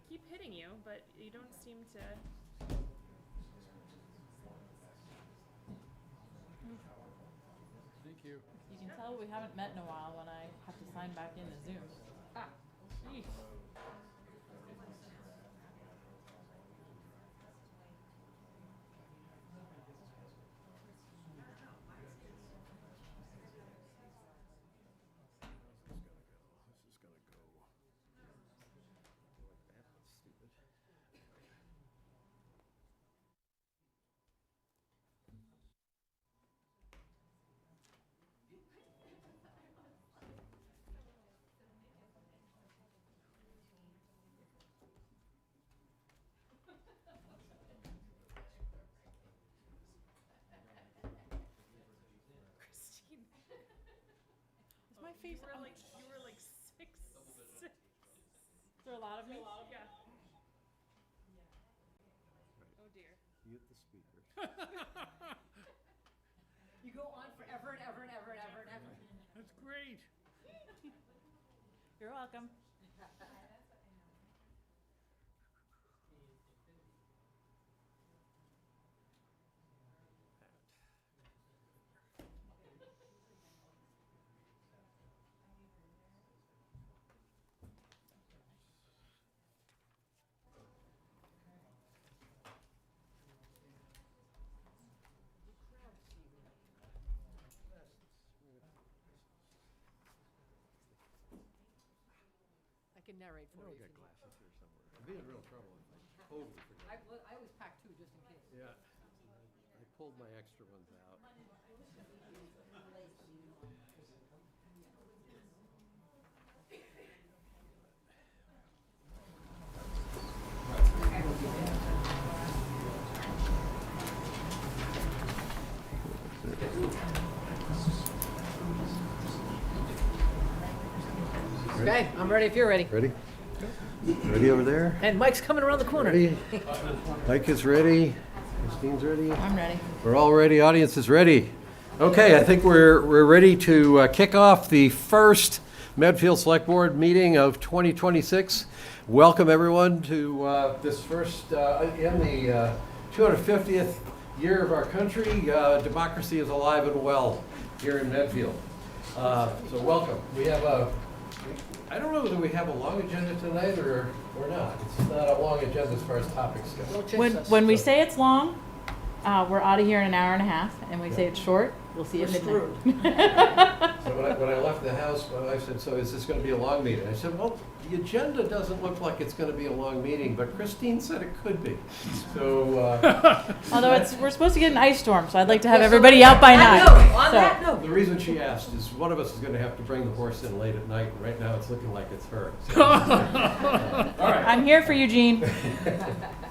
keep hitting you, but you don't seem to. Thank you. You can tell we haven't met in a while when I have to sign back into Zoom. Ah, jeez. This is gonna go. That's stupid. Christine. Is my face You were out? like 6'6". Is there a lot of me? Yeah. Oh dear. Mute the speaker. You go on forever and ever and ever and ever and ever. That's great. You're welcome. I can narrate for I'll you. get glasses here somewhere. I'd be in real trouble if I totally forgot. I always pack two just in case. Yeah. I pulled my extra ones out. Okay, I'm ready if you're ready. Ready? Ready over there? And Mike's coming around the corner. Ready? Mike is ready. Christine's ready. I'm ready. We're all ready. Audience is ready. Okay, I think we're ready to kick off the first Medfield Select Board meeting of 2026. Welcome everyone to this first in the 250th year of our country. Democracy is alive and well here in Medfield. So welcome. We have I don't know whether we have a long agenda tonight or not. It's not a long agenda as far as topics go. Don't chase us. When we say it's long, we're out of here in an hour and a half, and we say it's short, we'll see you We're at midnight. So when I left the house, my wife said, "So is this going to be a long meeting?" I said, "Well, the agenda doesn't look like it's going to be a long meeting, but Christine said it could be." So Although we're supposed to get an ice storm, so I'd like to have everybody out by 9. On So- that note, the reason she asked is one of us is going to have to bring the horse in late at night, and right now it's looking like it's her. So, all right. I'm here for you, Gene.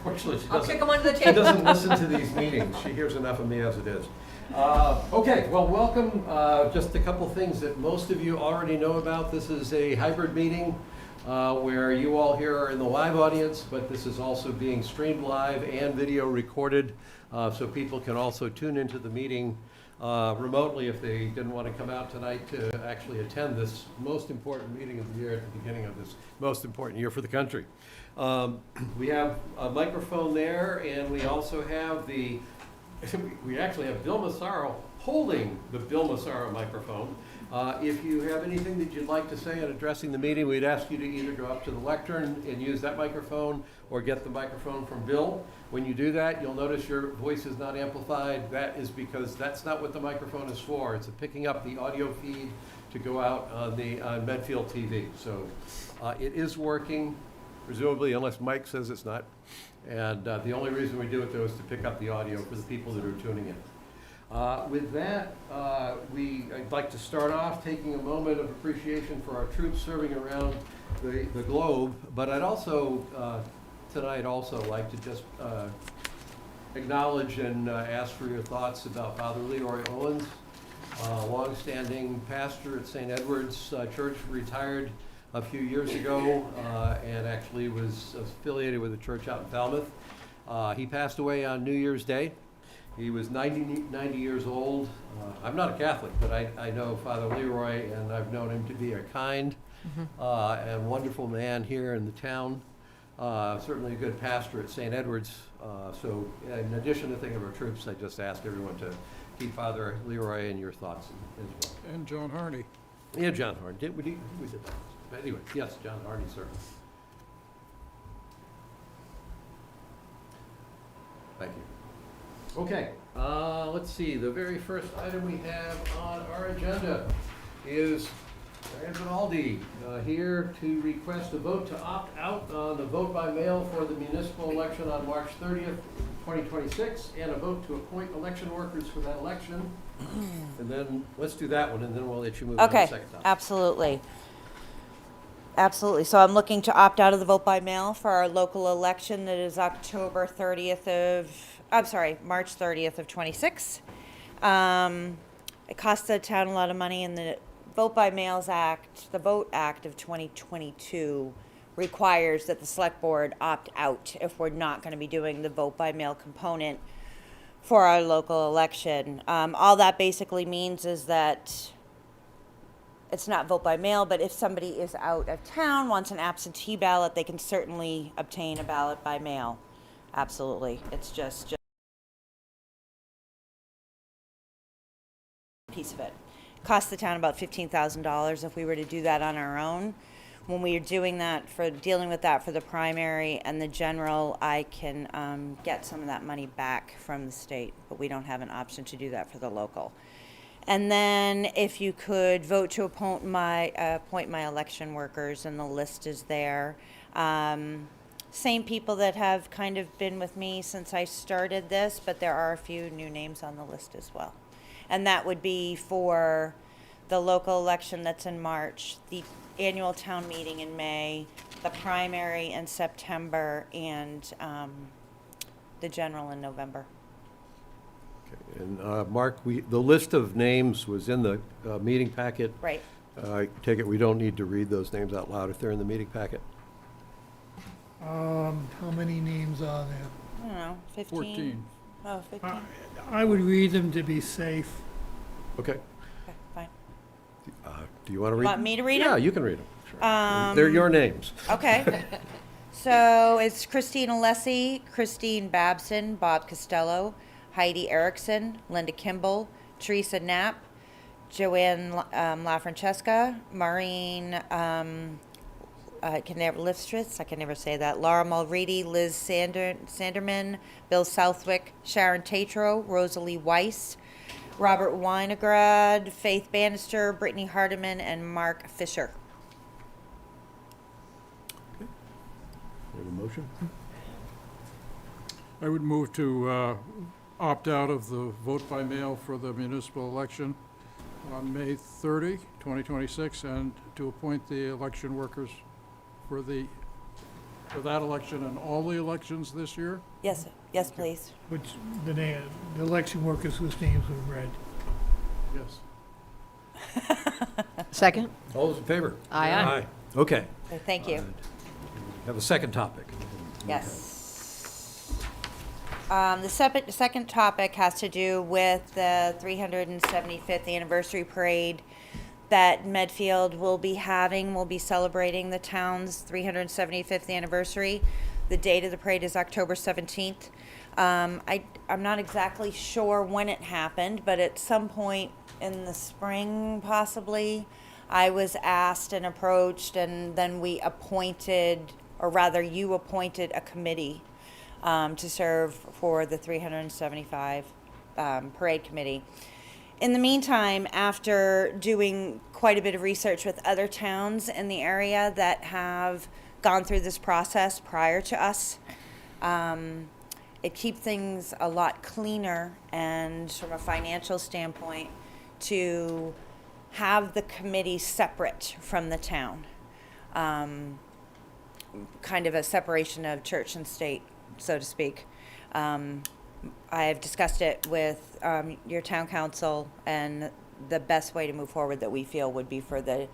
Fortunately, she I'll kick doesn't. him under the She table. doesn't listen to these meetings. She hears enough of me as it is. Okay, well, welcome. Just a couple things that most of you already know about. This is a hybrid meeting where you all here are in the live audience, but this is also being streamed live and video recorded, so people can also tune into the meeting remotely if they didn't want to come out tonight to actually attend this most important meeting of the year at the beginning of this most important year for the country. We have a microphone there, and we also have we actually have Bill Massaro holding the Bill Massaro microphone. If you have anything that you'd like to say in addressing the meeting, we'd ask you to either go up to the lectern and use that microphone or get the microphone from Bill. When you do that, you'll notice your voice is not amplified. That is because that's not what the microphone is for. It's picking up the audio feed to go out on Medfield TV. So it is working, presumably, unless Mike says it's not. And the only reason we do it, though, is to pick up the audio for the people that are tuning in. With that, I'd like to start off taking a moment of appreciation for our troops serving around the globe, but I'd also, tonight also like to just acknowledge and ask for your thoughts about Father Leroy Owens, longstanding pastor at St. Edward's Church, retired a few years ago and actually was affiliated with a church out in Falmouth. He passed away on New Year's Day. He was 90 years old. I'm not a Catholic, but I know Father Leroy, and I've known him to be a kind and wonderful man here in the town. certainly a good pastor at St. Edward's. So in addition to thinking of our troops, I just ask everyone to keep Father Leroy in your thoughts as well. And John Harney. Yeah, John Harney. We did that. But anyway, yes, John Harney, certainly. Thank you. Okay, let's see. The very first item we have on our agenda is Diane Rinaldi here to request a vote to opt out on the vote by mail for the municipal election on March 30th, 2026, and a vote to appoint election workers for that election. And then, let's do that one, and then we'll let you move on to the Okay, second topic. absolutely. Absolutely. So I'm looking to opt out of the vote by mail for our local election that is March 30th of 26. It costs the town a lot of money, and the Vote by Mails Act, the Vote Act of 2022 requires that the select board opt out if we're not going to be doing the vote by mail component for our local election. All that basically means is that it's not vote by mail, but if somebody is out of town, wants an absentee ballot, they can certainly obtain a ballot by mail. Absolutely. It's just a piece of it. Costs the town about $15,000 if we were to do that on our own. When we are doing that dealing with that for the primary and the general, I can get some of that money back from the state, but we don't have an option to do that for the local. And then if you could vote to appoint my election workers, and the list is there. Same people that have kind of been with me since I started this, but there are a few new names on the list as well. And that would be for the local election that's in March, the annual town meeting in May, the primary in September, and the general in November. Okay, and Mark, the list of names was in the meeting packet. Right. I take it we don't need to read those names out loud if they're in the meeting packet? How many names are there? I don't know, 15? 14. Oh, 15? I would read them to be safe. Okay. Okay, fine. Do you want to read? Want me to read Yeah, them? you can read them. Sure. They're your names. Okay. So it's Christine Alessi, Christine Babson, Bob Costello, Heidi Erickson, Linda Kimball, Teresa Knapp, Joanne LaFrancesca, Maureen I can never say that, Laura Mulready, Liz Sanderman, Bill Southwick, Sharon Tatro, Rosalie Weiss, Robert Winograd, Faith Bannister, Brittany Hardiman, and Mark Fisher. You have a motion? I would move to opt out of the vote by mail for the municipal election on May 30, 2026, and to appoint the election workers for that election and all the elections this year. Yes, please. Which the election workers whose names were read. Yes. Second? All those in favor? Aye, aye. Okay. Okay, thank you. Have a second topic. Yes. The second topic has to do with the 375th anniversary parade that Medfield will be having. We'll be celebrating the town's 375th anniversary. The date of the parade is October 17th. I'm not exactly sure when it happened, but at some point in the spring, possibly, I was asked and approached, and then we appointed, or rather you appointed a committee to serve for the 375 parade committee. In the meantime, after doing quite a bit of research with other towns in the area that have gone through this process prior to us, it keeps things a lot cleaner, and from a financial standpoint, to have the committee separate from the town. Kind of a separation of church and state, so to speak. I have discussed it with your town council, and the best way to move forward that we feel would be for the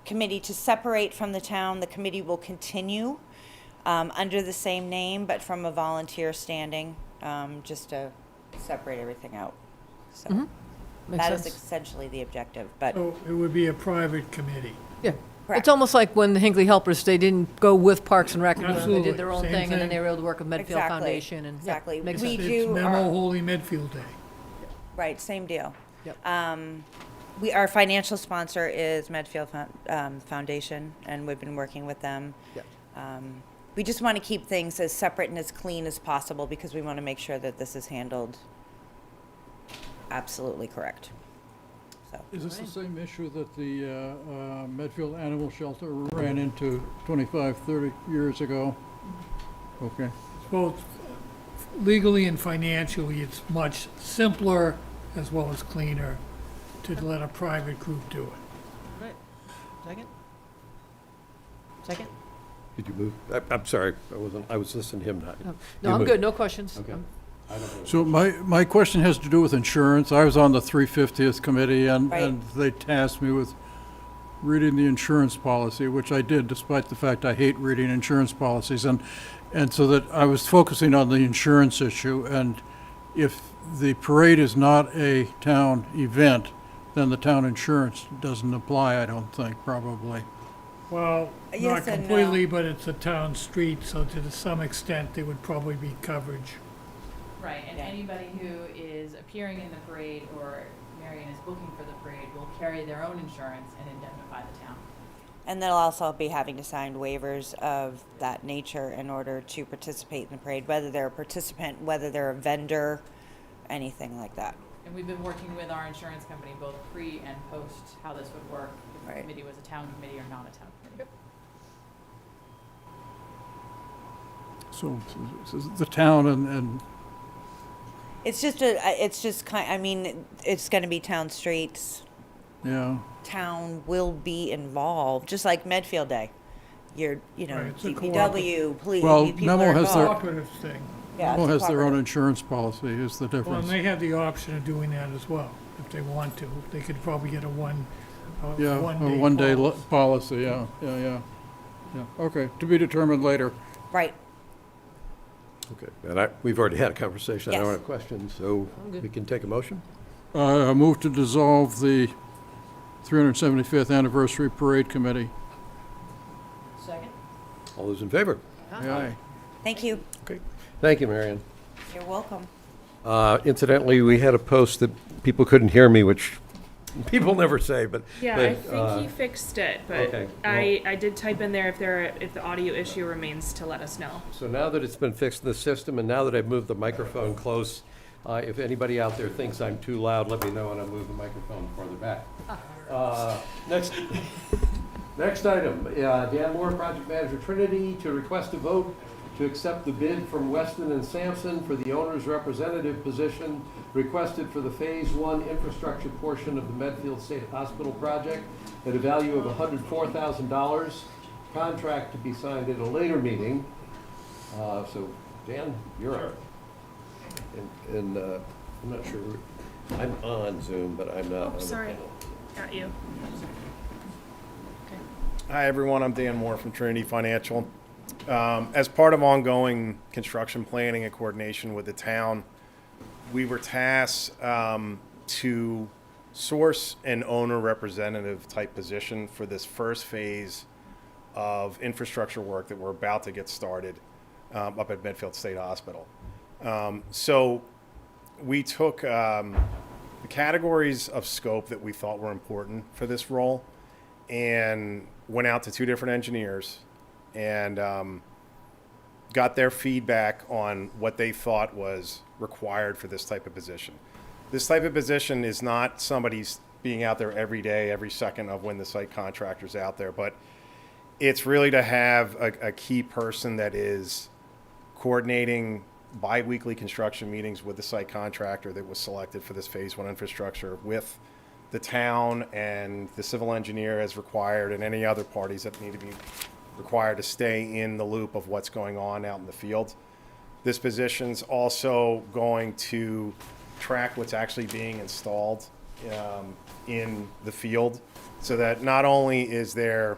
committee to separate from the town. The committee will continue under the same name, but from a volunteer standing, just to separate everything out. So Makes that is sense. essentially the objective. But So it would be a private committee. Yeah. It's almost like when the Hinckley Helpers, they didn't go with Parks and Rec, they Absolutely. did their own Same thing, and then thing. they were able to work with Medfield Exactly. Foundation, and, yeah, Exactly. makes We sense. do It's Memo our- Holy Medfield Day. Right, same deal. Yep. Our financial sponsor is Medfield Foundation, and we've been working with them. Yep. We just want to keep things as separate and as clean as possible because we want to make sure that this is handled absolutely correct. So, Is this the same issue that the Medfield Animal Shelter ran into 25, 30 years ago? Okay. Both legally and financially, it's much simpler as well as cleaner to let a private group do it. Right. Second? Second? Did you move? I'm sorry, I was listening to him, not. No, You no, I'm move. good, no questions. Okay. I don't know. So my question has to do with insurance. I was on the 350th committee, and Right. they tasked me with reading the insurance policy, which I did, despite the fact I hate reading insurance policies. And so that I was focusing on the insurance issue, and if the parade is not a town event, then the town insurance doesn't apply, I don't think, probably. Well, not Yes and no. completely, but it's a town street, so to some extent, there would probably be coverage. Right, and Yeah. anybody who is appearing in the parade or Marion is booking for the parade will carry their own insurance and indemnify the town. and they'll also be having to sign waivers of that nature in order to participate in the parade, whether they're a participant, whether they're a vendor, anything like that. And we've been working with our insurance company, both pre and post, how this would work, if the Right. committee was a town committee or not a town committee. So the town and It's just I mean, it's gonna be town streets. yeah. Town will be involved, just like Medfield Day. You're, Right, it's a DPW, police, Well, people Memo are has their- involved. Cooperative thing. Yeah, it's Well, has their own cooperative. insurance policy is the Well, difference. and they have the option of doing that as well, if they want to. They could probably get a Yeah, a one-day one-day policy. policy, yeah. Okay, to be determined later. Right, Okay, and we've already had a conversation. I don't Yes. have questions, so we can take a motion? I move to dissolve the 375th Anniversary Parade Committee. Second? All those in favor? Aye. thank you. Okay. Thank you, Marion. You're welcome. Incidentally, we had a post that people couldn't hear me, which people never say, but. Yeah, but, I think he fixed it, but okay, I did type in there if the audio issue remains to let us know. So now that it's been fixed in the system, and now that I've moved the microphone close, if anybody out there thinks I'm too loud, let me know and I'll move the microphone further back. Next item, Dan Moore, Project Manager Trinity, to request a vote to accept the bid from Weston and Sampson for the owner's representative position requested for the Phase 1 infrastructure portion of the Medfield State Hospital project at a value of $104,000. Contract to be signed at a later meeting. So, Dan, you're up. And I'm not sure, I'm on Zoom, but I'm not on the Sorry, panel. got you. Hi, everyone. I'm Dan Moore from Trinity Financial. As part of ongoing construction planning and coordination with the town, we were tasked to source an owner representative type position for this first phase of infrastructure work that we're about to get started up at Medfield State Hospital. So we took the categories of scope that we thought were important for this role and went out to two different engineers and got their feedback on what they thought was required for this type of position. This type of position is not somebody's being out there every day, every second of when the site contractor's out there, but it's really to have a key person that is coordinating bi-weekly construction meetings with the site contractor that was selected for this Phase 1 infrastructure with the town and the civil engineer as required and any other parties that need to be required to stay in the loop of what's going on out in the field. This position's also going to track what's actually being installed in the field so that not only is there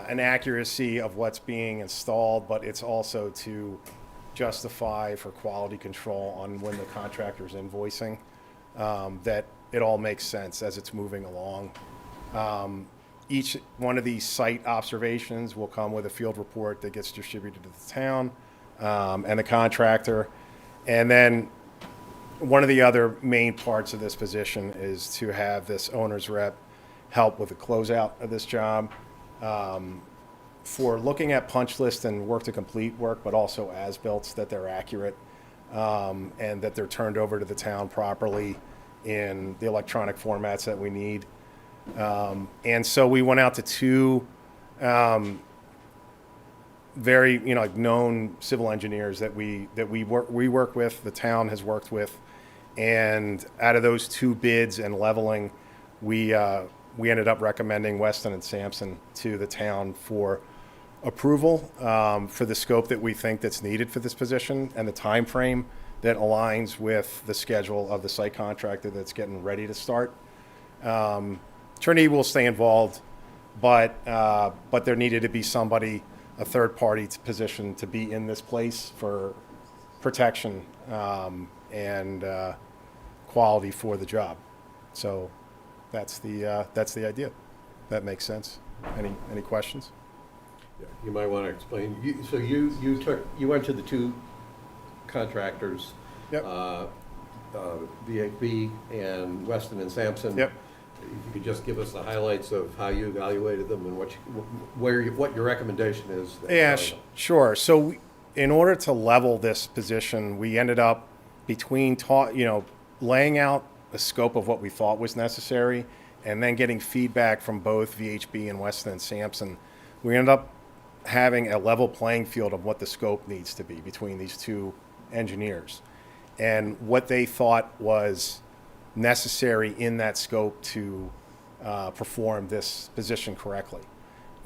an accuracy of what's being installed, but it's also to justify for quality control on when the contractor's invoicing, that it all makes sense as it's moving along. Each one of these site observations will come with a field report that gets distributed to the town and the contractor. And then one of the other main parts of this position is to have this owner's rep help with the closeout of this job for looking at punch list and work to complete work, but also as-built, that they're accurate and that they're turned over to the town properly in the electronic formats that we need. And so we went out to two very, like known civil engineers that we work with, the town has worked with, and out of those two bids and leveling, we ended up recommending Weston and Sampson to the town for approval for the scope that we think that's needed for this position and the time frame that aligns with the schedule of the site contractor that's getting ready to start. Trinity will stay involved, but there needed to be somebody, a third-party position, to be in this place for protection and quality for the job. So that's the idea. That makes sense. Any questions? Yeah, you might want to explain. You went to the two contractors. Yep. VHB and Weston and Sampson. Yep. If you could just give us the highlights of how you evaluated them and what your recommendation is. Yeah, sure. So in order to level this position, we ended up between laying out a scope of what we thought was necessary and then getting feedback from both VHB and Weston and Sampson. We ended up having a level playing field of what the scope needs to be between these two engineers and what they thought was necessary in that scope to perform this position correctly.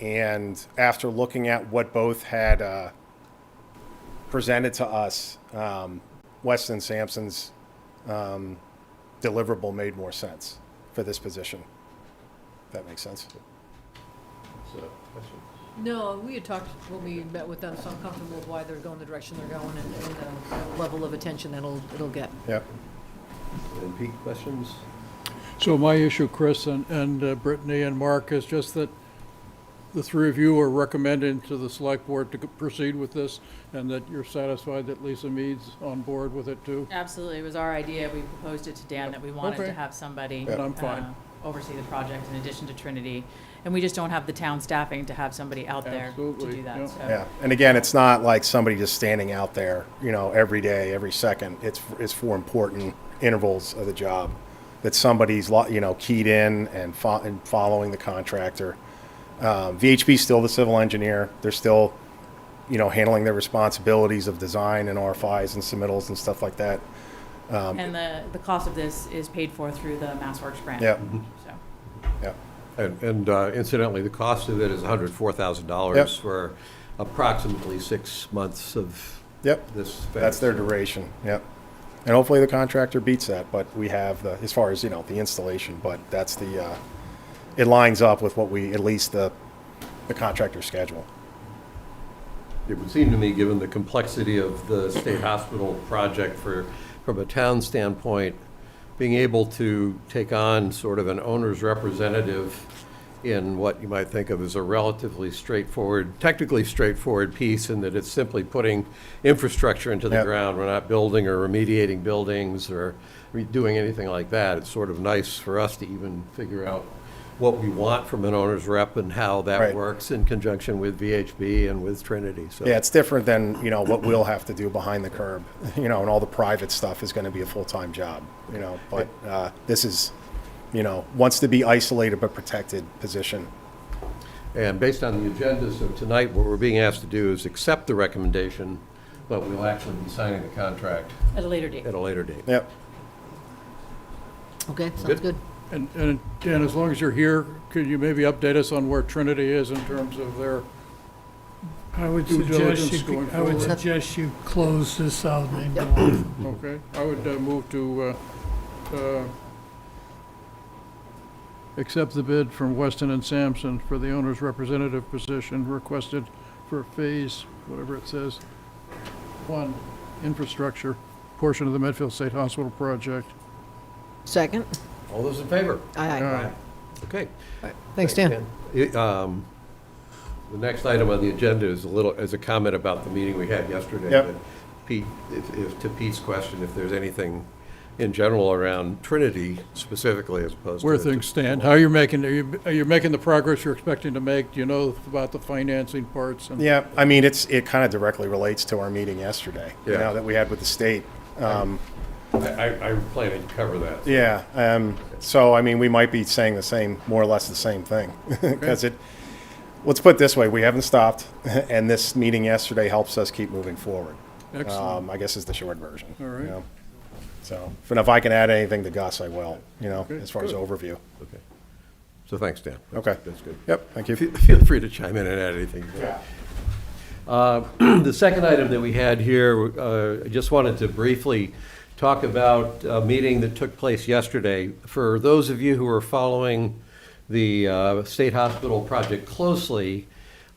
And after looking at what both had presented to us, Weston Sampson's deliverable made more sense for this position. If that makes sense. So, question? No, we had talked when we met with them, so I'm comfortable with why they're going the direction they're going and the level of attention that it'll get. Yep. And Pete, questions? So my issue, Chris and Brittany and Mark, is just that the three of you are recommending to the select board to proceed with this, and that you're satisfied that Lisa Mead's on board with it too? Absolutely, it was our idea, we proposed it to Dan that we wanted Okay. to have somebody And I'm fine. oversee the project in addition to Trinity. And we just don't have the town staffing to have somebody out there to Absolutely, do that, yeah. so. Yeah, and again, it's not like somebody just standing out there, every day, every second. It's for important intervals of the job that somebody's, keyed in and following the contractor. VHB's still the civil engineer. They're still, handling their responsibilities of design and RFIs and submittals and stuff like that. And the cost of this is paid for through the MassWorks grant. Yeah. So. Yeah. And incidentally, the cost of it is $104,000 Yep. for approximately 6 months of Yep. this phase. That's their duration. Yep. And hopefully the contractor beats that, but we have as far as, the installation, but that's it lines up with what at least the contractor schedule. It would seem to me, given the complexity of the state hospital project from a town standpoint, being able to take on sort of an owner's representative in what you might think of as a relatively technically straightforward piece, in that it's simply putting infrastructure into the Yep. ground. We're not building or remediating buildings or doing anything like that. It's sort of nice for us to even figure out what we want from an owner's rep and how that Right. works in conjunction with VHB and with Trinity. So. Yeah, it's different than, what we'll have to do behind the curb, and all the private stuff is going to be a full-time job, but this is, wants to be isolated but protected position. And based on the agenda, so tonight, what we're being asked to do is accept the recommendation, but we'll actually be signing the contract At a later date. at a later date. Yep. Okay, sounds Good. good. And Dan, as long as you're here, could you maybe update us on where Trinity is in terms of their, I would Due diligence suggest going I would forward. suggest you close this out and go on. okay? I would move to accept the bid from Weston and Sampson for the owner's representative position requested for phase, whatever it says, 1, infrastructure, portion of the Medfield State Hospital project. Second? All those in favor? Aye. Aye. Okay. Thanks, Dan. The next item on the agenda is a comment about the meeting we had yesterday. Yep. That Pete, to Pete's question, if there's anything in general around Trinity specifically as opposed to. Where things stand, how you're making, are you making the progress you're expecting to make? Do you know about the financing parts? And Yeah, I mean, it kind of directly relates to our meeting yesterday, Yeah. that we had with the state. I'm planning to cover that. Yeah, so I mean, we might be saying more or less the same thing. Because let's put it this way, we haven't stopped, and this meeting yesterday helps us keep moving forward. Excellent. I guess is the short version. All right. You know? So, and if I can add anything to Gus, I will, Okay, as far as good. overview. Okay. So thanks, Dan. Okay. That's good. Yep, thank you. Feel free to chime in and add anything. The second item that we had here, I just wanted to briefly talk about a meeting that took place yesterday. For those of you who are following the state hospital project closely,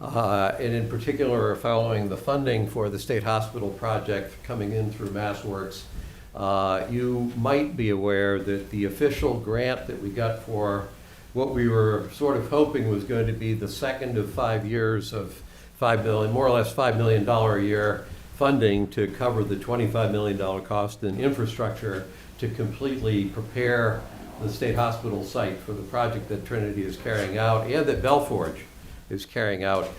and in particular are following the funding for the state hospital project coming in through MassWorks, you might be aware that the official grant that we got for what we were sort of hoping was going to be the second of 5 years of $5 million, more or less $5 million a year funding to cover the $25 million cost in infrastructure to completely prepare the state hospital site for the project that Trinity is carrying out and that Belforge is carrying out.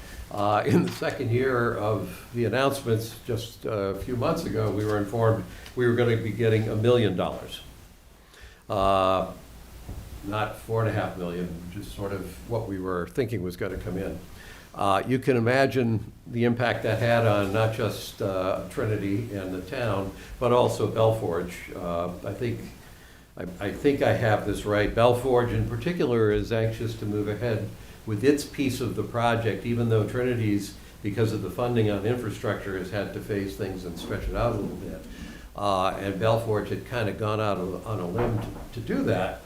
In the second year of the announcements, just a few months ago, we were informed we were going to be getting $1 million. Not $4.5 million, which is sort of what we were thinking was going to come in. You can imagine the impact that had on not just Trinity and the town, but also Belforge. I think I have this right. Belforge in particular is anxious to move ahead with its piece of the project, even though Trinity's, because of the funding on infrastructure, has had to phase things and stretch it out a little bit. And Belforge had kind of gone out on a limb to do that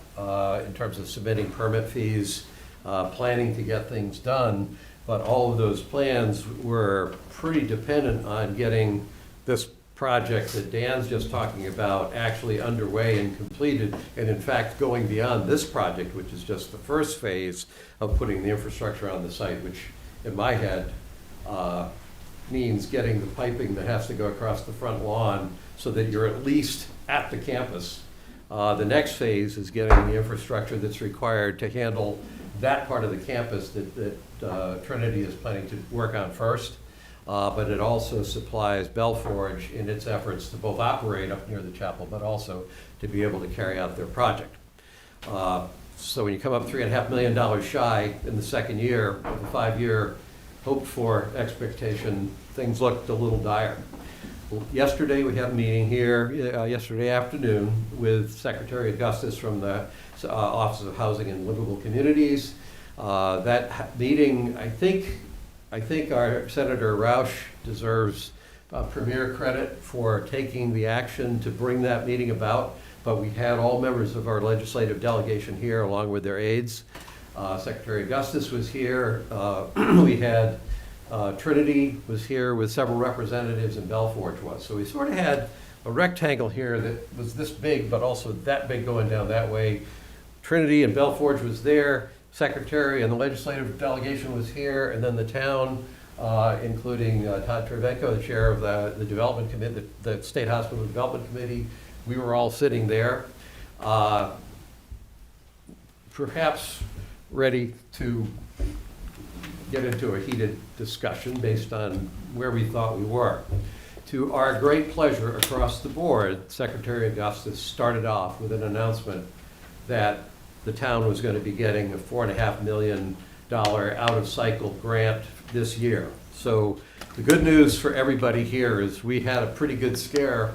in terms of submitting permit fees, planning to get things done. But all of those plans were pretty dependent on getting this project that Dan's just talking about actually underway and completed, and in fact going beyond this project, which is just the first phase of putting the infrastructure on the site, which in my head means getting the piping that has to go across the front lawn so that you're at least at the campus. The next phase is getting the infrastructure that's required to handle that part of the campus that Trinity is planning to work on first. But it also supplies Belforge in its efforts to both operate up near the chapel, but also to be able to carry out their project. So when you come up $3.5 million shy in the second year of the 5-year hoped-for expectation, things looked a little dire. Well, yesterday we had a meeting here, yesterday afternoon, with Secretary Augustus from the Office of Housing and Livable Communities. That meeting, I think our Senator Roush deserves premier credit for taking the action to bring that meeting about, but we had all members of our legislative delegation here along with their aides. Secretary Augustus was here. We had Trinity was here with several representatives, and Belforge was. So we sort of had a rectangle here that was this big, but also that big going down that way. Trinity and Belforge was there. Secretary and the legislative delegation was here, and then the town, including Todd Trevenko, the chair of the development committee, the State Hospital Development Committee. We were all sitting there, perhaps ready to get into a heated discussion based on where we thought we were. To our great pleasure across the board, Secretary Augustus started off with an announcement that the town was going to be getting a $4.5 million out-of-cycle grant this year. So the good news for everybody here is we had a pretty good scare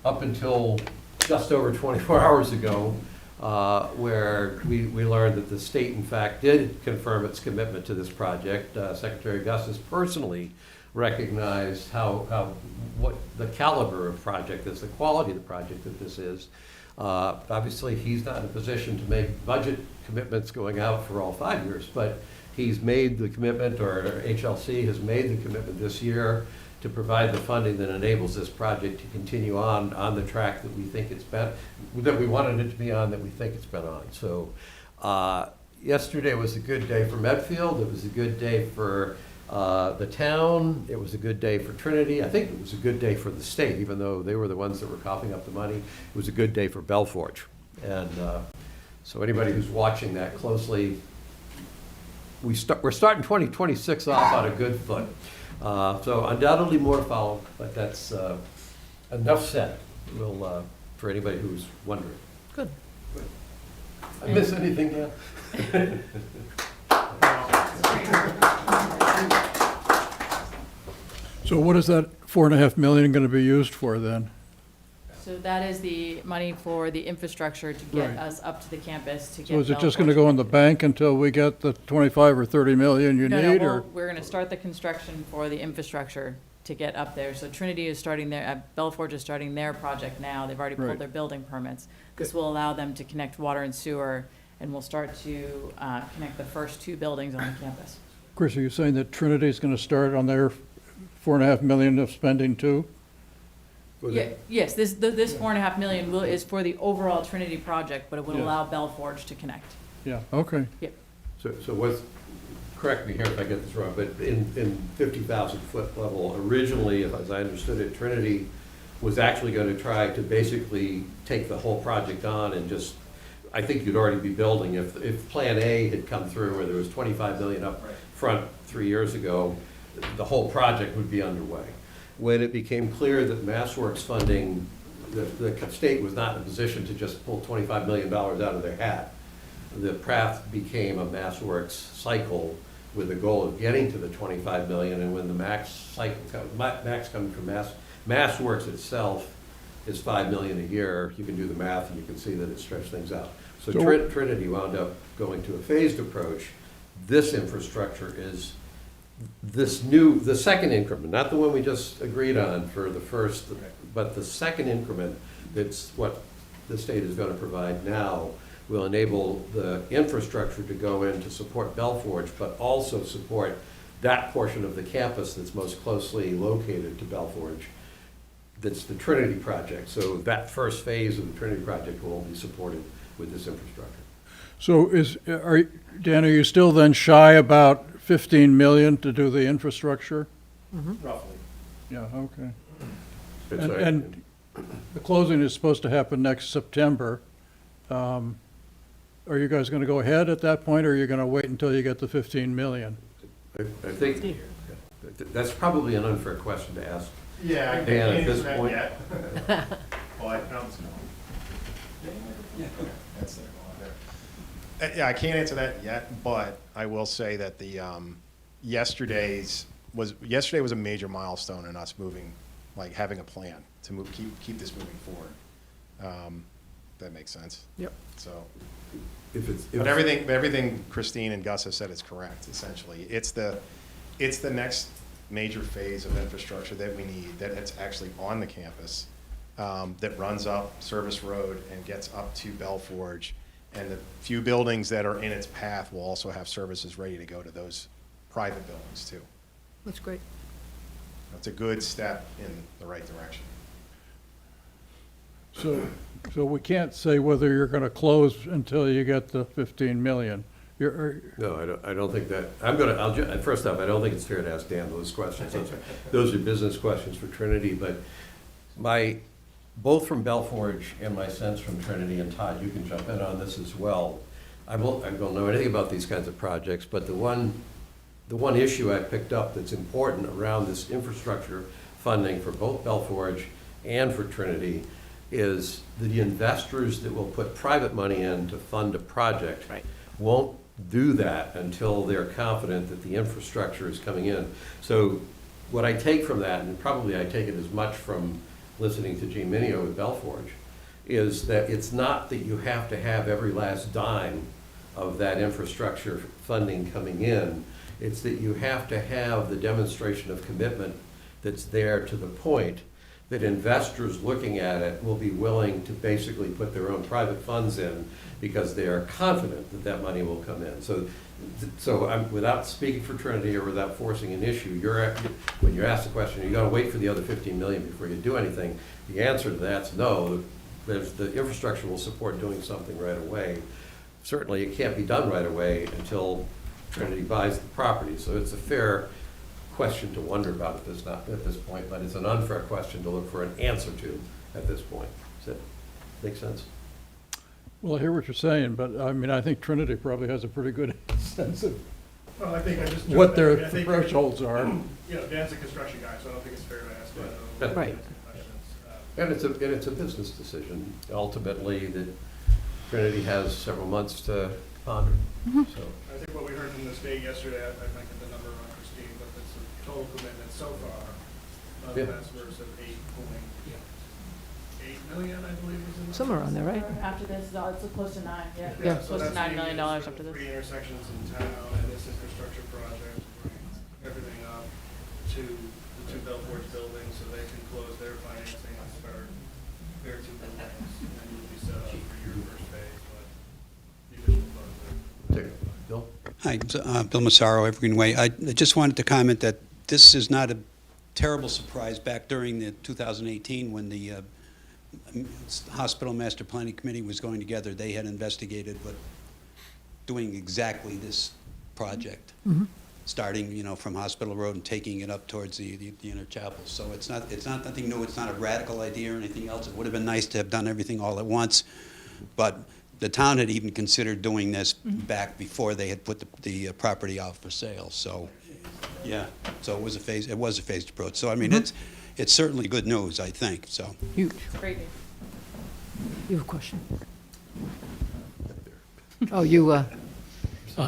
up until just over 24 hours ago, where we learned that the state, in fact, did confirm its commitment to this project. Secretary Augustus personally recognized what the caliber of project is, the quality of the project that this is. Obviously, he's not in a position to make budget commitments going out for all 5 years, but he's made the commitment, or HLC has made the commitment this year to provide the funding that enables this project to continue on the track that we think it's been, that we wanted it to be on, that we think it's been on. So yesterday was a good day for Medfield, it was a good day for the town, it was a good day for Trinity, I think it was a good day for the state, even though they were the ones that were coughing up the money. It was a good day for Belforge. And so anybody who's watching that closely, we're starting 2026 off on a good foot. So undoubtedly more to follow, but that's enough said. We'll, for anybody who's wondering. Good. I miss anything, Dan? So what is that 4.5 million going to be used for then? So that is the money for the infrastructure to get Right. us up to the campus to get. So is it just going to Belforge go in the connected. bank until we get the 25 or 30 million you No, need, no, or? we're gonna start the construction for the infrastructure to get up there. So Trinity is starting their, Belforge is starting their project now. They've already Right. pulled their building permits. This will allow them to connect water and sewer, and we'll start to connect the first 2 buildings on the campus. Chris, are you saying that Trinity's going to start on their 4.5 million of spending too? Yeah, yes, this 4.5 million is for the overall Trinity project, but it will Yeah. allow Belforge to connect. Yeah, okay. So what's, correct me here if I get this wrong, but in 50,000 foot level, originally, as I understood it, Trinity was actually going to try to basically take the whole project on and just, I think you'd already be building, if Plan A had come through where there was 25 million up front 3 years ago, the whole project would be underway. When it became clear that MassWorks funding, the state was not in a position to just pull $25 million out of their hat, the path became a MassWorks cycle with the goal of getting to the 25 million, and when the max cycle, max coming from MassWorks itself is 5 million a year, you can do the math and you can see that it stretched things out. So So- Trinity wound up going to a phased approach. This infrastructure is the second increment, not the one we just agreed on for the first, but the second increment, that's what the state is going to provide now, will enable the infrastructure to go in to support Belforge, but also support that portion of the campus that's most closely located to Belforge. That's the Trinity project. So that first phase of the Trinity project will be supported with this infrastructure. So Dan, are you still then shy about 15 million to do the infrastructure? Roughly. Yeah, okay. But And- so- and- The closing is supposed to happen next September. Are you guys going to go ahead at that point, or are you going to wait until you get the 15 million? I think that's probably an unfair question to ask. Yeah, I Dan, at can't this answer that point- yet. Well, I found this That's there, go on there. Yeah, I can't answer that yet, but I will say that the, yesterday was a major milestone in us moving, like having a plan to move, keep this moving forward. That makes sense. Yep. So, If but everything Christine and Gus have said is correct, essentially. It's the next major phase of infrastructure that we need, that it's actually on the campus, that runs up Service Road and gets up to Belforge. And the few buildings that are in its path will also have services ready to go to those private buildings too. That's great. That's a good step in the right direction. So we can't say whether you're going to close until you get the 15 million. No, I don't think that, first off, I don't think it's fair to ask Dan those questions. Those are business questions for Trinity, but both from Belforge and my sense from Trinity, and Todd, you can jump in on this as well. I don't know anything about these kinds of projects, but the one issue I picked up that's important around this infrastructure funding for both Belforge and for Trinity is the investors that will put private money in to fund a project won't do that until they're confident that the infrastructure is coming in. So what I take from that, and probably I take it as much from listening to Gene Minio with Belforge, is that it's not that you have to have every last dime of that infrastructure funding coming in. It's that you have to have the demonstration of commitment that's there to the point that investors looking at it will be willing to basically put their own private funds in because they are confident that that money will come in. So I'm, without speaking for Trinity or without forcing an issue, when you ask the question, you gotta wait for the other 15 million before you do anything, the answer to that's no. The infrastructure will support doing something right away. certainly it can't be done right away until Trinity buys the property. So it's a fair question to wonder about at this point, but it's an unfair question to look for an answer to at this point. Does that make sense? Well, I hear what you're saying, but I mean, I think Trinity probably has a pretty good sense of Well, I think I just. what their I think- thresholds are. You know, Dan's a construction guy, so I don't think it's fair to ask Right. Right. questions. And it's a business decision, ultimately, that Trinity has several months to ponder. So, I think what we heard from the state yesterday, I might get the number wrong, Christine, but it's a total commitment so far on Yeah. Massverse of 8.8 million, I believe was in. Somewhere around there, right? After this, it's close to 9, yeah. Yeah. So Close to that's $9 being million used for after the this. 3 intersections in town and this infrastructure project, bring everything up to the 2 Belforge buildings so they can close their financing and start their 2 buildings. And then you'll be set up for your first phase, but the additional funds take it. Bill? Hi, Bill Massaro, Evergreen Way. I just wanted to comment that this is not a terrible surprise. Back during the 2018, when the Hospital Master Planning Committee was going together, they had investigated doing exactly this project, starting, from Hospital Road and taking it up towards the inner chapel. So it's not nothing new. It's not a radical idea or anything else. It would have been nice to have done everything all at once, but the town had even considered doing this back before they had put the property out for sale. So, yeah. So it was a phased approach. So I mean, it's certainly good news, I think. So. Huge. Great news. You have a question? Oh, you, So it's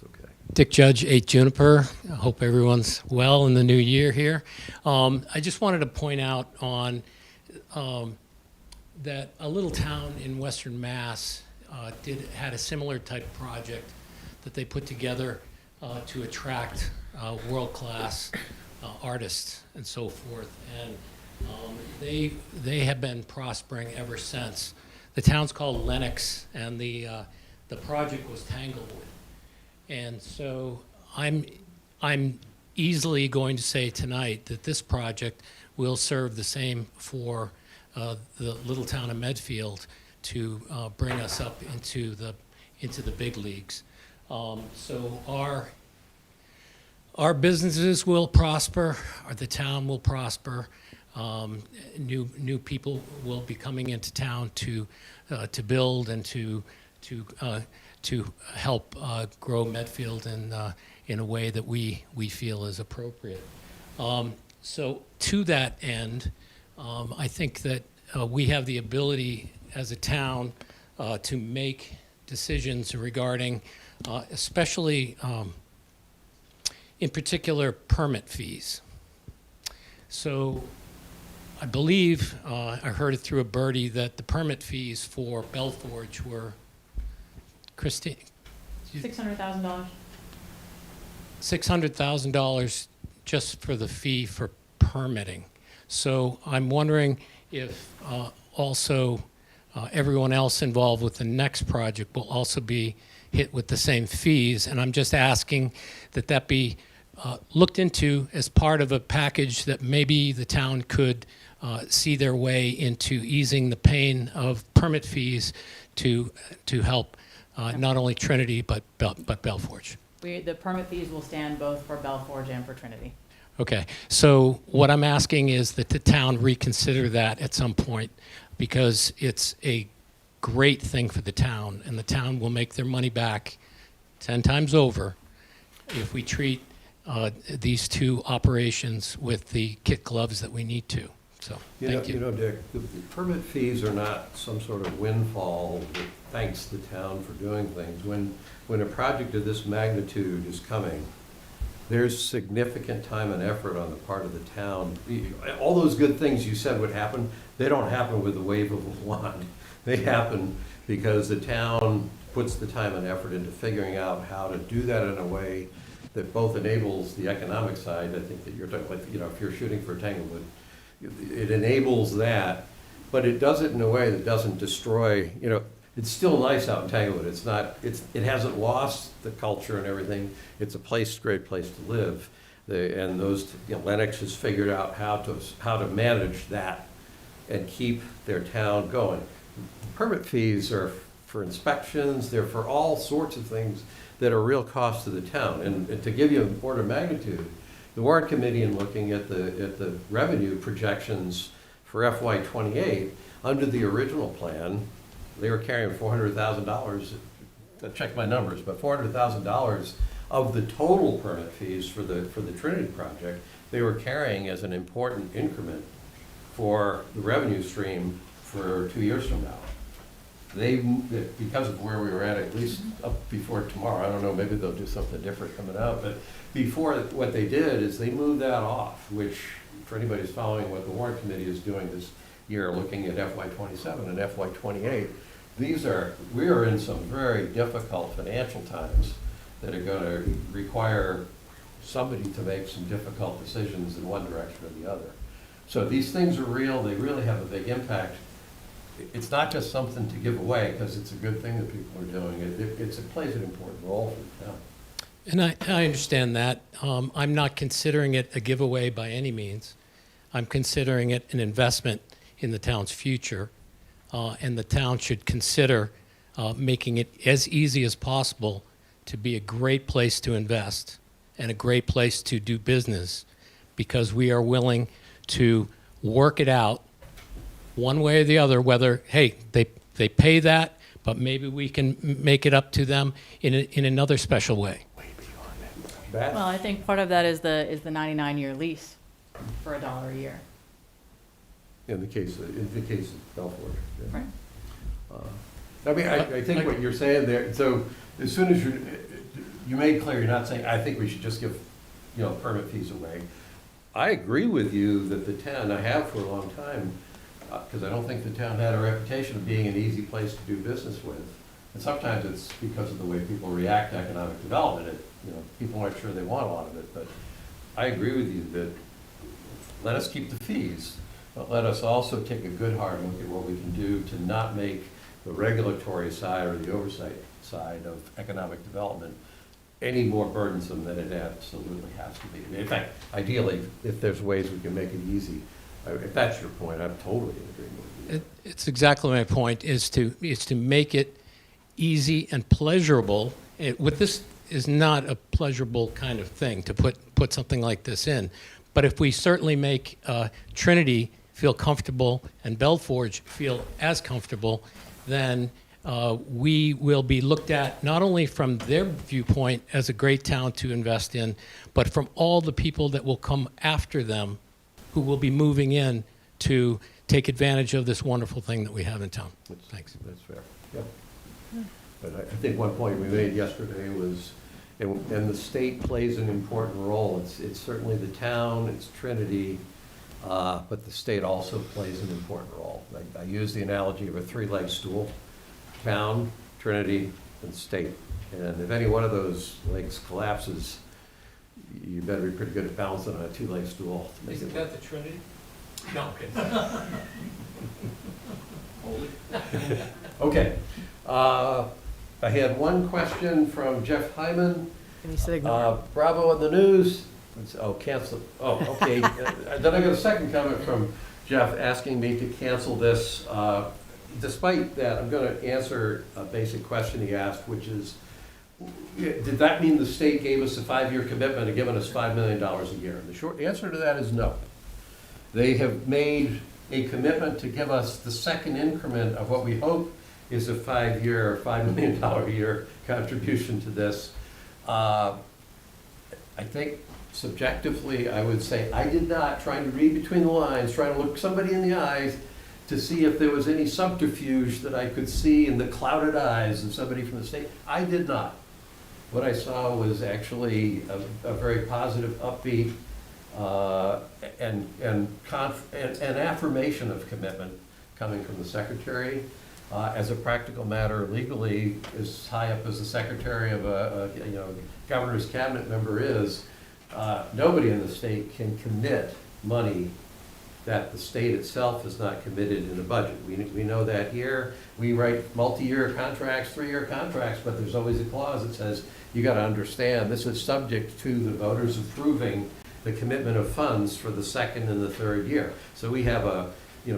okay. Dick Judge, 8 Juniper. I hope everyone's well in the new year here. I just wanted to point out on that a little town in Western Mass had a similar type project that they put together to attract world-class artists and so forth. And they have been prospering ever since. The town's called Lenox, and the project was Tanglewood. And so I'm easily going to say tonight that this project will serve the same for the little town of Medfield to bring us up into the big leagues. So our businesses will prosper, the town will prosper. New people will be coming into town to build and to help grow Medfield in a way that we feel is appropriate. So to that end, I think that we have the ability as a town to make decisions regarding, especially in particular, permit fees. So I believe, I heard it through a birdie, that the permit fees for Belforge were, Christine? $600,000. $600,000 just for the fee for permitting. So I'm wondering if also everyone else involved with the next project will also be hit with the same fees. And I'm just asking that be looked into as part of a package that maybe the town could see their way into easing the pain of permit fees to help not only Trinity but Belforge. The permit fees will stand both for Belforge and for Trinity. Okay, so what I'm asking is that the town reconsider that at some point, because it's a great thing for the town, and the town will make their money back 10 times over if we treat these 2 operations with the kit gloves that we need to. So, thank you. You know, Dick, the permit fees are not some sort of windfall that thanks the town for doing things. When a project of this magnitude is coming, there's significant time and effort on the part of the town. All those good things you said would happen, they don't happen with the wave of a wand. They happen because the town puts the time and effort into figuring out how to do that in a way that both enables the economic side. I think that you're talking, like, if you're shooting for Tanglewood, it enables that, but it does it in a way that doesn't destroy, it's still nice out in Tanglewood. It hasn't lost the culture and everything. It's a great place to live. Lenox has figured out how to manage that and keep their town going. permit fees are for inspections, they're for all sorts of things that are real cost to the town. And to give you an order of magnitude, the warrant committee, in looking at the revenue projections for FY '28, under the original plan, they were carrying $400,000. I checked my numbers, but $400,000 of the total permit fees for the Trinity project, they were carrying as an important increment for the revenue stream for 2 years from now. They, because of where we were at least up before tomorrow, I don't know, maybe they'll do something different coming out, but before, what they did is they moved that off, which, for anybody who's following what the warrant committee is doing this year, looking at FY '27 and FY '28, we are in some very difficult financial times that are gonna require somebody to make some difficult decisions in one direction or the other. So these things are real, they really have a big impact. It's not just something to give away, because it's a good thing that people are doing. It plays an important role for the town. And I understand that. I'm not considering it a giveaway by any means. I'm considering it an investment in the town's future, and the town should consider making it as easy as possible to be a great place to invest and a great place to do business, because we are willing to work it out one way or the other, whether, hey, they pay that, but maybe we can make it up to them in another special way. Beth? Well, I think part of that is the 99-year lease for $1 a year. In the case of Belfort. Yeah. Right. I mean, I think what you're saying there, so as soon as you made clear, you're not saying, I think we should just give, permit fees away. I agree with you that the town, I have for a long time, because I don't think the town had a reputation of being an easy place to do business with. And sometimes it's because of the way people react to economic development. People aren't sure they want a lot of it, but I agree with you that let us keep the fees, but let us also take a good hard look at what we can do to not make the regulatory side or the oversight side of economic development any more burdensome than it absolutely has to be. In fact, ideally, if there's ways we can make it easy, if that's your point, I'm totally in agreement with you. It's exactly my point, is to make it easy and pleasurable. This is not a pleasurable kind of thing to put something like this in. But if we certainly make Trinity feel comfortable and Belforge feel as comfortable, then we will be looked at not only from their viewpoint as a great town to invest in, but from all the people that will come after them who will be moving in to take advantage of this wonderful thing that we have in town. Thanks. That's fair. Yep. But I think one point we made yesterday was, and the state plays an important role. It's certainly the town, it's Trinity, but the state also plays an important role. I use the analogy of a three-leg stool: town, Trinity, and state. And if any one of those legs collapses, you better be pretty good at balancing on a two-leg stool to make Isn't it that the Trinity? No, okay. Okay. I had one question from Jeff Hyman. Can you say ignore? Bravo in the news. Cancel. Oh, okay. Then I got a second comment from Jeff asking me to cancel this. Despite that, I'm going to answer a basic question he asked, which is, did that mean the state gave us a 5-year commitment and given us $5 million a year? And the short answer to that is no. They have made a commitment to give us the second increment of what we hope is a 5-year, $5 million a year contribution to this. I think subjectively, I would say I did not, trying to read between the lines, trying to look somebody in the eyes to see if there was any subterfuge that I could see in the clouded eyes of somebody from the state. I did not. What I saw was actually a very positive, upbeat, and affirmation of commitment coming from the secretary. As a practical matter, legally, as high up as the secretary of a governor's cabinet member is, nobody in the state can commit money that the state itself is not committed in the budget. We know that here. We write multi-year contracts, 3-year contracts, but there's always a clause that says, you got to understand, this is subject to the voters approving the commitment of funds for the second and the third year. So we have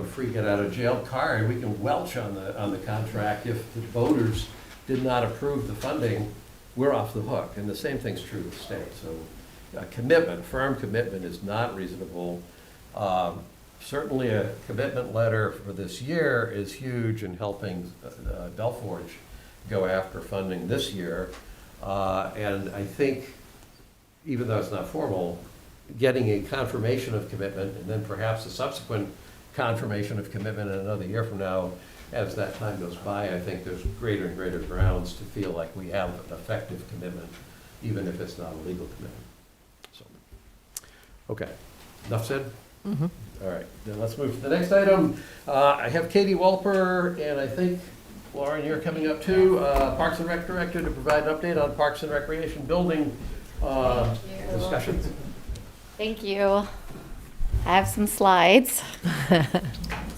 free get out of jail card. We can welch on the contract. If the voters did not approve the funding, we're off the hook. And the same thing's true with the state. So a commitment, firm commitment is not reasonable. Certainly a commitment letter for this year is huge in helping Belforge go after funding this year. And I think, even though it's not formal, getting a confirmation of commitment and then perhaps a subsequent confirmation of commitment in another year from now, as that time goes by, I think there's greater and greater grounds to feel like we have an effective commitment, even if it's not a legal commitment. So, okay, enough said? Mm-hmm. All right, then let's move to the next item. I have Katie Walper, and I think, Lauren, you're coming up too, Parks and Rec Director, to provide an update on Parks and Recreation building discussions. Thank you. I have some slides. So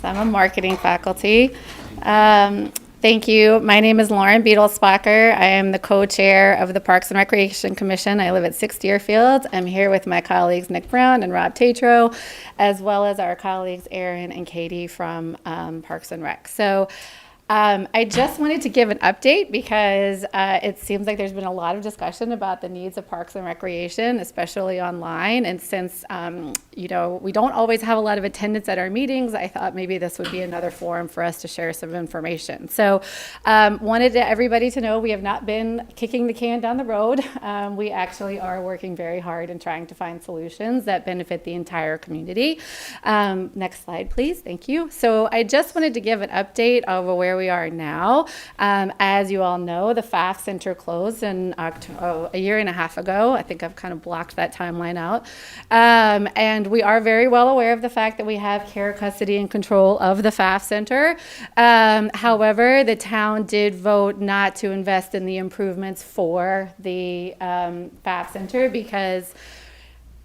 I'm a marketing faculty. Thank you. My name is Lauren Beadle-Spacher. I am the co-chair of the Parks and Recreation Commission. I live at 6 Deerfield. I'm here with my colleagues Nick Brown and Rob Tatro, as well as our colleagues Erin and Katie from Parks and Rec. So I just wanted to give an update because it seems like there's been a lot of discussion about the needs of Parks and Recreation, especially online. And since, we don't always have a lot of attendance at our meetings, I thought maybe this would be another forum for us to share some information. So wanted everybody to know we have not been kicking the can down the road. We actually are working very hard and trying to find solutions that benefit the entire community. Next slide, please. Thank you. So I just wanted to give an update of where we are now. As you all know, the FAF Center closed in a year and a half ago. I think I've kind of blocked that timeline out. And we are very well aware of the fact that we have care, custody, and control of the FAF Center. However, the town did vote not to invest in the improvements for the FAF Center because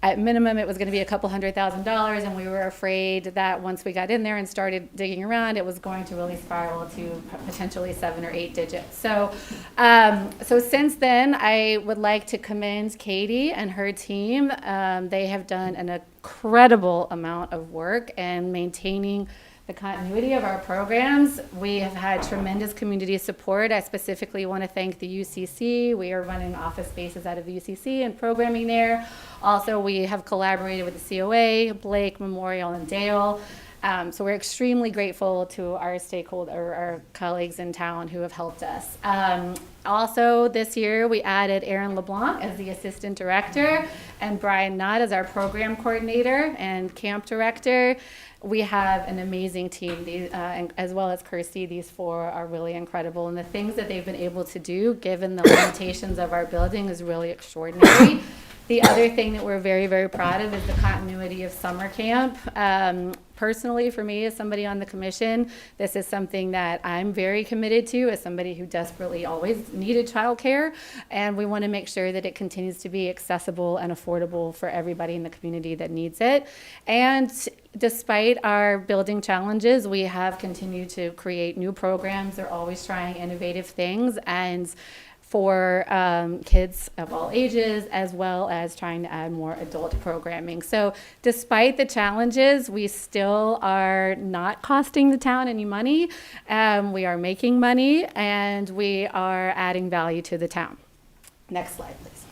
at minimum, it was going to be a couple $100,000, and we were afraid that once we got in there and started digging around, it was going to really spiral to potentially 7 or 8 digits. So, since then, I would like to commend Katie and her team. They have done an incredible amount of work in maintaining the continuity of our programs. We have had tremendous community support. I specifically want to thank the UCC. We are running office spaces out of the UCC and programming there. Also, we have collaborated with the COA, Blake, Memorial, and Dale. So we're extremely grateful to our our colleagues in town who have helped us. Also, this year, we added Aaron LeBlanc as the assistant director and Brian Knott as our program coordinator and camp director. We have an amazing team, as well as Kirsty. These 4 are really incredible. And the things that they've been able to do, given the limitations of our building, is really extraordinary. The other thing that we're very, very proud of is the continuity of summer camp. Personally, for me, as somebody on the commission, this is something that I'm very committed to as somebody who desperately always needed childcare. And we want to make sure that it continues to be accessible and affordable for everybody in the community that needs it. And despite our building challenges, we have continued to create new programs. They're always trying innovative things. And for kids of all ages, as well as trying to add more adult programming. So despite the challenges, we still are not costing the town any money. We are making money, and we are adding value to the town. Next slide, please.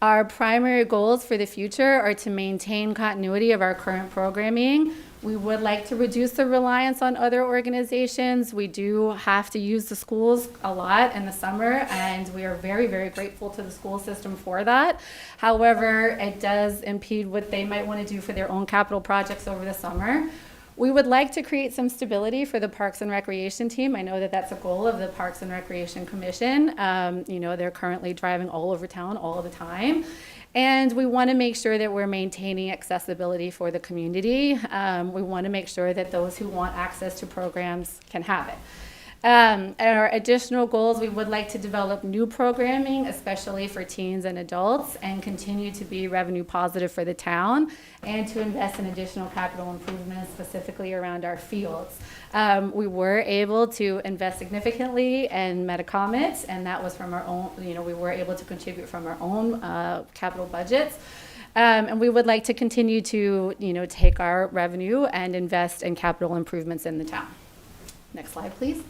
Our primary goals for the future are to maintain continuity of our current programming. We would like to reduce the reliance on other organizations. We do have to use the schools a lot in the summer, and we are very, very grateful to the school system for that. However, it does impede what they might want to do for their own capital projects over the summer. We would like to create some stability for the Parks and Recreation team. I know that that's a goal of the Parks and Recreation Commission. They're currently driving all over town all the time. And we want to make sure that we're maintaining accessibility for the community. We want to make sure that those who want access to programs can have it. And our additional goals, we would like to develop new programming, especially for teens and adults, and continue to be revenue positive for the town, and to invest in additional capital improvements, specifically around our fields. We were able to invest significantly in Metacomet, and that was from our own, we were able to contribute from our own capital budgets. And we would like to continue to, take our revenue and invest in capital improvements in the town. Next slide, please.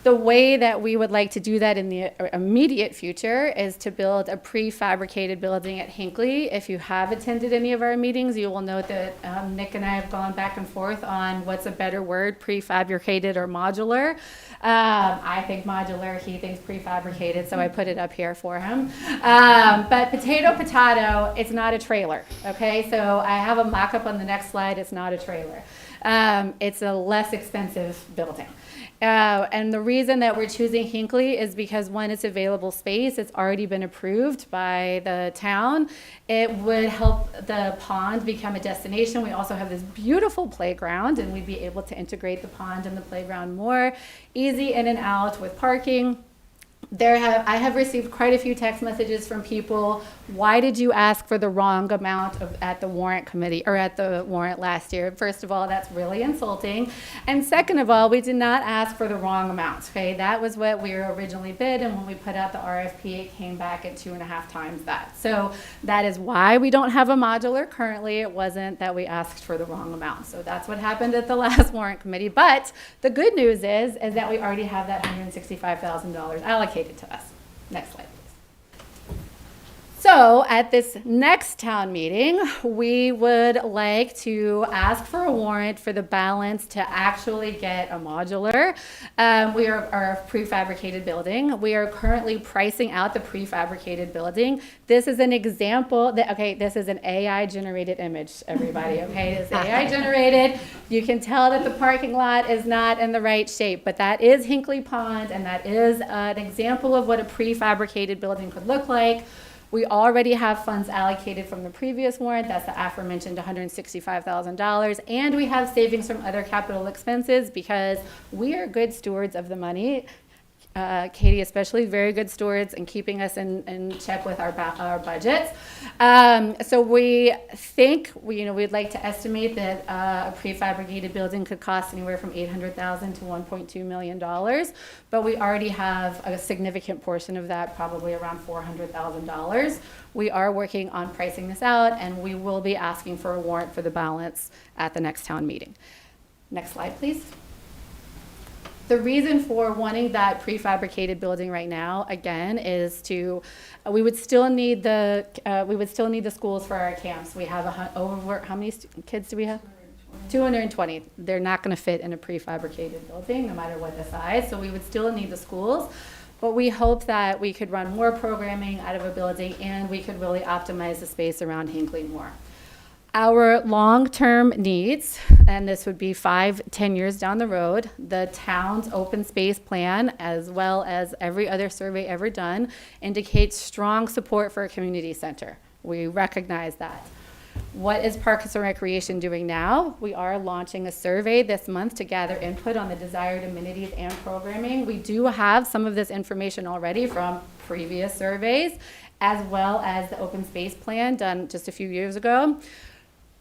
The way that we would like to do that in the immediate future is to build a prefabricated building at Hinckley. If you have attended any of our meetings, you will note that Nick and I have gone back and forth on what's a better word, prefabricated or modular. I think modular, he thinks prefabricated, so I put it up here for him. But potato, it's not a trailer, okay? So I have a mock-up on the next slide, it's not a trailer. It's a less expensive building. And the reason that we're choosing Hinckley is because, one, it's available space. It's already been approved by the town. It would help the pond become a destination. We also have this beautiful playground, and we'd be able to integrate the pond and the playground more. Easy in and out with parking. I have received quite a few text messages from people. Why did you ask for the wrong amount at the warrant committee or at the warrant last year? First of all, that's really insulting. And second of all, we did not ask for the wrong amount. Okay, that was what we were originally bid, and when we put out the RFP, it came back at 2.5 times that. So that is why we don't have a modular currently. It wasn't that we asked for the wrong amount. So that's what happened at the last warrant committee. But the good news is that we already have that $165,000 allocated to us. Next slide, please. So at this next town meeting, we would like to ask for a warrant for the balance to actually get a modular. We are a prefabricated building. We are currently pricing out the prefabricated building. This is an example this is an AI generated image, everybody, okay? It's AI generated. You can tell that the parking lot is not in the right shape, but that is Hinckley Pond, and that is an example of what a prefabricated building could look like. We already have funds allocated from the previous warrant. That's the aforementioned $165,000. And we have savings from other capital expenses because we are good stewards of the money. Katie especially, very good stewards in keeping us in check with our budgets. So we think, we'd like to estimate that a prefabricated building could cost anywhere from $800,000 to $1.2 million. But we already have a significant portion of that, probably around $400,000. We are working on pricing this out, and we will be asking for a warrant for the balance at the next town meeting. Next slide, please. The reason for wanting that prefabricated building right now, again, is we would still need the schools for our camps. We have how many kids do we have? 220. They're not going to fit in a prefabricated building, no matter what the size. So we would still need the schools, but we hope that we could run more programming out of a building, and we could really optimize the space around Hinckley more. Our long-term needs, and this would be 5-10 years down the road, the town's open space plan, as well as every other survey ever done, indicates strong support for a community center. We recognize that. What is Parks and Recreation doing now? We are launching a survey this month to gather input on the desired amenities and programming. We do have some of this information already from previous surveys, as well as the open space plan done just a few years ago.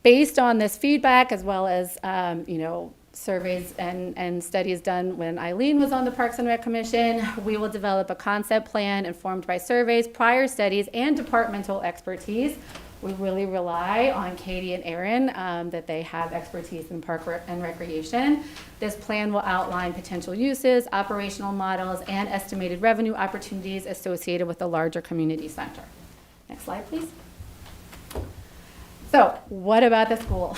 Based on this feedback, as well as surveys and studies done when Eileen was on the Parks and Rec Commission, we will develop a concept plan informed by surveys, prior studies, and departmental expertise. We really rely on Katie and Aaron that they have expertise in park and recreation. This plan will outline potential uses, operational models, and estimated revenue opportunities associated with the larger community center. Next slide, please. So what about the school?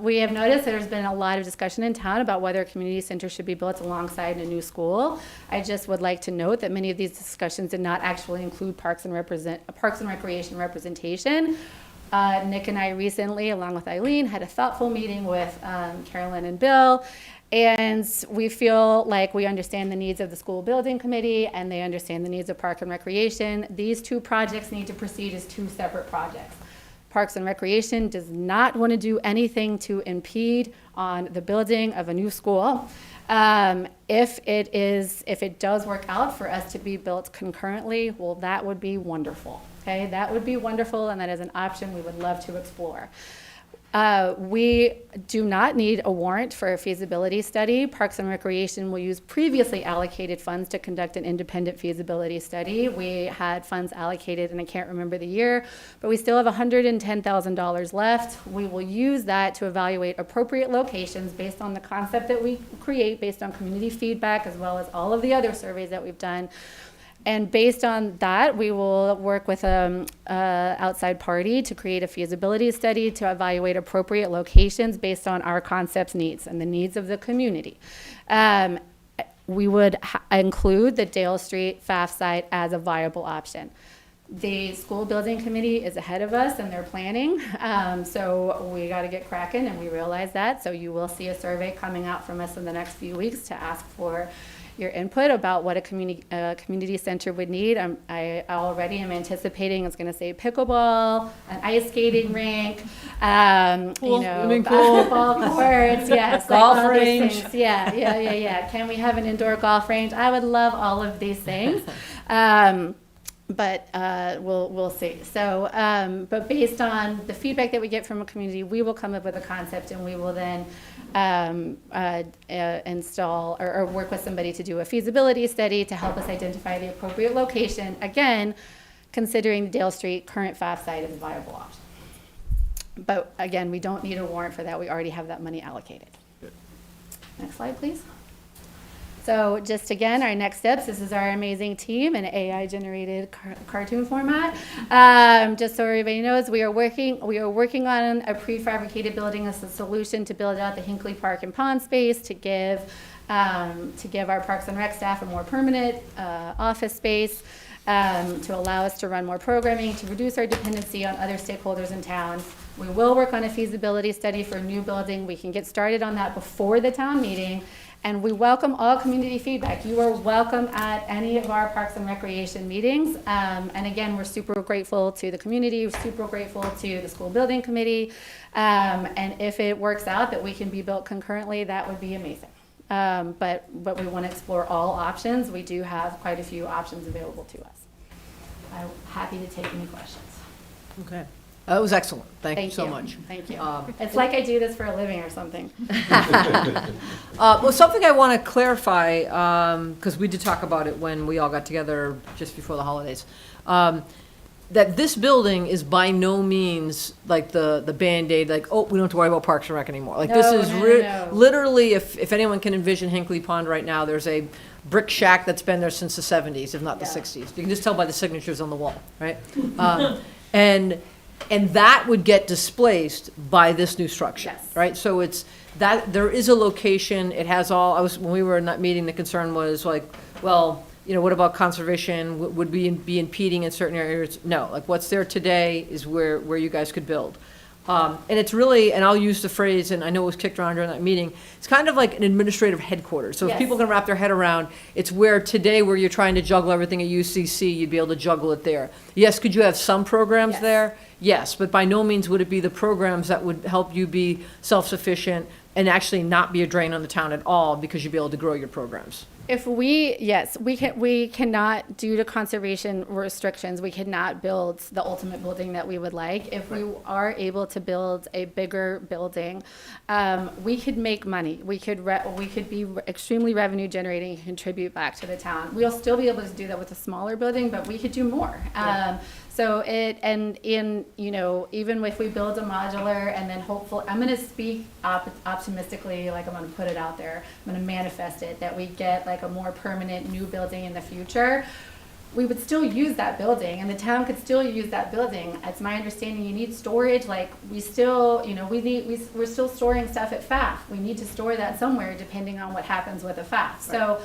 We have noticed that there's been a lot of discussion in town about whether a community center should be built alongside a new school. I just would like to note that many of these discussions did not actually include Parks and Recreation representation. Nick and I recently, along with Eileen, had a thoughtful meeting with Carolyn and Bill, and we feel like we understand the needs of the school building committee, and they understand the needs of Park and Recreation. These two projects need to proceed as two separate projects. Parks and Recreation does not want to do anything to impede on the building of a new school. If it does work out for us to be built concurrently, well, that would be wonderful. Okay, that would be wonderful, and that is an option we would love to explore. We do not need a warrant for a feasibility study. Parks and Recreation will use previously allocated funds to conduct an independent feasibility study. We had funds allocated, and I can't remember the year, but we still have $110,000 left. We will use that to evaluate appropriate locations based on the concept that we create, based on community feedback, as well as all of the other surveys that we've done. And based on that, we will work with an outside party to create a feasibility study to evaluate appropriate locations based on our concept's needs and the needs of the community. We would include the Dale Street FAF site as a viable option. The school building committee is ahead of us and they're planning, so we got to get cracking, and we realize that. So you will see a survey coming out from us in the next few weeks to ask for your input about what a community center would need. I already am anticipating it's going to say pickleball, an ice skating rink, Pool, swimming pool. basketball courts, yes, Golf all those range. things. Yeah. Can we have an indoor golf range? I would love all of these things. But we'll see. So, but based on the feedback that we get from a community, we will come up with a concept, and we will then install or work with somebody to do a feasibility study to help us identify the appropriate location. Again, considering the Dale Street current FAF site as a viable option. But again, we don't need a warrant for that. We already have that money allocated. Next slide, please. So just again, our next steps, this is our amazing team in AI-generated cartoon format. Just so everybody knows, we are working on a prefabricated building as a solution to build out the Hinckley Park and Pond space to give our Parks and Rec staff a more permanent office space, to allow us to run more programming, to reduce our dependency on other stakeholders in town. We will work on a feasibility study for a new building. We can get started on that before the town meeting. And we welcome all community feedback. You are welcome at any of our Parks and Recreation meetings. And again, we're super grateful to the community, we're super grateful to the school building committee. And if it works out that we can be built concurrently, that would be amazing. But we want to explore all options. We do have quite a few options available to us. I'm happy to take any questions. Okay. That was excellent. Thank you so much. Thank you. It's like I do this for a living or something. Well, something I want to clarify, because we did talk about it when we all got together just before the holidays, that this building is by no means like the Band-Aid, like, oh, we don't have to worry about Parks and Rec anymore. Like, this is literally, if anyone can envision Hinckley Pond right now, there's a brick shack that's been there since the 70s, if not the 60s. You can just tell by the signatures on the wall, right? And that would get displaced by this new structure, right? So it's that there is a location. It has all. When we were in that meeting, the concern was like, well, you know, what about conservation? Would we be impeding in certain areas? No, like what's there today is where you guys could build. And it's really, and I'll use the phrase, and I know it was kicked around during that meeting, it's kind of like an administrative headquarters. So if people can wrap their head around, it's where today where you're trying to juggle everything at UCC, you'd be able to juggle it there. Yes, could you have some programs there? Yes, but by no means would it be the programs that would help you be self-sufficient and actually not be a drain on the town at all, because you'd be able to grow your programs. If we cannot, due to conservation restrictions, we cannot build the ultimate building that we would like. If we are able to build a bigger building, we could make money. We could be extremely revenue generating and contribute back to the town. We'll still be able to do that with a smaller building, but we could do more. So even if we build a modular and then hopefully, I'm going to speak optimistically, like I'm going to put it out there, I'm going to manifest it, that we get like a more permanent new building in the future. We would still use that building, and the town could still use that building. It's my understanding you need storage. Like we still, we're still storing stuff at FAF. We need to store that somewhere depending on what happens with the FAF. So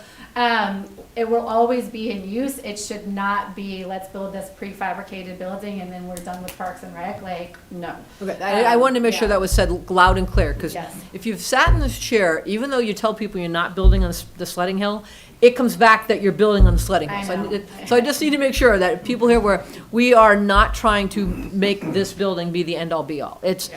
it will always be in use. It should not be, let's build this prefabricated building and then we're done with Parks and Rec. Like, no. Okay, I wanted to make sure that was said loud and clear, because if you've sat in this chair, even though you tell people you're not building on the sledding hill, it comes back that you're building on the sledding hill. So I just need to make sure that people here, where we are not trying to make this building be the end-all be-all. It's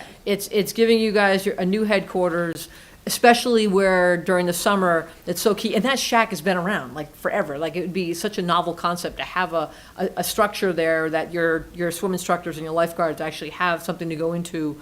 giving you guys a new headquarters, especially where during the summer it's so key. And that shack has been around like forever. Like it would be such a novel concept to have a structure there that your swim instructors and your lifeguards actually have something to go into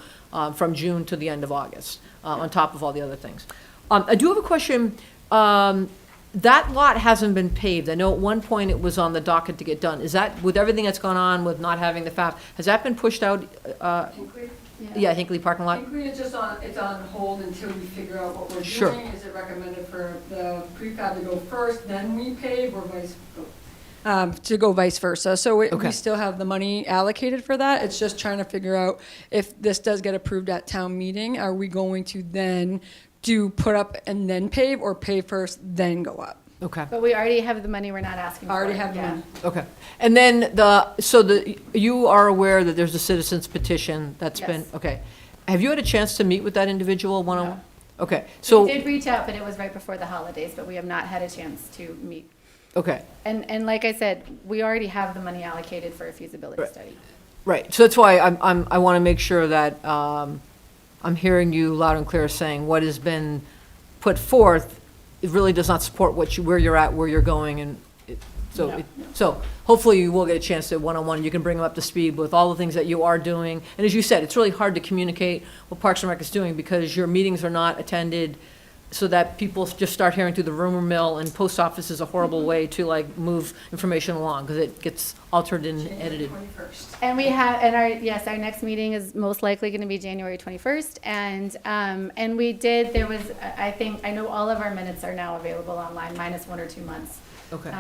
from June to the end of August, on top of all the other things. I do have a question. That lot hasn't been paved. I know at one point it was on the docket to get done. Is that, with everything that's gone on with not having the FAF, has that been pushed out? Hinkley? Yeah, Hinkley parking lot? Hinkley is just on, it's on hold until we figure out what we're Sure. doing. Is it recommended for the prefab to go first, then we pave, or to go vice versa. So Okay. we still have the money allocated for that. It's just trying to figure out if this does get approved at town meeting, are we going to then put up and then pave, or pave first, then go up? Okay. But we already have the money, we're not asking for it. Already have the Yeah. money. Okay. And then you are aware that there's a citizens petition that's been, Yes. okay. Have you had a chance to meet with that individual one-on-one? No. Okay, so, We did reach out, but it was right before the holidays, but we have not had a chance to meet. okay, And like I said, we already have the money allocated for a feasibility Right. study. right. So that's why I want to make sure that I'm hearing you loud and clear saying what has been put forth, it really does not support where you're at, where you're going, and No. so hopefully you will get a chance to one-on-one, you can bring them up to speed with all the things that you are doing. And as you said, it's really hard to communicate what Parks and Rec is doing because your meetings are not attended, so that people just start hearing through the rumor mill, and post office is a horrible way to like move information along, because it gets altered and edited. 21st. And we have, and our next meeting is most likely going to be January 21st. And we did, there was, I know all of our minutes are now available online, minus 1 or 2 months. Okay.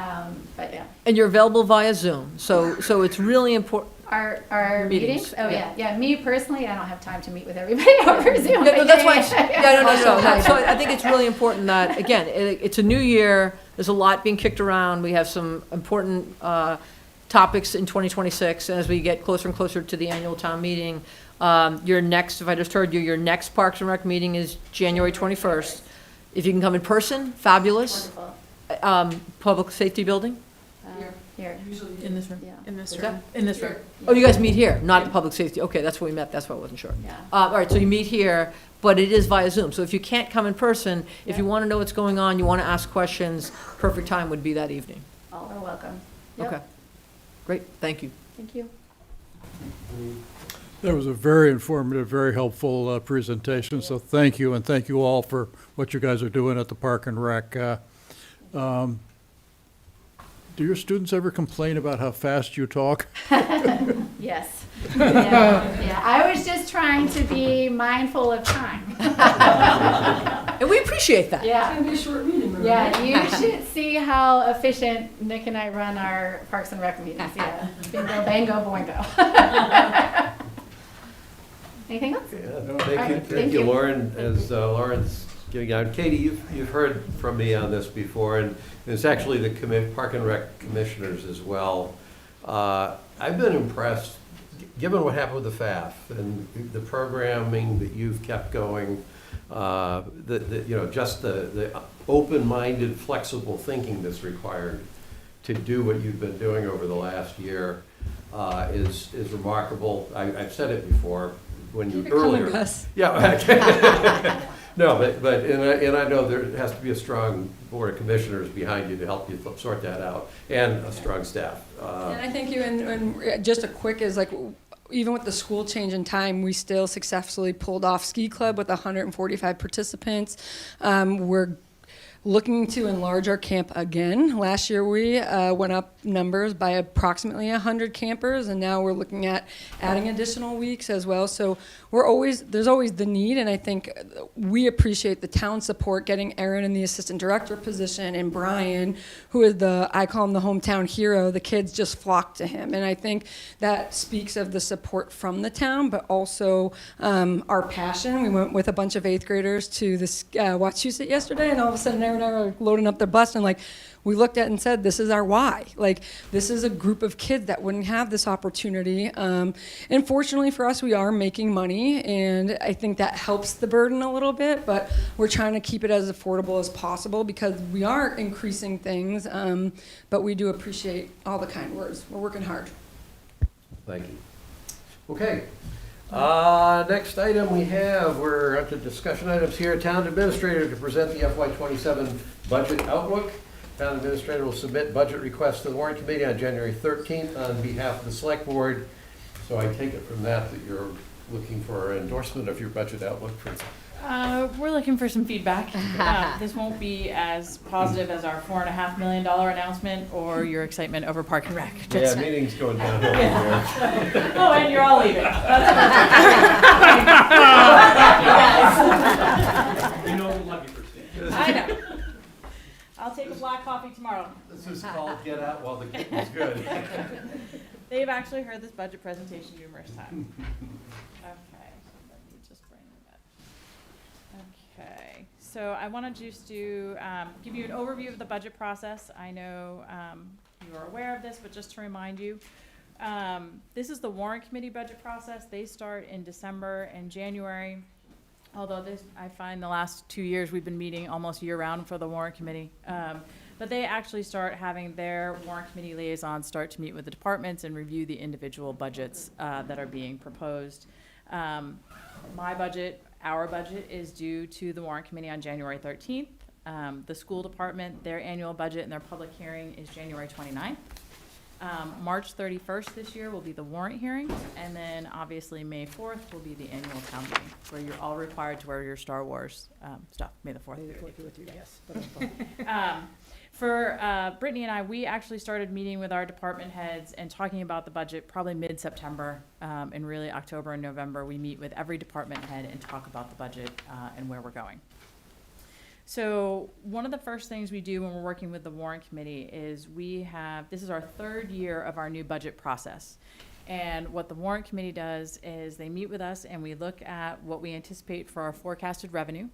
But yeah. And you're available via Zoom, so it's really important. Our Meetings, meetings? Oh, yeah. yeah. Me personally, I don't have time to meet with everybody over Zoom. Yeah, no, but that's why, no. Also, So I think it's really important that, again, it's a new year, there's a lot being kicked around, we have some important topics in 2026, and as we get closer and closer to the annual town meeting, your next, if I just heard you, your next Parks and Rec meeting is January 21st. If you can come in person, fabulous. Wonderful. Public safety building? Here. Usually. In this room. Yeah. In this What's room. that? In this room. Oh, you guys meet here, not at public safety, okay, that's where we met, that's why I wasn't sure. Yeah. All right, so you meet here, but it is via Zoom, so if you can't come in person, if you want to know what's going on, you want to ask questions, perfect time would be that evening. All are welcome. Yep. Okay, great, thank you. Thank you. That was a very informative, very helpful presentation, so thank you, and thank you all for what you guys are doing at the Park and Rec. Do your students ever complain about how fast you talk? Yes. Yeah. I was just trying to be mindful of time. And we appreciate that. Yeah. It's gonna be a short meeting, remember? Yeah, you should see how efficient Nick and I run our Parks and Rec meetings. Yeah. Bingo, bango, boingo. Anything else? Thank you, Lauren. As Lauren's giving out, Katie, you've heard from me on this before, and it's actually the Park and Rec commissioners as well. I've been impressed, given what happened with the FAF and the programming that you've kept going, just the open-minded, flexible thinking that's required to do what you've been doing over the last year is remarkable. I've said it before when you earlier. Yeah. No, but and I know there has to be a strong board of commissioners behind you to help you sort that out, and a strong staff. And I think and just a quick is like, even with the school change in time, we still successfully pulled off ski club with 145 participants. We're looking to enlarge our camp again. Last year we went up numbers by approximately 100 campers, and now we're looking at adding additional weeks as well. So there's always the need, and I think we appreciate the town support, getting Aaron in the assistant director position, and Brian, who is I call him the hometown hero. The kids just flock to him, and I think that speaks of the support from the town, but also our passion. We went with a bunch of 8th graders to the Wachusett yesterday, and all of a sudden Aaron and I are loading up their bus, and like, we looked at it and said, this is our why. Like, this is a group of kids that wouldn't have this opportunity. And fortunately for us, we are making money, and I think that helps the burden a little bit, but we're trying to keep it as affordable as possible because we are increasing things, but we do appreciate all the kind words. We're working hard. Thank you. Okay. Next item we're up to discussion items here. Town administrator to present the FY27 budget outlook. Town administrator will submit budget requests to the warrant committee on January 13th on behalf of the select board. So I take it from that you're looking for endorsement of your budget outlook for. We're looking for some feedback. This won't be as positive as our $4.5 million announcement or your excitement over Park and Rec. Yeah, meeting's going downhill from there. Oh, and you're all leaving. You know, we're lucky for Steve. I know. I'll take a black coffee tomorrow. This is called Get Out While the Kitten's Good. They've actually heard this budget presentation numerous times. Okay, let me just bring that. Okay, so I want to just give you an overview of the budget process. I know you are aware of this, but just to remind you, this is the warrant committee budget process. They start in December and January. Although I find the last 2 years we've been meeting almost year-round for the warrant committee. But they actually start having their warrant committee liaisons start to meet with the departments and review the individual budgets that are being proposed. My budget, our budget, is due to the warrant committee on January 13th. The school department, their annual budget and their public hearing is January 29th. March 31st this year will be the warrant hearings, and then obviously May 4th will be the annual town meeting, where you're all required to wear your Star Wars stuff. May the 4th. May the 4th be with you, yes. For Brittany and I, we actually started meeting with our department heads and talking about the budget probably mid-September, and really October and November. We meet with every department head and talk about the budget and where we're going. So one of the first things we do when we're working with the warrant committee is this is our 3rd year of our new budget process. And what the warrant committee does is they meet with us and we look at what we anticipate for our forecasted revenue.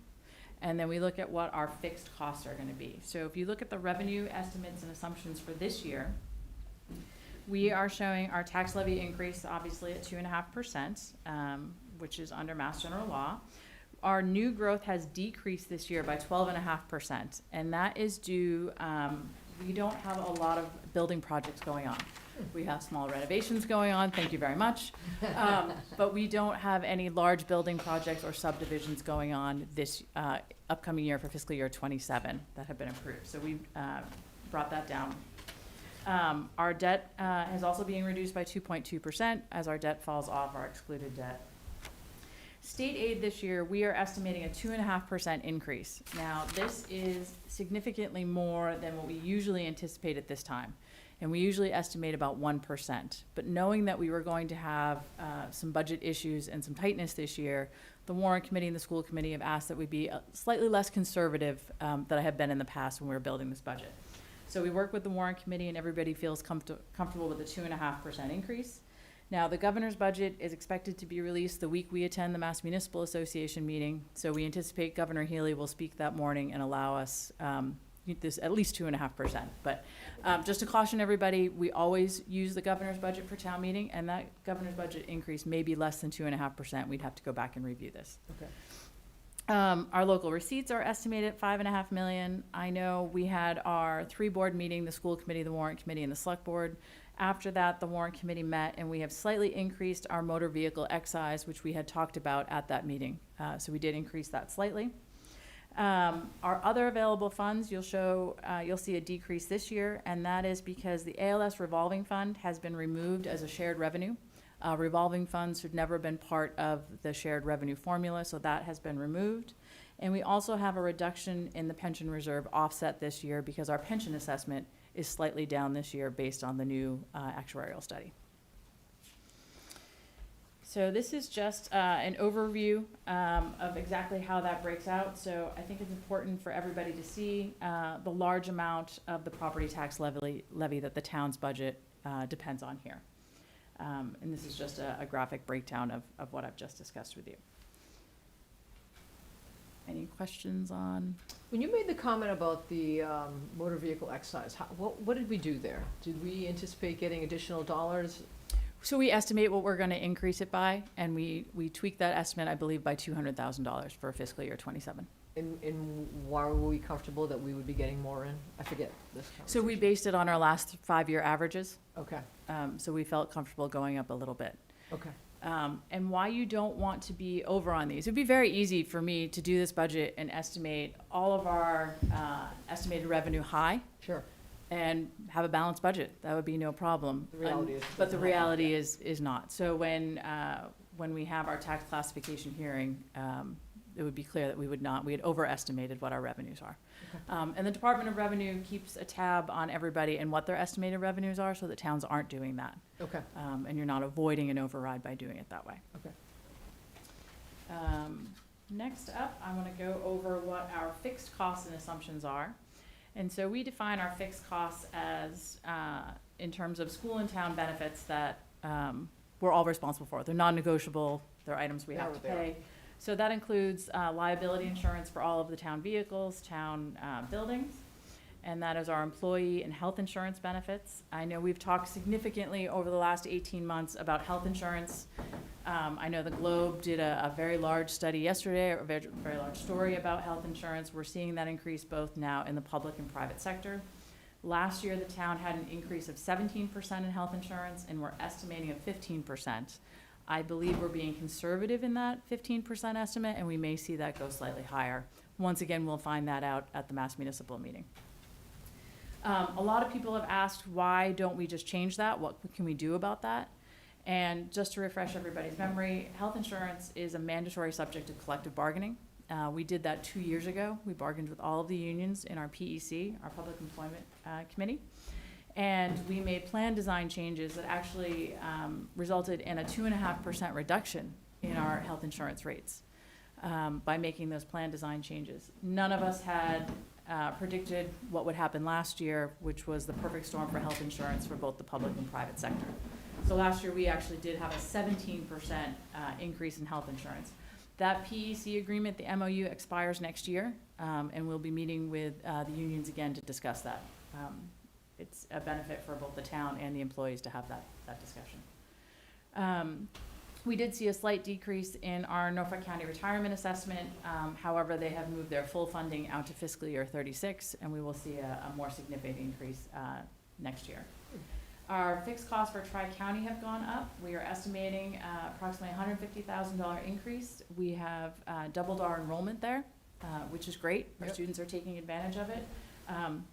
And then we look at what our fixed costs are going to be. So if you look at the revenue estimates and assumptions for this year, we are showing our tax levy increase obviously at 2.5%, which is under Mass General Law. Our new growth has decreased this year by 12.5%, and that is due, we don't have a lot of building projects going on. We have small renovations going on, thank you very much, but we don't have any large building projects or subdivisions going on this upcoming year for fiscal year 27 that have been approved. So we brought that down. Our debt is also being reduced by 2.2% as our debt falls off our excluded debt. State aid this year, we are estimating a 2.5% increase. Now, this is significantly more than what we usually anticipate at this time. And we usually estimate about 1%. But knowing that we were going to have some budget issues and some tightness this year, the warrant committee and the school committee have asked that we be slightly less conservative than I have been in the past when we were building this budget. So we work with the warrant committee and everybody feels comfortable with a 2.5% increase. Now, the governor's budget is expected to be released the week we attend the Mass Municipal Association meeting. So we anticipate Governor Healy will speak that morning and allow us this at least 2.5%. But just to caution everybody, we always use the governor's budget for town meeting, and that governor's budget increase may be less than 2.5%. We'd have to go back and review this. Okay. Our local receipts are estimated at $5.5 million. I know we had our 3-board meeting, the school committee, the warrant committee, and the select board. After that, the warrant committee met, and we have slightly increased our motor vehicle excise, which we had talked about at that meeting. So we did increase that slightly. Our other available funds, you'll see a decrease this year, and that is because the ALS revolving fund has been removed as a shared revenue. Revolving funds had never been part of the shared revenue formula, so that has been removed. And we also have a reduction in the pension reserve offset this year because our pension assessment is slightly down this year based on the new actuarial study. So this is just an overview of exactly how that breaks out. So I think it's important for everybody to see the large amount of the property tax levy that the town's budget depends on here. And this is just a graphic breakdown of what I've just discussed with you. Any questions on? When you made the comment about the motor vehicle excise, what did we do there? Did we anticipate getting additional dollars? So we estimate what we're going to increase it by, and we tweaked that estimate, I believe, by $200,000 for fiscal year 27. And why were we comfortable that we would be getting more in? I forget this conversation. So we based it on our last 5-year averages. Okay. So we felt comfortable going up a little bit. Okay. And why you don't want to be over on these. It'd be very easy for me to do this budget and estimate all of our estimated revenue high. Sure. And have a balanced budget. That would be no problem. The reality is. But the reality is not. So when when we have our tax classification hearing, it would be clear that we had overestimated what our revenues are. And the Department of Revenue keeps a tab on everybody and what their estimated revenues are, so that towns aren't doing that. Okay. And you're not avoiding an override by doing it that way. Okay. Next up, I want to go over what our fixed costs and assumptions are. And so we define our fixed costs as, in terms of school and town benefits that we're all responsible for. They're non-negotiable, they're items we have to pay. So that includes liability insurance for all of the town vehicles, town buildings, and that is our employee and health insurance benefits. I know we've talked significantly over the last 18 months about health insurance. I know the Globe did a very large study yesterday, a very, very large story about health insurance. We're seeing that increase both now in the public and private sector. Last year, the town had an increase of 17% in health insurance, and we're estimating a 15%. I believe we're being conservative in that 15% estimate, and we may see that go slightly higher. Once again, we'll find that out at the Mass Municipal meeting. A lot of people have asked, why don't we just change that? What can we do about that? And just to refresh everybody's memory, health insurance is a mandatory subject of collective bargaining. We did that 2 years ago. We bargained with all of the unions in our PEC, our Public Employment Committee. And we made plan design changes that actually resulted in a 2.5% reduction in our health insurance rates by making those plan design changes. None of us had predicted what would happen last year, which was the perfect storm for health insurance for both the public and private sector. So last year, we actually did have a 17% increase in health insurance. That PEC agreement, the MOU, expires next year, and we'll be meeting with the unions again to discuss that. It's a benefit for both the town and the employees to have that discussion. We did see a slight decrease in our Norfolk County retirement assessment. However, they have moved their full funding out to fiscal year 36, and we will see a more significant increase next year. Our fixed costs for Tri-County have gone up. We are estimating approximately $150,000 increase. We have doubled our enrollment there, which is great. Our students are taking advantage of it.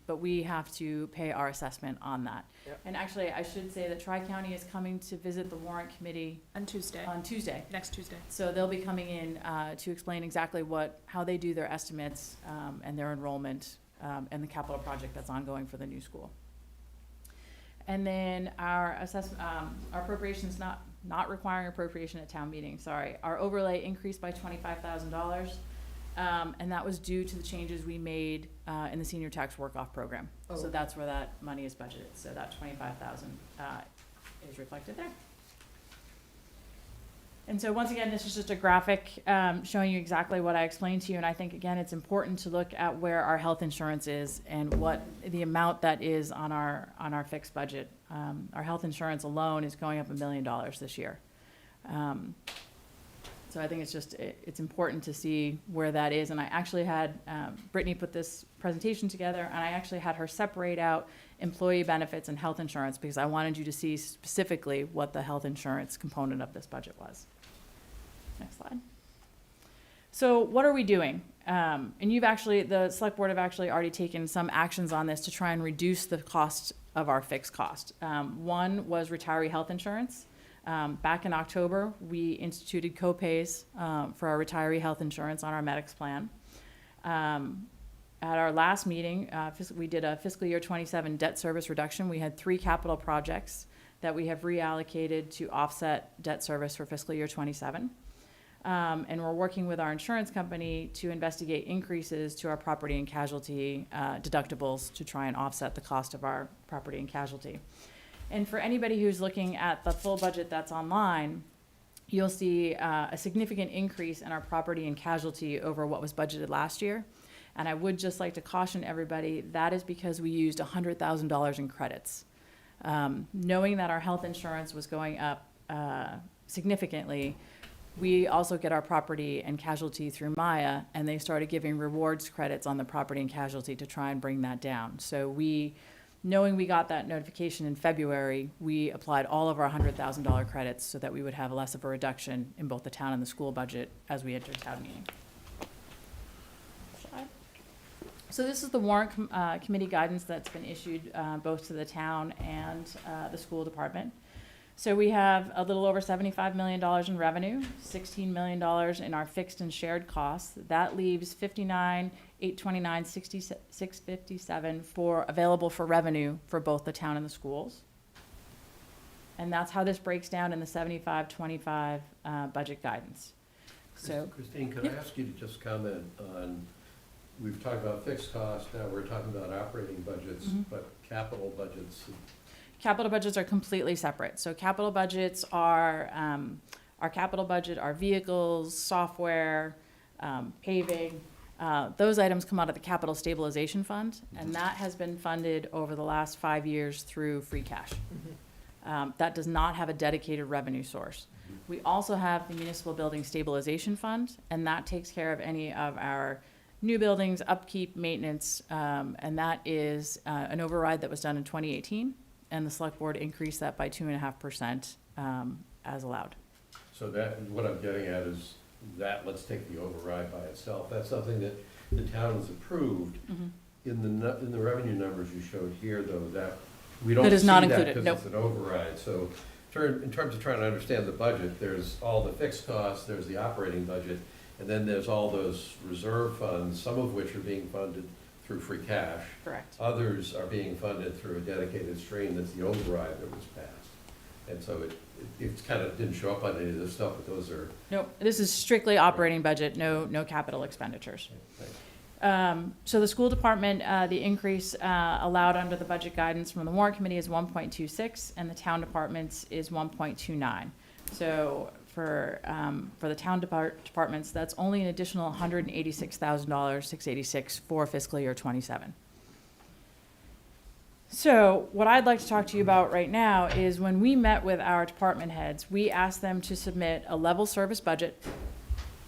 But we have to pay our assessment on that. Yep. And actually, I should say that Tri-County is coming to visit the warrant committee On Tuesday. Next Tuesday. So they'll be coming in to explain exactly how they do their estimates and their enrollment and the capital project that's ongoing for the new school. And then our assessment, our appropriations not requiring appropriation at town meeting, sorry. Our overlay increased by $25,000. And that was due to the changes we made in the senior tax work-off program. Oh. So that's where that money is budgeted. So that $25,000 is reflected there. And so once again, this is just a graphic showing you exactly what I explained to you. And I think, again, it's important to look at where our health insurance is and what the amount that is on our fixed budget. Our health insurance alone is going up $1 million this year. So I think it's important to see where that is. And I actually had Brittany put this presentation together, and I actually had her separate out employee benefits and health insurance because I wanted you to see specifically what the health insurance component of this budget was. Next slide. So what are we doing? And the select board have actually already taken some actions on this to try and reduce the cost of our fixed cost. One was retiree health insurance. Back in October, we instituted co-pays for our retiree health insurance on our Medix plan. At our last meeting, we did a fiscal year 27 debt service reduction. We had 3 capital projects that we have reallocated to offset debt service for fiscal year 27. And we're working with our insurance company to investigate increases to our property and casualty deductibles to try and offset the cost of our property and casualty. And for anybody who's looking at the full budget that's online, you'll see a significant increase in our property and casualty over what was budgeted last year. And I would just like to caution everybody, that is because we used $100,000 in credits. Knowing that our health insurance was going up significantly, we also get our property and casualty through Maya, and they started giving rewards credits on the property and casualty to try and bring that down. So knowing we got that notification in February, we applied all of our $100,000 credits so that we would have less of a reduction in both the town and the school budget as we entered town meeting. So this is the warrant committee guidance that's been issued both to the town and the school department. So we have a little over $75 million in revenue, $16 million in our fixed and shared costs. That leaves $59,829,657 for available for revenue for both the town and the schools. And that's how this breaks down in the 75-25 budget guidance. So, Christine, could I ask you to just comment on, we've talked about fixed costs, now we're talking about operating budgets, but capital budgets. capital budgets are completely separate. So capital budgets are, our capital budget are vehicles, software, paving. Those items come out of the capital stabilization fund, and that has been funded over the last 5 years through free cash. That does not have a dedicated revenue source. We also have the municipal building stabilization fund, and that takes care of any of our new buildings, upkeep, maintenance, and that is an override that was done in 2018, and the select board increased that by 2.5% as allowed. So that, what I'm getting at is that, let's take the override by itself. That's something that the town has approved. In the revenue numbers you showed here, though, that we don't That is see not that included, because nope. it's an override. So in terms of trying to understand the budget, there's all the fixed costs, there's the operating budget, and then there's all those reserve funds, some of which are being funded through free cash. Correct. Others are being funded through a dedicated stream that's the override that was passed. And so it's kind of didn't show up on any of this stuff, but those are. Nope, this is strictly operating budget, no capital expenditures. So the school department, the increase allowed under the budget guidance from the warrant committee is 1.26, and the town departments is 1.29. So for the town departments, that's only an additional $186,000, 686 for fiscal year 27. So what I'd like to talk to you about right now is when we met with our department heads, we asked them to submit a level service budget,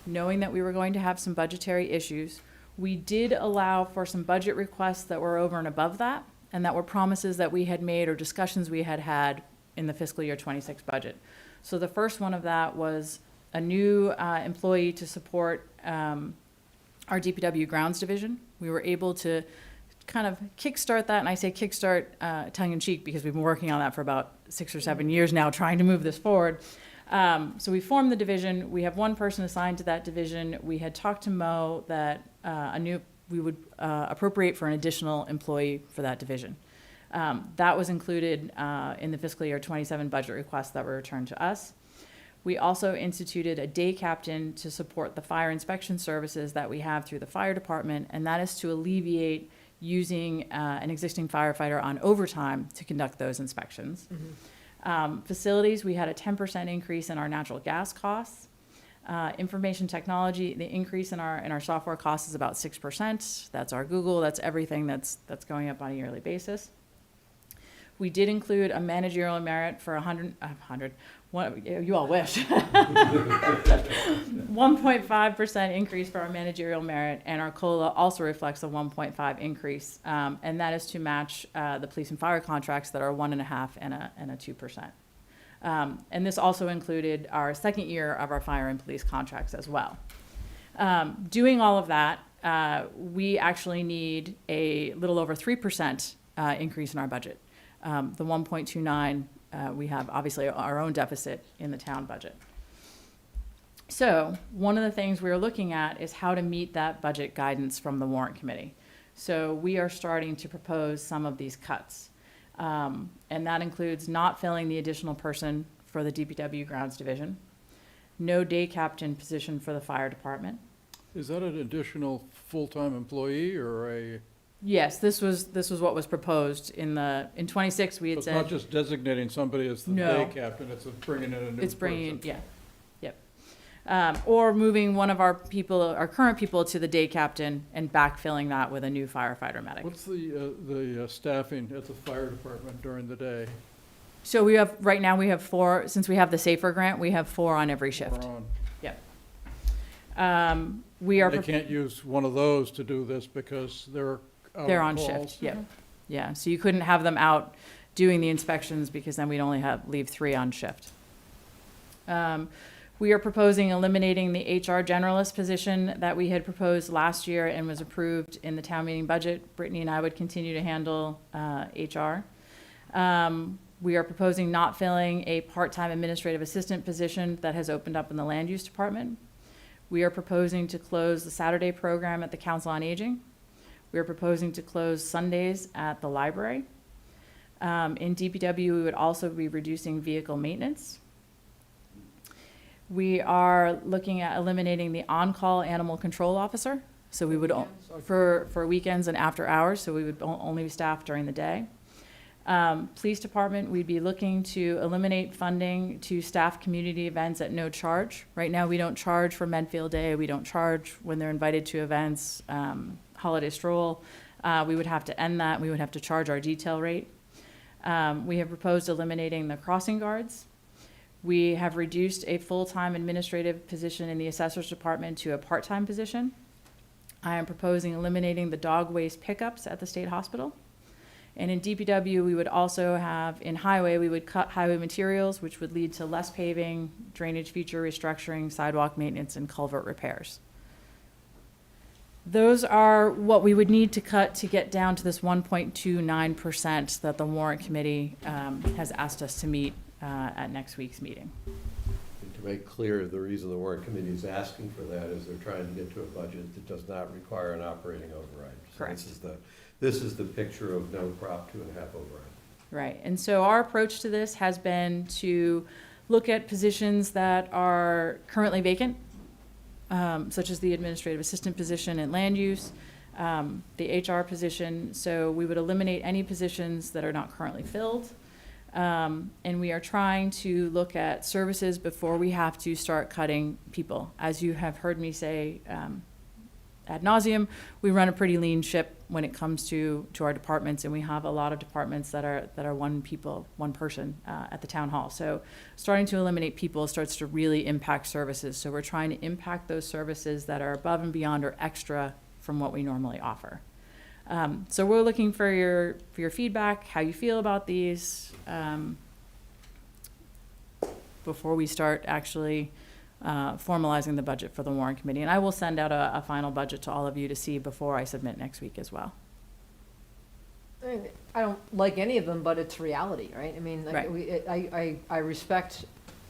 knowing that we were going to have some budgetary issues. We did allow for some budget requests that were over and above that, and that were promises that we had made or discussions we had had in the fiscal year 26 budget. So the first one of that was a new employee to support our DPW grounds division. We were able to kind of kickstart that, and I say kickstart tongue-in-cheek because we've been working on that for about 6 or 7 years now, trying to move this forward. So we formed the division. We have one person assigned to that division. We had talked to Mo that we would appropriate for an additional employee for that division. That was included in the fiscal year 27 budget requests that were returned to us. We also instituted a day captain to support the fire inspection services that we have through the fire department, and that is to alleviate using an existing firefighter on overtime to conduct those inspections. Facilities, we had a 10% increase in our natural gas costs. Information technology, the increase in our software costs is about 6%. That's our Google, that's everything that's going up on a yearly basis. We did include a managerial merit for 100, you all wish. 1.5% increase for our managerial merit, and our COLA also reflects a 1.5 increase, and that is to match the police and fire contracts that are 1.5 and a 2%. And this also included our second year of our fire and police contracts as well. Doing all of that, we actually need a little over 3% increase in our budget. The 1.29, we have obviously our own deficit in the town budget. So one of the things we're looking at is how to meet that budget guidance from the warrant committee. So we are starting to propose some of these cuts. And that includes not filling the additional person for the DPW grounds division, no day captain position for the fire department. Is that an additional full-time employee or a? Yes, this was what was proposed in 26. We had It's said not just designating somebody as the No. day captain, it's bringing in a new person. it's bringing, yeah, yep. Or moving one of our current people to the day captain and backfilling that with a new firefighter medic. What's the staffing at the fire department during the day? So right now we have 4, since we have the SAFER grant, we have 4 on every shift. Or on? Yep. We are. They can't use one of those to do this because they're out They're on calls. shift, yep. Yeah, so you couldn't have them out doing the inspections because then we'd only leave 3 on shift. We are proposing eliminating the HR generalist position that we had proposed last year and was approved in the town meeting budget. Brittany and I would continue to handle HR. We are proposing not filling a part-time administrative assistant position that has opened up in the land use department. We are proposing to close the Saturday program at the Council on Aging. We are proposing to close Sundays at the library. In DPW, we would also be reducing vehicle maintenance. We are looking at eliminating the on-call animal control officer. So we would, for weekends and after hours, so we would only be staffed during the day. Police department, we'd be looking to eliminate funding to staff community events at no charge. Right now, we don't charge for Medfield Day. We don't charge when they're invited to events, holiday stroll. We would have to end that. We would have to charge our detail rate. We have proposed eliminating the crossing guards. We have reduced a full-time administrative position in the assessor's department to a part-time position. I am proposing eliminating the dog waste pickups at the state hospital. And in DPW, we would also have, in highway, we would cut highway materials, which would lead to less paving, drainage feature restructuring, sidewalk maintenance, and culvert repairs. Those are what we would need to cut to get down to this 1.29% that the warrant committee has asked us to meet at next week's meeting. And to make clear, the reason the warrant committee is asking for that is they're trying to get to a budget that does not require an operating override. So Correct. This is the picture of no prop 2.5 override. Right, and so our approach to this has been to look at positions that are currently vacant, such as the administrative assistant position in land use, the HR position. So we would eliminate any positions that are not currently filled. And we are trying to look at services before we have to start cutting people. As you have heard me say ad nauseum, we run a pretty lean ship when it comes to our departments, and we have a lot of departments that are one person at the town hall. So starting to eliminate people starts to really impact services. So we're trying to impact those services that are above and beyond or extra from what we normally offer. So we're looking for your feedback, how you feel about these, before we start actually formalizing the budget for the warrant committee. And I will send out a final budget to all of you to see before I submit next week as well. I don't like any of them, but it's reality, right? I mean, like, Right. I respect,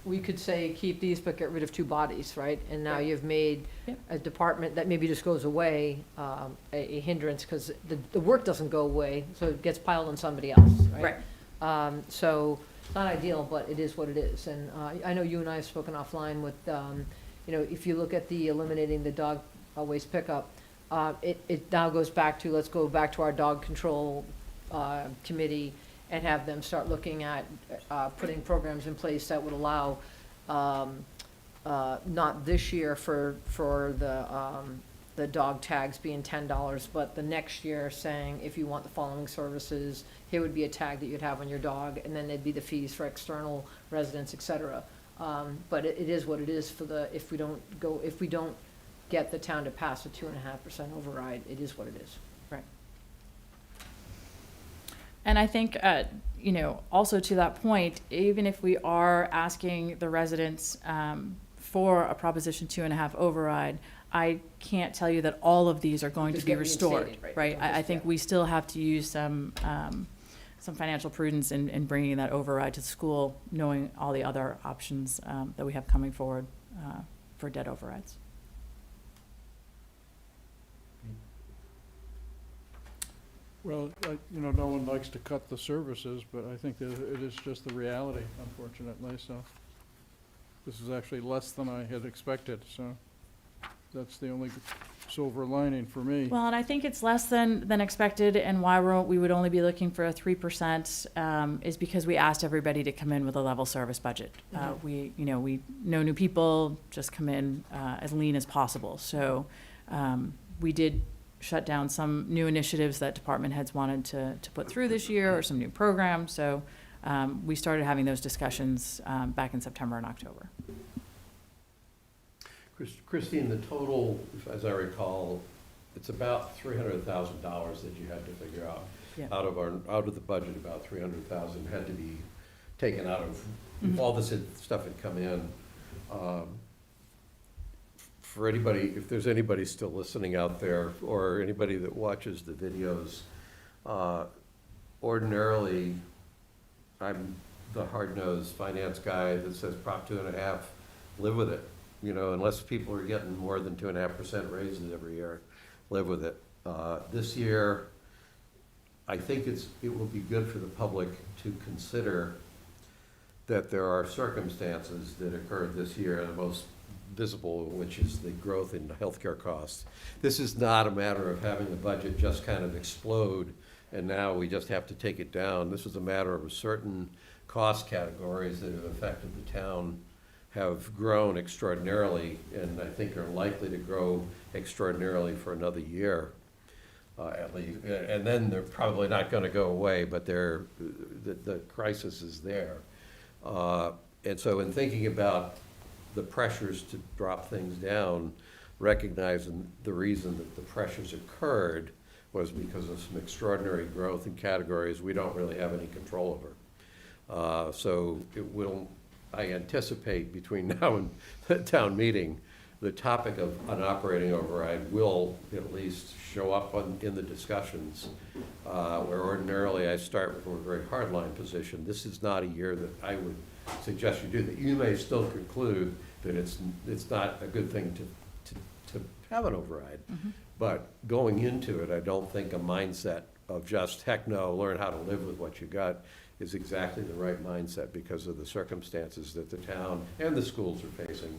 we could say keep these, but get rid of 2 bodies, right? And now you've made Yep. a department that maybe just goes away, a hindrance, because the work doesn't go away, so it gets piled on somebody else, right? So, not ideal, but it is what it is. And I know you and I have spoken offline with, if you look at the eliminating the dog waste pickup, it now goes back to, let's go back to our dog control committee and have them start looking at putting programs in place that would allow, not this year for the dog tags being $10, but the next year saying, if you want the following services, here would be a tag that you'd have on your dog, and then there'd be the fees for external residents, et cetera. But it is what it is for if we don't get the town to pass a 2.5% override, it is what it is. Right. And I think, also to that point, even if we are asking the residents for a Proposition 2.5 override, I can't tell you that all of these are going Just to be get restored, reinstated, right? I think we still have to use some financial prudence in bringing that override to the school, knowing all the other options that we have coming forward for debt overrides. Well, no one likes to cut the services, but I think that it is just the reality, unfortunately, so. This is actually less than I had expected, so that's the only silver lining for me. Well, and I think it's less than expected, and why we would only be looking for a 3% is because we asked everybody to come in with a level service budget. We no new people, just come in as lean as possible. So we did shut down some new initiatives that department heads wanted to put through this year, or some new programs. So we started having those discussions back in September and October. Christine, the total, as I recall, it's about $300,000 that you had to figure out. Yeah. Out of the budget, about $300,000 had to be taken out of, if all this stuff had come in. For anybody, if there's anybody still listening out there, or anybody that watches the videos, ordinarily, I'm the hard-nosed finance guy that says Prop 2.5, live with it. You know, unless people are getting more than 2.5% raises every year, live with it. This year, I think it will be good for the public to consider that there are circumstances that occurred this year, the most visible, which is the growth in healthcare costs. This is not a matter of having the budget just kind of explode and now we just have to take it down. This is a matter of certain cost categories that have affected the town have grown extraordinarily, and I think are likely to grow extraordinarily for another year, at least. And then they're probably not going to go away, but the crisis is there. And so in thinking about the pressures to drop things down, recognizing the reason that the pressures occurred was because of some extraordinary growth in categories we don't really have any control over. So it will, I anticipate between now and the town meeting, the topic of an operating override will at least show up in the discussions, where ordinarily I start from a very hardline position. This is not a year that I would suggest you do that. You may still conclude that it's not a good thing to have an override. Mm-hmm. But going into it, I don't think a mindset of just, heck no, learn how to live with what you got is exactly the right mindset because of the circumstances that the town and the schools are facing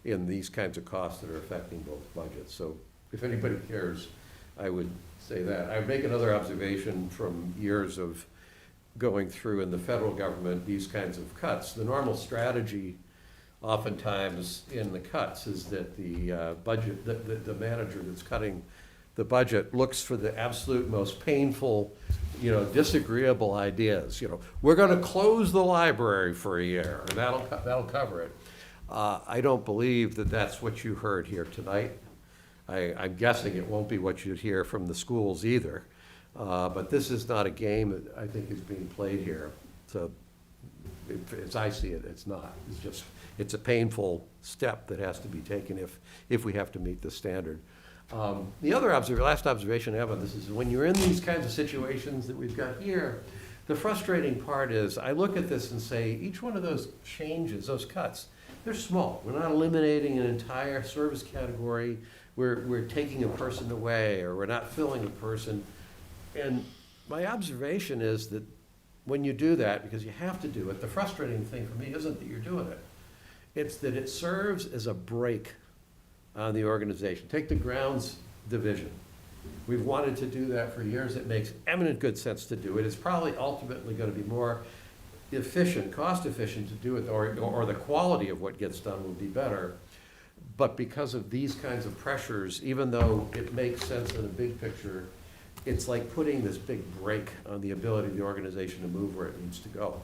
in these kinds of costs that are affecting both budgets. So if anybody cares, I would say that. I would make another observation from years of going through in the federal government these kinds of cuts. The normal strategy oftentimes in the cuts is that the budget, the manager that's cutting the budget looks for the absolute most painful, disagreeable ideas. We're going to close the library for a year, and that'll cover it. I don't believe that that's what you heard here tonight. I'm guessing it won't be what you'd hear from the schools either. But this is not a game that I think is being played here. So, as I see it, it's not. It's a painful step that has to be taken if we have to meet the standard. The other last observation I have on this is when you're in these kinds of situations that we've got here, the frustrating part is I look at this and say each one of those changes, those cuts, they're small. We're not eliminating an entire service category. We're taking a person away, or we're not filling a person. And my observation is that when you do that, because you have to do it, the frustrating thing for me isn't that you're doing it. It's that it serves as a brake on the organization. Take the grounds division. We've wanted to do that for years. It makes eminent good sense to do it. It's probably ultimately going to be more efficient, cost efficient to do it, or the quality of what gets done will be better. But because of these kinds of pressures, even though it makes sense in a big picture, it's like putting this big brake on the ability of the organization to move where it needs to go.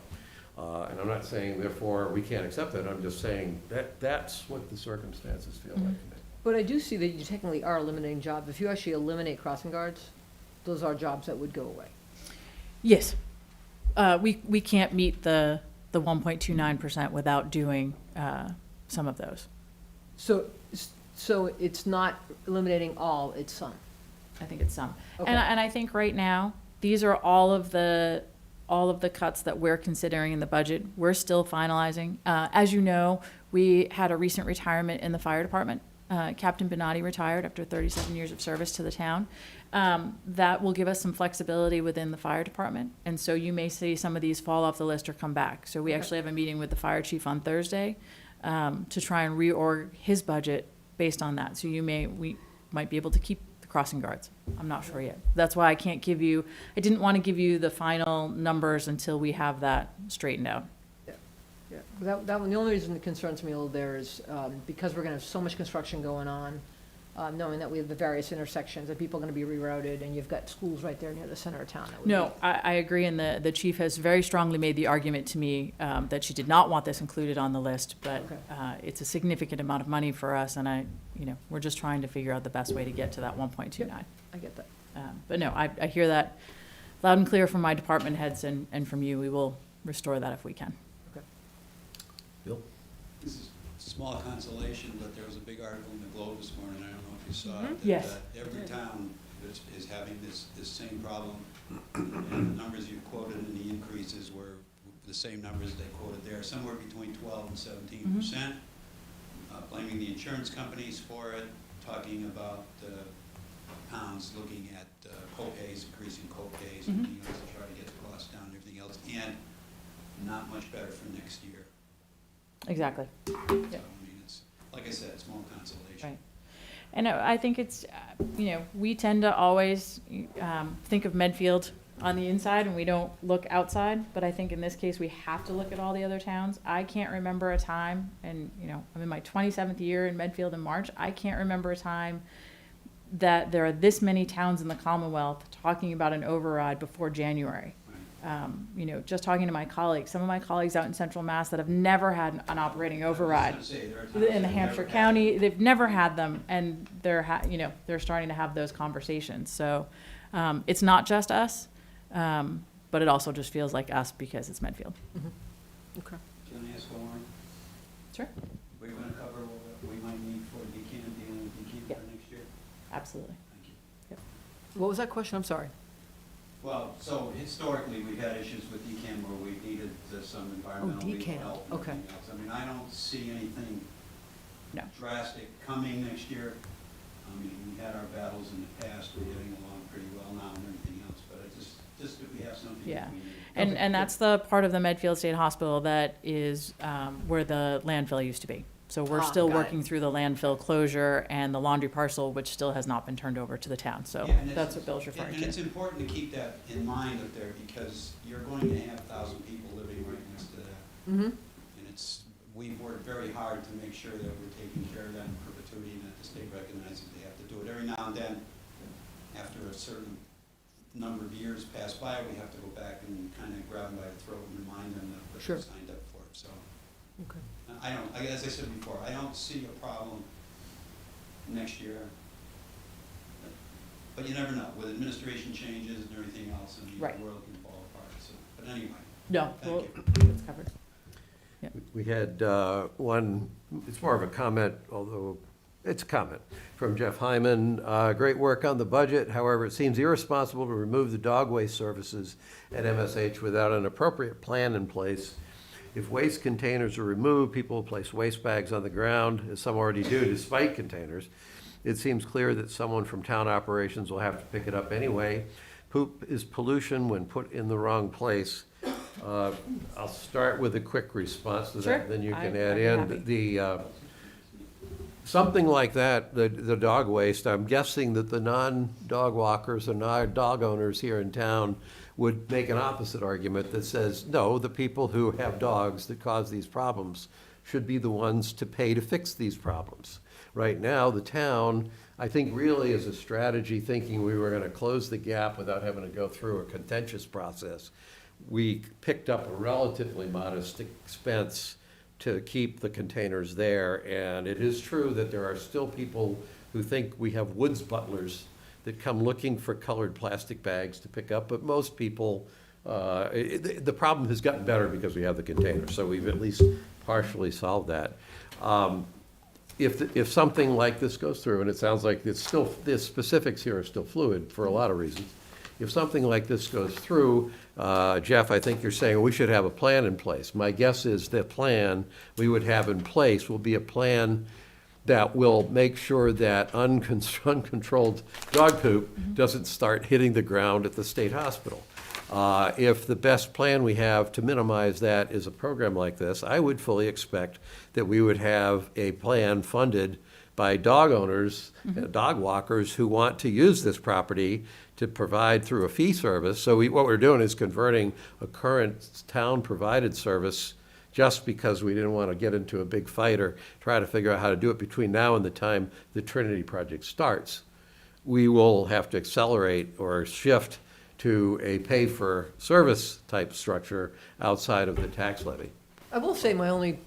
And I'm not saying, therefore, we can't accept it. I'm just saying that's what the circumstances feel like to me. But I do see that you technically are eliminating jobs. If you actually eliminate crossing guards, those are jobs that would go away. Yes. We can't meet the 1.29% without doing some of those. So it's not eliminating all, it's some. I think it's some. Okay. And I think right now, these are all of the cuts that we're considering in the budget. We're still finalizing. As you know, we had a recent retirement in the fire department. Captain Benatti retired after 37 years of service to the town. That will give us some flexibility within the fire department. And so you may see some of these fall off the list or come back. So we actually have a meeting with the fire chief on Thursday to try and reorg his budget based on that. So we might be able to keep the crossing guards. I'm not sure yet. That's why I didn't want to give you the final numbers until we have that straightened out. Yeah, that one, the only reason it concerns me a little there is because we're going to have so much construction going on, knowing that we have the various intersections and people are going to be rerouted, and you've got schools right there near the center of town. I agree, and the chief has very strongly made the argument to me that she did not want this included on the list, but it's a significant amount of money for us, and we're just trying to figure out the best way to get to that 1.29. Yep, I get that. But no, I hear that loud and clear from my department heads and from you. We will restore that if we can. Bill? This is small consolation, but there was a big article in the Globe this morning, I don't know if you saw it. Yes. Every town is having this same problem. And the numbers you quoted and the increases were the same numbers they quoted there, somewhere between 12 and 17%. Blaming the insurance companies for it, talking about towns looking at co-pays, increasing co-pays, and everything else to try to get the costs down and everything else, and not much better for next year. Exactly. So, I mean, it's, like I said, small consolation. Right. And I think it's, we tend to always think of Medfield on the inside and we don't look outside, but I think in this case, we have to look at all the other towns. I can't remember a time, and, I'm in my 27th year in Medfield in March, I can't remember a time that there are this many towns in the Commonwealth talking about an override before January. Just talking to my colleagues, some of my colleagues out in Central Mass that have never had an operating override in the Hampshire County, they've never had them, and they're starting to have those conversations. So it's not just us, but it also just feels like us because it's Medfield. Okay. Can I ask Lauren? Sure. We're going to cover what we might need for dealing with for next year? Absolutely. Thank you. What was that question? I'm sorry. Well, so historically, we've had issues with DCAM where we needed some environmental legal DCAM. help and Okay. everything else. I mean, I don't see anything No. drastic coming next year. I mean, we had our battles in the past, we're getting along pretty well now and everything else, but I just if we have something Yeah. that we need. And that's the part of the Medfield State Hospital that is where the landfill used to be. So we're still got it. working through the landfill closure and the laundry parcel, which still has not been turned over to the town. So Yeah, and it's- that's what Bill's referring And it's to. important to keep that in mind up there because you're going to have 1,000 people living right next to that. Mm-hmm. And we've worked very hard to make sure that we're taking care of that in perpetuity and that the state recognizes they have to do it. Every now and then, after a certain number of years pass by, we have to go back and kind of grab them by the throat and remind them that Sure. they signed up for it, so. Okay. As I said before, I don't see a problem next year. But you never know, with administration changes and everything else, I mean, Right. the world can fall apart, so, but anyway. No, Thank well, you. it's covered. We had one, it's more of a comment, although it's a comment, from Jeff Hyman. Great work on the budget. However, it seems irresponsible to remove the dog waste services at MSH without an appropriate plan in place. If waste containers are removed, people will place waste bags on the ground, as some already do, despite containers. It seems clear that someone from town operations will have to pick it up anyway. Poop is pollution when put in the wrong place. I'll start with a quick response to Sure. that, then you can I'd add be in. happy. Something like that, the dog waste, I'm guessing that the non-dog walkers or non-dog owners here in town would make an opposite argument that says, no, the people who have dogs that cause these problems should be the ones to pay to fix these problems. Right now, the town, I think really is a strategy thinking we were gonna close the gap without having to go through a contentious process. We picked up a relatively modest expense to keep the containers there, and it is true that there are still people who think we have woods butlers that come looking for colored plastic bags to pick up, but most people, the problem has gotten better because we have the containers, so we've at least partially solved that. If something like this goes through, and it sounds like it's still, the specifics here are still fluid for a lot of reasons. If something like this goes through, Jeff, I think you're saying we should have a plan in place. My guess is the plan we would have in place will be a plan that will make sure that uncontrolled dog poop doesn't start hitting the ground at the state hospital. If the best plan we have to minimize that is a program like this, I would fully expect that we would have a plan funded by dog owners, dog walkers who want to use this property to provide through a fee service. So what we're doing is converting a current town-provided service just because we didn't want to get into a big fight or try to figure out how to do it between now and the time the Trinity project starts. We will have to accelerate or shift to a pay-for-service type structure outside of the tax levy. I will say my only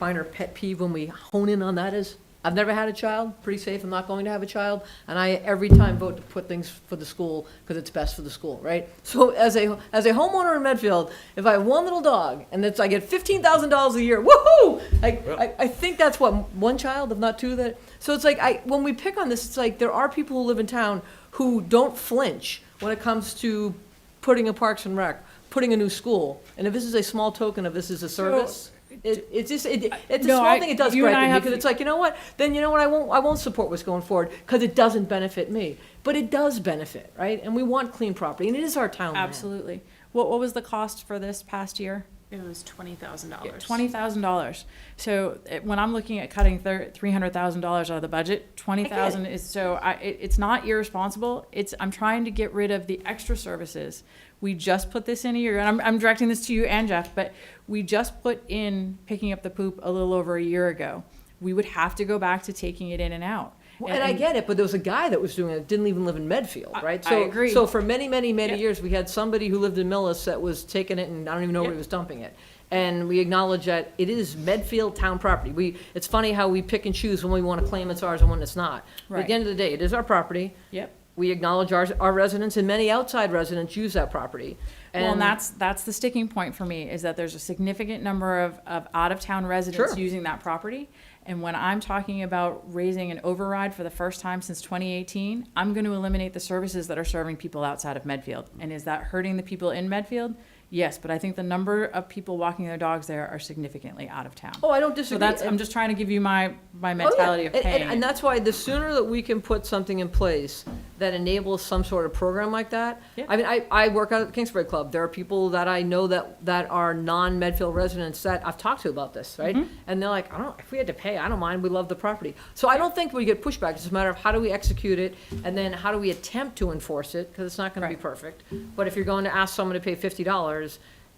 minor pet peeve when we hone in on that is, I've never had a child, pretty safe, I'm not going to have a child, and I every time vote to put things for the school because it's best for the school, right? So as a homeowner in Medfield, if I have one little dog and I get $15,000 a year, woohoo! I think that's what, one child, if not two, that, so it's like, when we pick on this, it's like there are people who live in town who don't flinch when it comes to putting a Parks and Rec, putting a new school. And if this is a small token of this is a service, it's a No, small thing, it does you and I gripe me, have- because it's like, you know what, then you know what, I won't support what's going forward, because it doesn't benefit me. But it does benefit, right? And we want clean property, and it is our town land. Absolutely. What was the cost for this past year? It was $20,000. $20,000. So when I'm looking at cutting $300,000 out of the budget, 20,000 is, so it's not irresponsible. I'm trying to get rid of the extra services. We just put this in a year, and I'm directing this to you and Jeff, but we just put in picking up the poop a little over a year ago. We would have to go back to taking it in and out. Well, and I get it, but there was a guy that was doing it, didn't even live in Medfield, right? I agree. So for many, many, many Yep. years, we had somebody who lived in Millis that was taking it, and I don't even know where he was dumping it. And we acknowledge that it is Medfield town property. It's funny how we pick and choose when we want to claim it's ours and when it's not. But at Right. the end of the day, it is our property. Yep. We acknowledge our residents, and many outside residents use that property. Well, and that's the sticking point for me, is that there's a significant number of out-of-town residents Sure. using that property. And when I'm talking about raising an override for the first time since 2018, I'm going to eliminate the services that are serving people outside of Medfield. And is that hurting the people in Medfield? Yes, but I think the number of people walking their dogs there are significantly out of town. Oh, I don't So disagree. that's, I'm just trying to give you my Oh, yeah. mentality of paying. And that's why the sooner that we can put something in place that enables some sort of program like that. Yeah. I mean, I work out at the Kingsbury Club. There are people that I know that are non-Medfield residents that I've talked to about this, right? And they're like, if we had to pay, I don't mind, we love the property. So I don't think we get pushback. It's a matter of how do we execute it, and then how do we attempt to enforce it, because it's not gonna be Right. perfect. But if you're going to ask someone to pay $50,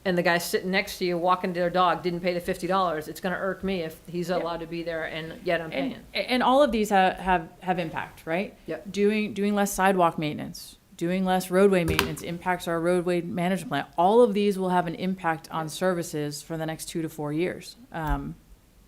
and the guy sitting next to you walking their dog didn't pay the $50, it's gonna irk me if he's allowed to be there and yet I'm paying. And all of these have impact, right? Yep. Doing less sidewalk maintenance, doing less roadway maintenance impacts our roadway management plan. All of these will have an impact on services for the next 2 to 4 years.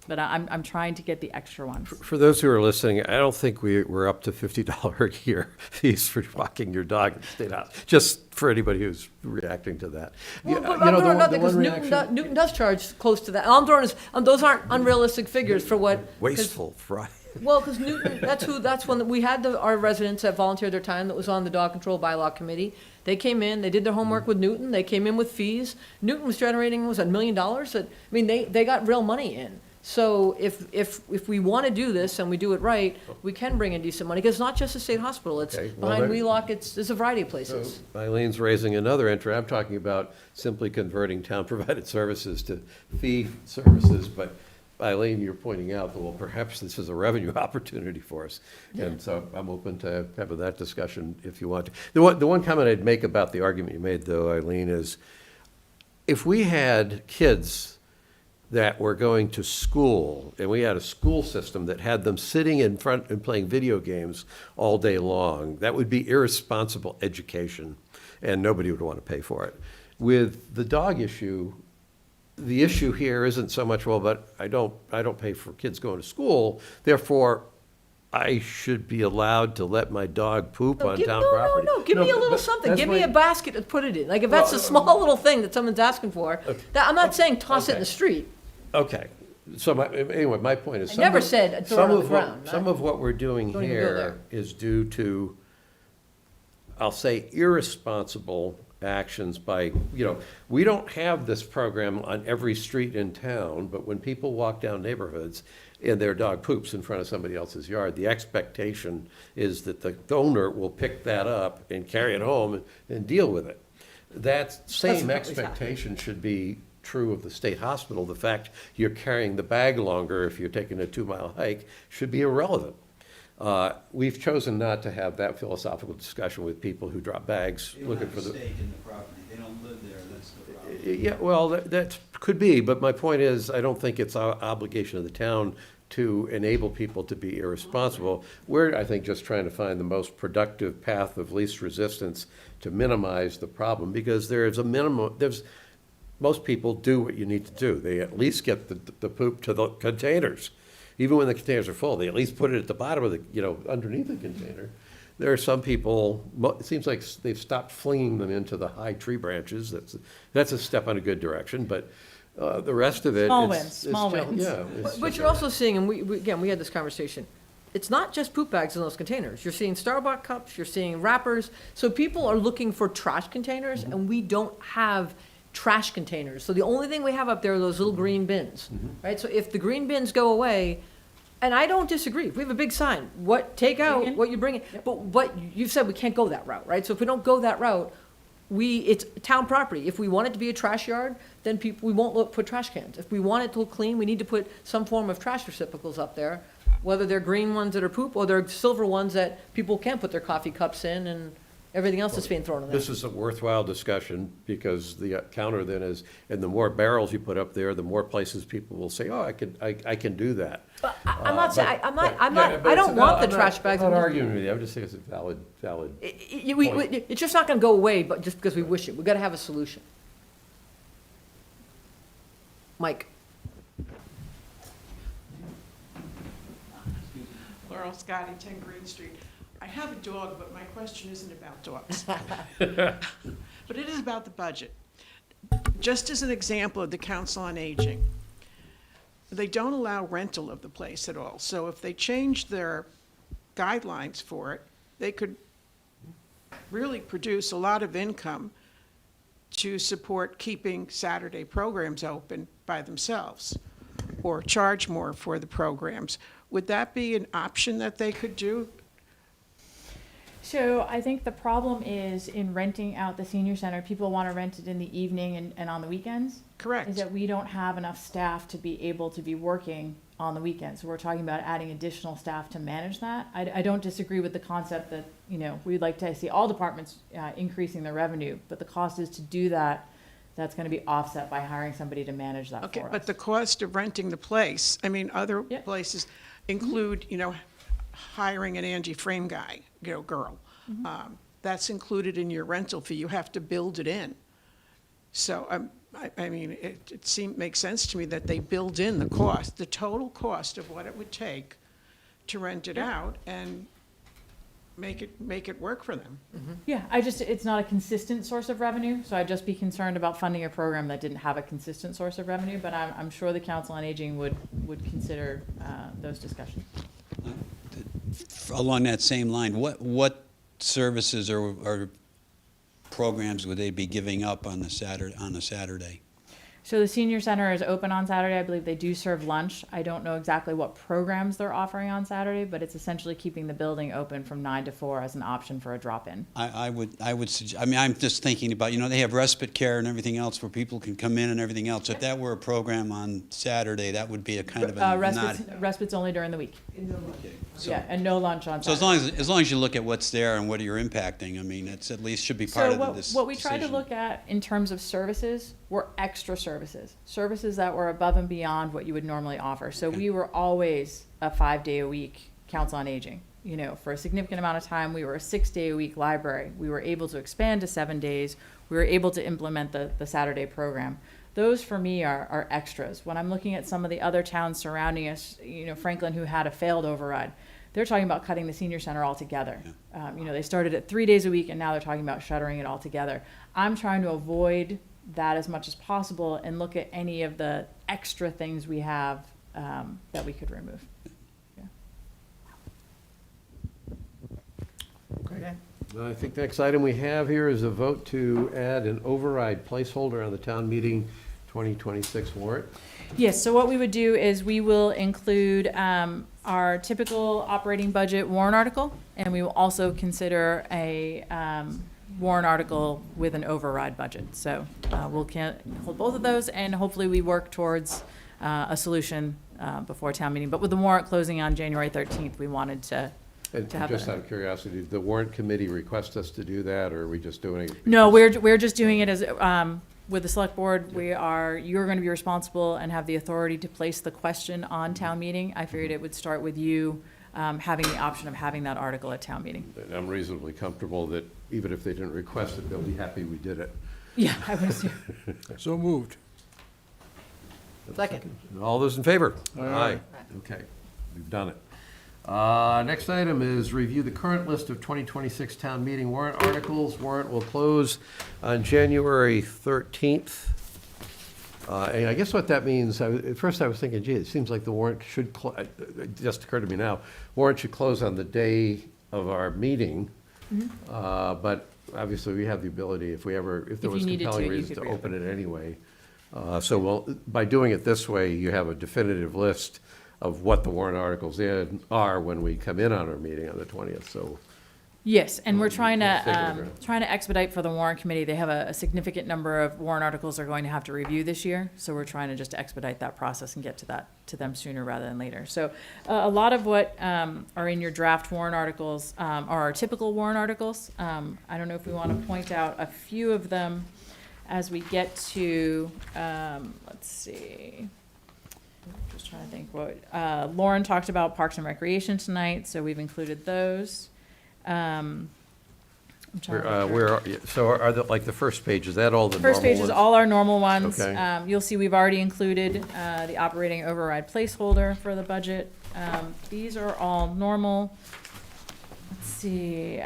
But I'm trying to get the extra ones. For those who are listening, I don't think we're up to $50 a year fees for walking your dog in the State House, just for anybody who's reacting to that. Well, Yeah, but you I'm know, the throwing one- nothing, the one because reaction- Newton does charge close to that. All I'm throwing is, those aren't unrealistic figures for what. 'cause- Wasteful, right? Well, because Newton, that's when, we had our residents that volunteered their time that was on the dog control bylaw committee. They came in, they did their homework with Newton, they came in with fees. Newton was generating, was it $1 million? I mean, they got real money in. So if we want to do this and we do it right, we can bring in decent money, because it's not just the state hospital, it's Okay, well, behind there- Wheelock, it's a variety of places. Eileen's raising another entry. I'm talking about simply converting town-provided services to fee services, but Eileen, you're pointing out that, well, perhaps this is a revenue opportunity for us. And so I'm open to having that discussion if you want to. The one comment I'd make about the argument you made, though, Eileen, is if we had kids that were going to school, and we had a school system that had them sitting in front and playing video games all day long, that would be irresponsible education, and nobody would want to pay for it. With the dog issue, the issue here isn't so much, well, but I don't pay for kids going to school, therefore I should be allowed to let my dog poop on town property. No, give me a little but something, that's give me my- a basket to put it in. Like, if that's a small little thing that someone's asking for, that, I'm not saying toss it in Okay. the street. Okay, so anyway, my point is. I never said throw it some on the of what- ground. Some of what we're doing Don't even go here there. is due to, I'll say, irresponsible actions by, we don't have this program on every street in town, but when people walk down neighborhoods and their dog poops in front of somebody else's yard, the expectation is that the owner will pick that up and carry it home and deal with it. That same what was happening. expectation should be true of the state hospital. The fact you're carrying the bag longer if you're taking a 2-mile hike should be irrelevant. We've chosen not to have that philosophical discussion with people who drop bags looking for the. They don't have a stake in the property, they don't live there, that's the problem. Yeah, well, that could be, but my point is, I don't think it's our obligation of the town to enable people to be irresponsible. We're, I think, just trying to find the most productive path of least resistance to minimize the problem, because there's a minimum, most people do what you need to do. They at least get the poop to the containers. Even when the containers are full, they at least put it at the bottom of the, underneath the container. There are some people, it seems like they've stopped flinging them into the high tree branches. That's a step in a good direction, but the rest of it. Small it's- wins, it's small still- wins. Yeah. it's But just- you're also seeing, and we had this conversation, it's not just poop bags in those containers. You're seeing Starbucks cups, you're seeing wrappers. So people are looking for trash containers, and we don't have trash containers. So the only thing we have up there are those little green bins, right? So if the green bins go away, and I don't disagree, if we have a big sign, take out what you bring in, but you've said we can't go that route, right? So if we don't go that route, it's town property. If we want it to be a trash yard, then we won't put trash cans. If we want it to look clean, we need to put some form of trash receptacles up there, whether they're green ones that are poop or they're silver ones that people can put their coffee cups in and everything else is being thrown in there. This is a worthwhile discussion, because the counter then is, and the more barrels you put up there, the more places people will say, oh, I can do that. But I'm not saying, but I don't want the trash bags. I'm not arguing with you, I'm just saying it's a valid It's just not gonna go away, but just because we wish it. We've gotta have a solution. Mike? Laurel Scotty, 10 Green Street. I have a dog, but my question isn't about dogs. But it is about the budget. Just as an example of the Council on Aging, they don't allow rental of the place at all. So if they change their guidelines for it, they could really produce a lot of income to support keeping Saturday programs open by themselves, or charge more for the programs. Would that be an option that they could do? So I think the problem is in renting out the senior center, people want to rent it in the evening and on the weekends. Correct. Is that we don't have enough staff to be able to be working on the weekends. So we're talking about adding additional staff to manage that. I don't disagree with the concept that, we'd like to see all departments increasing their revenue, but the cost is to do that. That's going to be offset by hiring somebody to manage that Okay, for us. but the cost of renting the place, other places include, hiring an Angie frame guy, girl. That's included in your rental fee. You have to build it in. So, it makes sense to me that they build in the cost, the total cost of what it would take to rent it out and make it work for them. Yeah, it's not a consistent source of revenue, so I'd just be concerned about funding a program that didn't have a consistent source of revenue, but I'm sure the Council on Aging would consider those discussions. Along that same line, what services or programs would they be giving up on a Saturday? So the senior center is open on Saturday. I believe they do serve lunch. I don't know exactly what programs they're offering on Saturday, but it's essentially keeping the building open from 9 to 4 as an option for a drop-in. I would suggest, I'm just thinking about, they have respite care and everything else where people can come in and everything else. If that were a program on Saturday, that would be a kind of a Respite's only during the week. So, yeah, and no lunch on so Saturday. as long as you look at what's there and what you're impacting, it's at least should be part of this what we try to decision. look at in terms of services were extra services that were above and beyond what you would normally offer. So we were always a 5-day-a-week Council on Aging. For a significant amount of time, we were a 6-day-a-week library. We were able to expand to 7 days. We were able to implement the Saturday program. Those, for me, are extras. When I'm looking at some of the other towns surrounding us, Franklin, who had a failed override, they're talking about cutting the senior center altogether. Yeah. They started at 3 days a week, and now they're talking about shuttering it altogether. I'm trying to avoid that as much as possible and look at any of the extra things we have that we could remove. Yeah. Okay. I think the next item we have here is a vote to add an override placeholder on the town meeting 2026 warrant. Yes, so what we would do is we will include our typical operating budget warrant article, and we will also consider a warrant article with an override budget. So we'll hold both of those, and hopefully we work towards a solution before town meeting. But with the warrant closing on January 13th, we wanted to have Just that. out of curiosity, did the warrant committee request us to do that, or are we just doing it? No, we're just doing it as, with the select board, you're going to be responsible and have the authority to place the question on town meeting. I figured it would start with you having the option of having that article at town meeting. And I'm reasonably comfortable that even if they didn't request it, they'll be happy we did it. Yeah, I would assume. So moved. Second. All those in favor? Aye. Okay, we've done it. Next item is review the current list of 2026 town meeting warrant articles. Warrant will close on January 13th. And I guess what that means, at first I was thinking, gee, it seems like the warrant should, it just occurred to me now, warrant should close on the day of our meeting. But obviously, we have the ability, if there you was needed to, compelling you reasons could to open it anyway. By doing it this way, you have a definitive list of what the warrant articles are when we come in on our meeting on the 20th, so. Yes, and we're trying Let's take it to, over. trying to expedite for the warrant committee. They have a significant number of warrant articles they're going to have to review this year. So we're trying to just expedite that process and get to them sooner rather than later. So a lot of what are in your draft warrant articles are our typical warrant articles. I don't know if we want to point out a few of them as we get to, let's see. Just trying to think what, Lauren talked about Parks and Recreation tonight, so we've included those. I'm trying to think Are the, like, the first page, is that all the normal First page is ones? all our normal ones. Okay. You'll see we've already included the operating override placeholder for the budget. These are all normal. Let's see,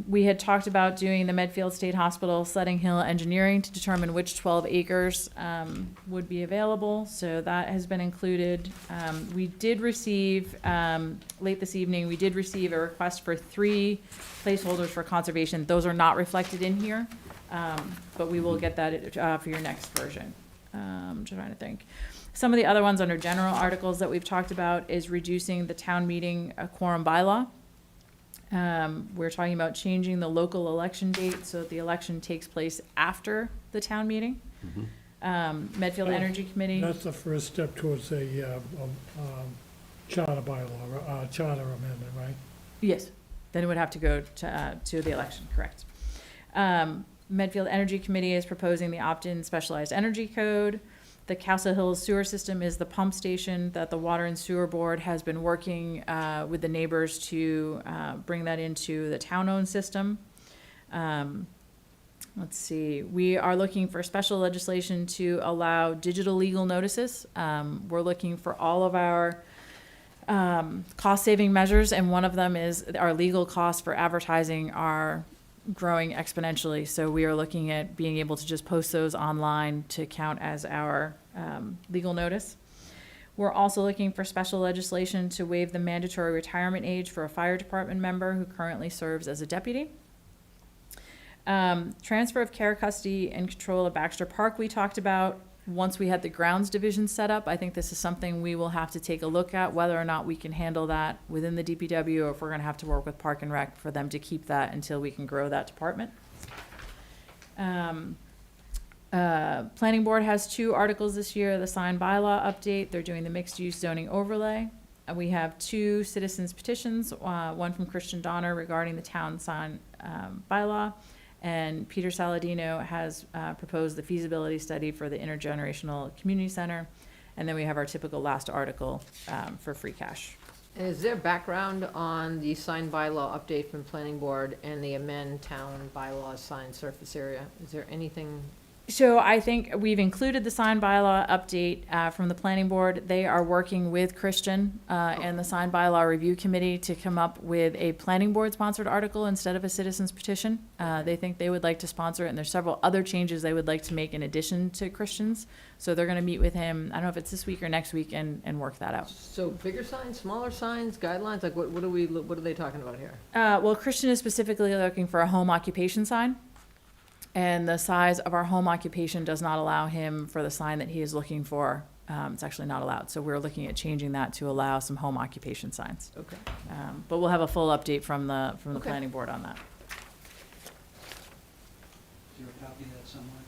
we had talked about doing the Medfield State Hospital Sledding Hill engineering to determine which 12 acres would be available, so that has been included. We did receive, late this evening, we did receive a request for 3 placeholders for conservation. Those are not reflected in here, but we will get that for your next version. I'm trying to think. Some of the other ones under general articles that we've talked about is reducing the town meeting quorum bylaw. We're talking about changing the local election date so that the election takes place after the town meeting. Medfield Energy Committee. That's the first step towards a charter bylaw, charter amendment, right? Yes, then it would have to go to the election, correct. Medfield Energy Committee is proposing the opt-in specialized energy code. The Castle Hills sewer system is the pump station that the Water and Sewer Board has been working with the neighbors to bring that into the town-owned system. Let's see, we are looking for special legislation to allow digital legal notices. We're looking for all of our cost-saving measures, and one of them is our legal costs for advertising are growing exponentially. So we are looking at being able to just post those online to count as our legal notice. We're also looking for special legislation to waive the mandatory retirement age for a fire department member who currently serves as a deputy. Transfer of care, custody, and control of Baxter Park we talked about. Once we had the grounds division set up, I think this is something we will have to take a look at, whether or not we can handle that within the DPW, or if we're gonna have to work with Park and Rec for them to keep that until we can grow that department. Planning Board has 2 articles this year, the sign bylaw update, they're doing the mixed-use zoning overlay. We have 2 citizens petitions, one from Christian Donner regarding the town sign bylaw, and Peter Saladino has proposed the feasibility study for the intergenerational community center. And then we have our typical last article for free cash. Is there background on the sign bylaw update from planning board and the amend town bylaw sign surface area? Is there anything? So I think we've included the sign bylaw update from the planning board. They are working with Christian and the sign bylaw review committee to come up with a planning board sponsored article instead of a citizen's petition. They think they would like to sponsor it, and there's several other changes they would like to make in addition to Christian's. So they're gonna meet with him, I don't know if it's this week or next week, and work that out. So bigger signs, smaller signs, guidelines, like what are they talking about here? Well, Christian is specifically looking for a home occupation sign. And the size of our home occupation does not allow him for the sign that he is looking for. It's actually not allowed. So we're looking at changing that to allow some home occupation signs. Okay. But we'll have a full update from the Okay. planning board on that. Is there a copy of that somewhere?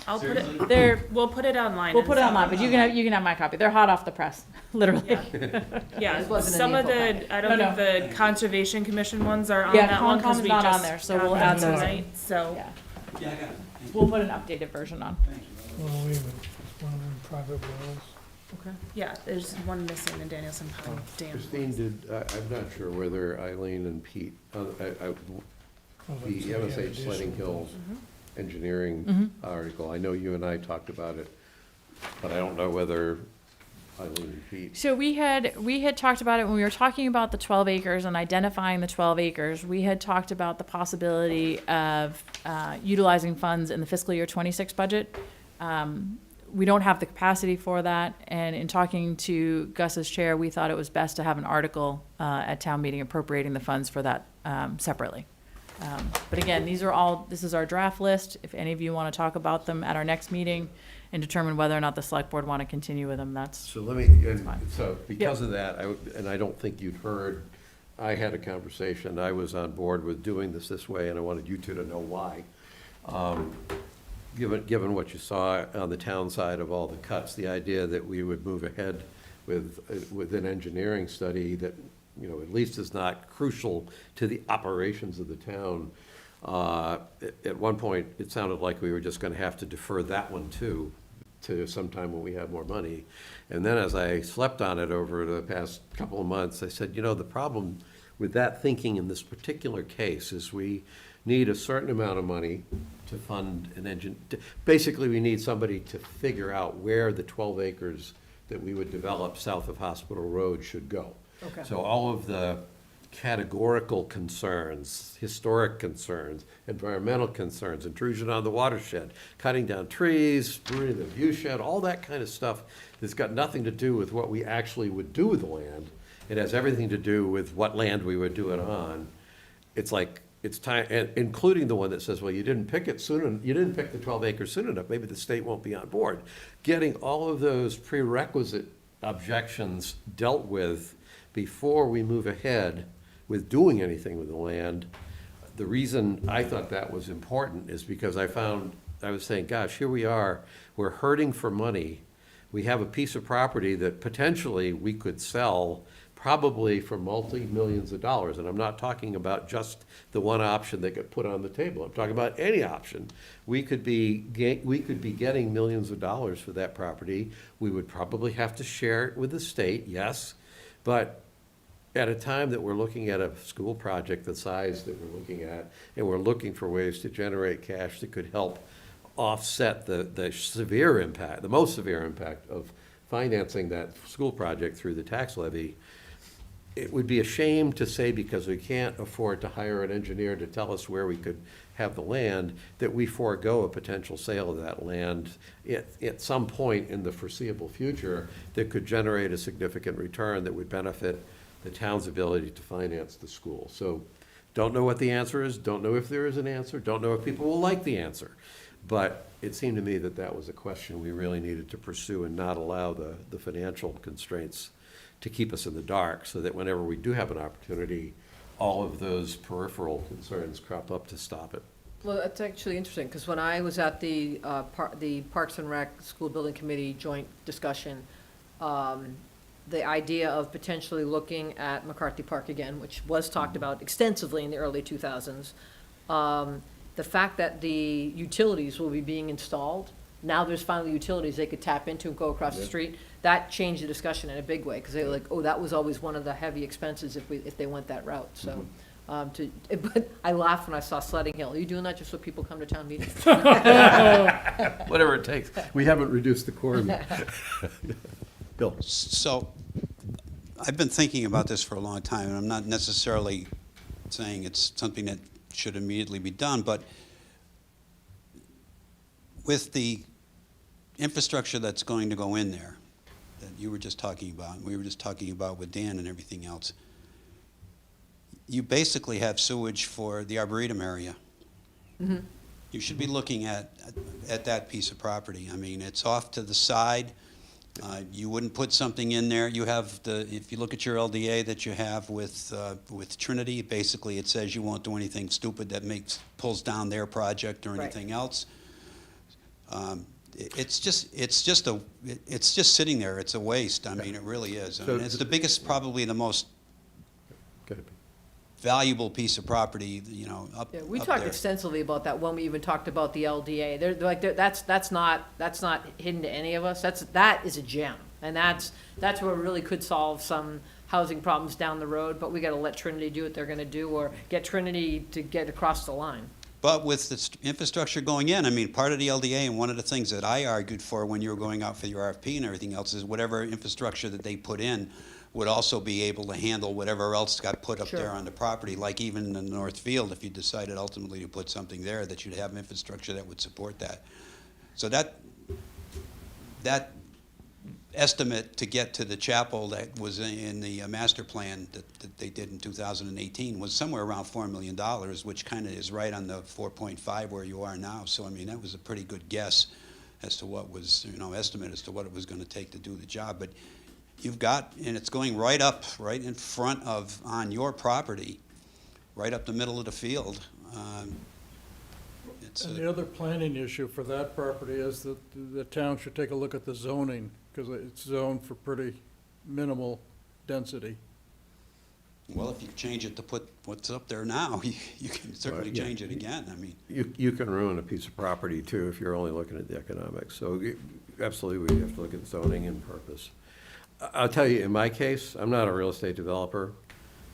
I'll put it there. We'll put it online. We'll and put it some- online, but you can have my copy. They're hot off the press, literally. Yeah, This wasn't in some the of info the, packet. I don't No, think the Conservation Commission ones are on Yeah, that one, because Concom's we not on just there, so got we'll them add those. tonight, so. Yeah. Yeah, I got it. We'll put an updated version on. Well, wait a minute, one of them private wells. Okay. Yeah, there's one missing in Danielson Pond Dam. Christine I'm not sure whether Eileen and Pete, Oh, the that's the MSH Sledding additional. Hills engineering Mm-hmm. article, I know you and I talked about it, but I don't know whether Eileen and Pete. So we had talked about it when we were talking about the 12 acres and identifying the 12 acres. We had talked about the possibility of utilizing funds in the fiscal year 26 budget. we don't have the capacity for that. And in talking to Gus's chair, we thought it was best to have an article at town meeting appropriating the funds for that separately. But again, this is our draft list. If any of you want to talk about them at our next meeting and determine whether or not the select board want to continue with them, that's So let me, fine. so because of that, and I don't think you'd heard, I had a conversation, I was on board with doing this way, and I wanted you two to know why. Given what you saw on the town side of all the cuts, the idea that we would move ahead with an engineering study that, you know, at least is not crucial to the operations of the town. At one point, it sounded like we were just gonna have to defer that one too, to sometime when we have more money. And then as I slept on it over the past couple of months, I said, you know, the problem with that thinking in this particular case is we need a certain amount of money to fund an engine. Basically, we need somebody to figure out where the 12 acres that we would develop south of Hospital Road should go. Okay. So all of the categorical concerns, historic concerns, environmental concerns, intrusion on the watershed, cutting down trees, ruining the view shed, all that kind of stuff that's got nothing to do with what we actually would do with the land. It has everything to do with what land we would do it on. It's like, it's time, and including the one that says, well, you didn't pick it soon, you didn't pick the 12 acres soon enough, maybe the state won't be on board. Getting all of those prerequisite objections dealt with before we move ahead with doing anything with the land. The reason I thought that was important is because I was saying, gosh, here we are, we're hurting for money. We have a piece of property that potentially we could sell probably for multi-millions of dollars. And I'm not talking about just the one option that got put on the table. I'm talking about any option. We could be getting millions of dollars for that property. We would probably have to share it with the state, yes. But at a time that we're looking at a school project the size that we're looking at, and we're looking for ways to generate cash that could help offset the severe impact, the most severe impact of financing that school project through the tax levy, it would be a shame to say, because we can't afford to hire an engineer to tell us where we could have the land, that we forego a potential sale of that land at some point in the foreseeable future that could generate a significant return that would benefit the town's ability to finance the school. So don't know what the answer is, don't know if there is an answer, don't know if people will like the answer. But it seemed to me that that was a question we really needed to pursue and not allow the financial constraints to keep us in the dark, so that whenever we do have an opportunity, all of those peripheral concerns crop up to stop it. Well, that's actually interesting, because when I was at the Parks and Rec School Building Committee joint discussion, the idea of potentially looking at McCarthy Park again, which was talked about extensively in the early 2000s, the fact that the utilities will be being installed, now there's finally utilities they could tap into and go across the street, that changed the discussion in a big way, because they were like, oh, that was always one of the heavy expenses if they went that route, so. But I laughed when I saw Sledding Hill. Are you doing that just so people come to town meetings? Whatever it takes. We haven't reduced the quorum yet. Bill. So, I've been thinking about this for a long time, and I'm not necessarily saying it's something that should immediately be done, but with the infrastructure that's going to go in there, that you were just talking about, and we were just talking about with Dan and everything else, you basically have sewage for the Arboretum area. Mm-hmm. You should be looking at that piece of property. I mean, it's off to the side. You wouldn't put something in there. You have if you look at your LDA that you have with Trinity, basically it says you won't do anything stupid that pulls down their project or anything else. It's just sitting there. It's a waste. I mean, it really is. I mean, it's the biggest, probably the most valuable piece of property, you know, up Yeah, we up talked there. extensively about that when we even talked about the LDA. They're like, that's not hidden to any of us. That is a gem, and that's where it really could solve some housing problems down the road. But we got to let Trinity do what they're going to do, or get Trinity to get across the line. But with the infrastructure going in, I mean, part of the LDA, and one of the things that I argued for when you were going out for your RFP and everything else, is whatever infrastructure that they put in would also be able to handle whatever else got put up there on the property, like even in the North Field, if you decided ultimately to put something there, that you'd have infrastructure that would support that. So that estimate to get to the chapel that was in the master plan that they did in 2018 was somewhere around $4 million, which kind of is right on the 4.5 where you are now. So, I mean, that was a pretty good guess as to what was, estimate as to what it was going to take to do the job. But you've got, and it's going right up, right in front of, on your property, right up the middle of the field. And the other planning issue for that property is that the town should take a look at the zoning, because it's zoned for pretty minimal density. Well, if you change it to put what's up there now, you can certainly yeah. change it again. I mean, You can ruin a piece of property too if you're only looking at the economics. So absolutely, we have to look at zoning and purpose. I'll tell you, in my case, I'm not a real estate developer.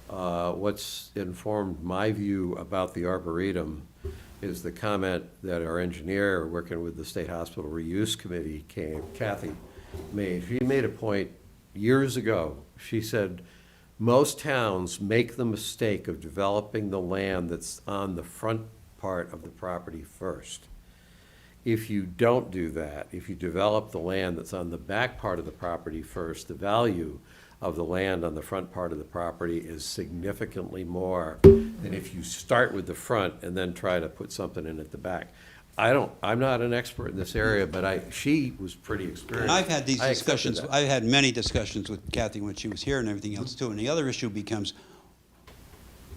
What's informed my view about the Arboretum is the comment that our engineer working with the State Hospital Reuse Committee, Kathy, made. She made a point years ago. She said, most towns make the mistake of developing the land that's on the front part of the property first. If you don't do that, if you develop the land that's on the back part of the property first, the value of the land on the front part of the property is significantly more than if you start with the front and then try to put something in at the back. I'm not an expert in this area, but she was pretty experienced. and I've had these I accepted discussions, that. I've had many discussions with Kathy when she was here and everything else too. And the other issue becomes,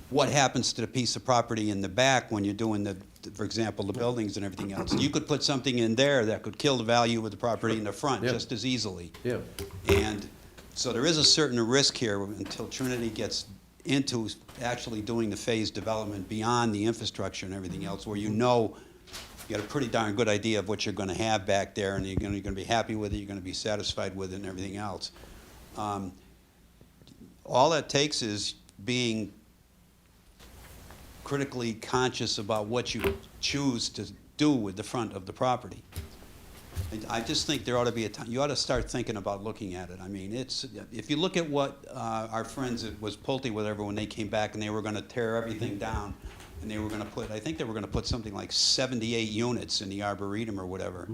what happens to the piece of property in the back when you're doing for example, the buildings and everything else? You could put something in there that could kill the value of the property in the front Yeah. just as easily. Yeah. And so there is a certain risk here until Trinity gets into actually doing the phased development beyond the infrastructure and everything else, where you got a pretty darn good idea of what you're going to have back there, and you're going to be happy with it, you're going to be satisfied with it and everything else. All that takes is being critically conscious about what you choose to do with the front of the property. I just think there ought to be a time, you ought to start thinking about looking at it. I mean, if you look at what our friends at Pulte, whatever, when they came back and they were going to tear everything down, and they were going to put, I think they were going to put something like 78 units in the Arboretum or whatever.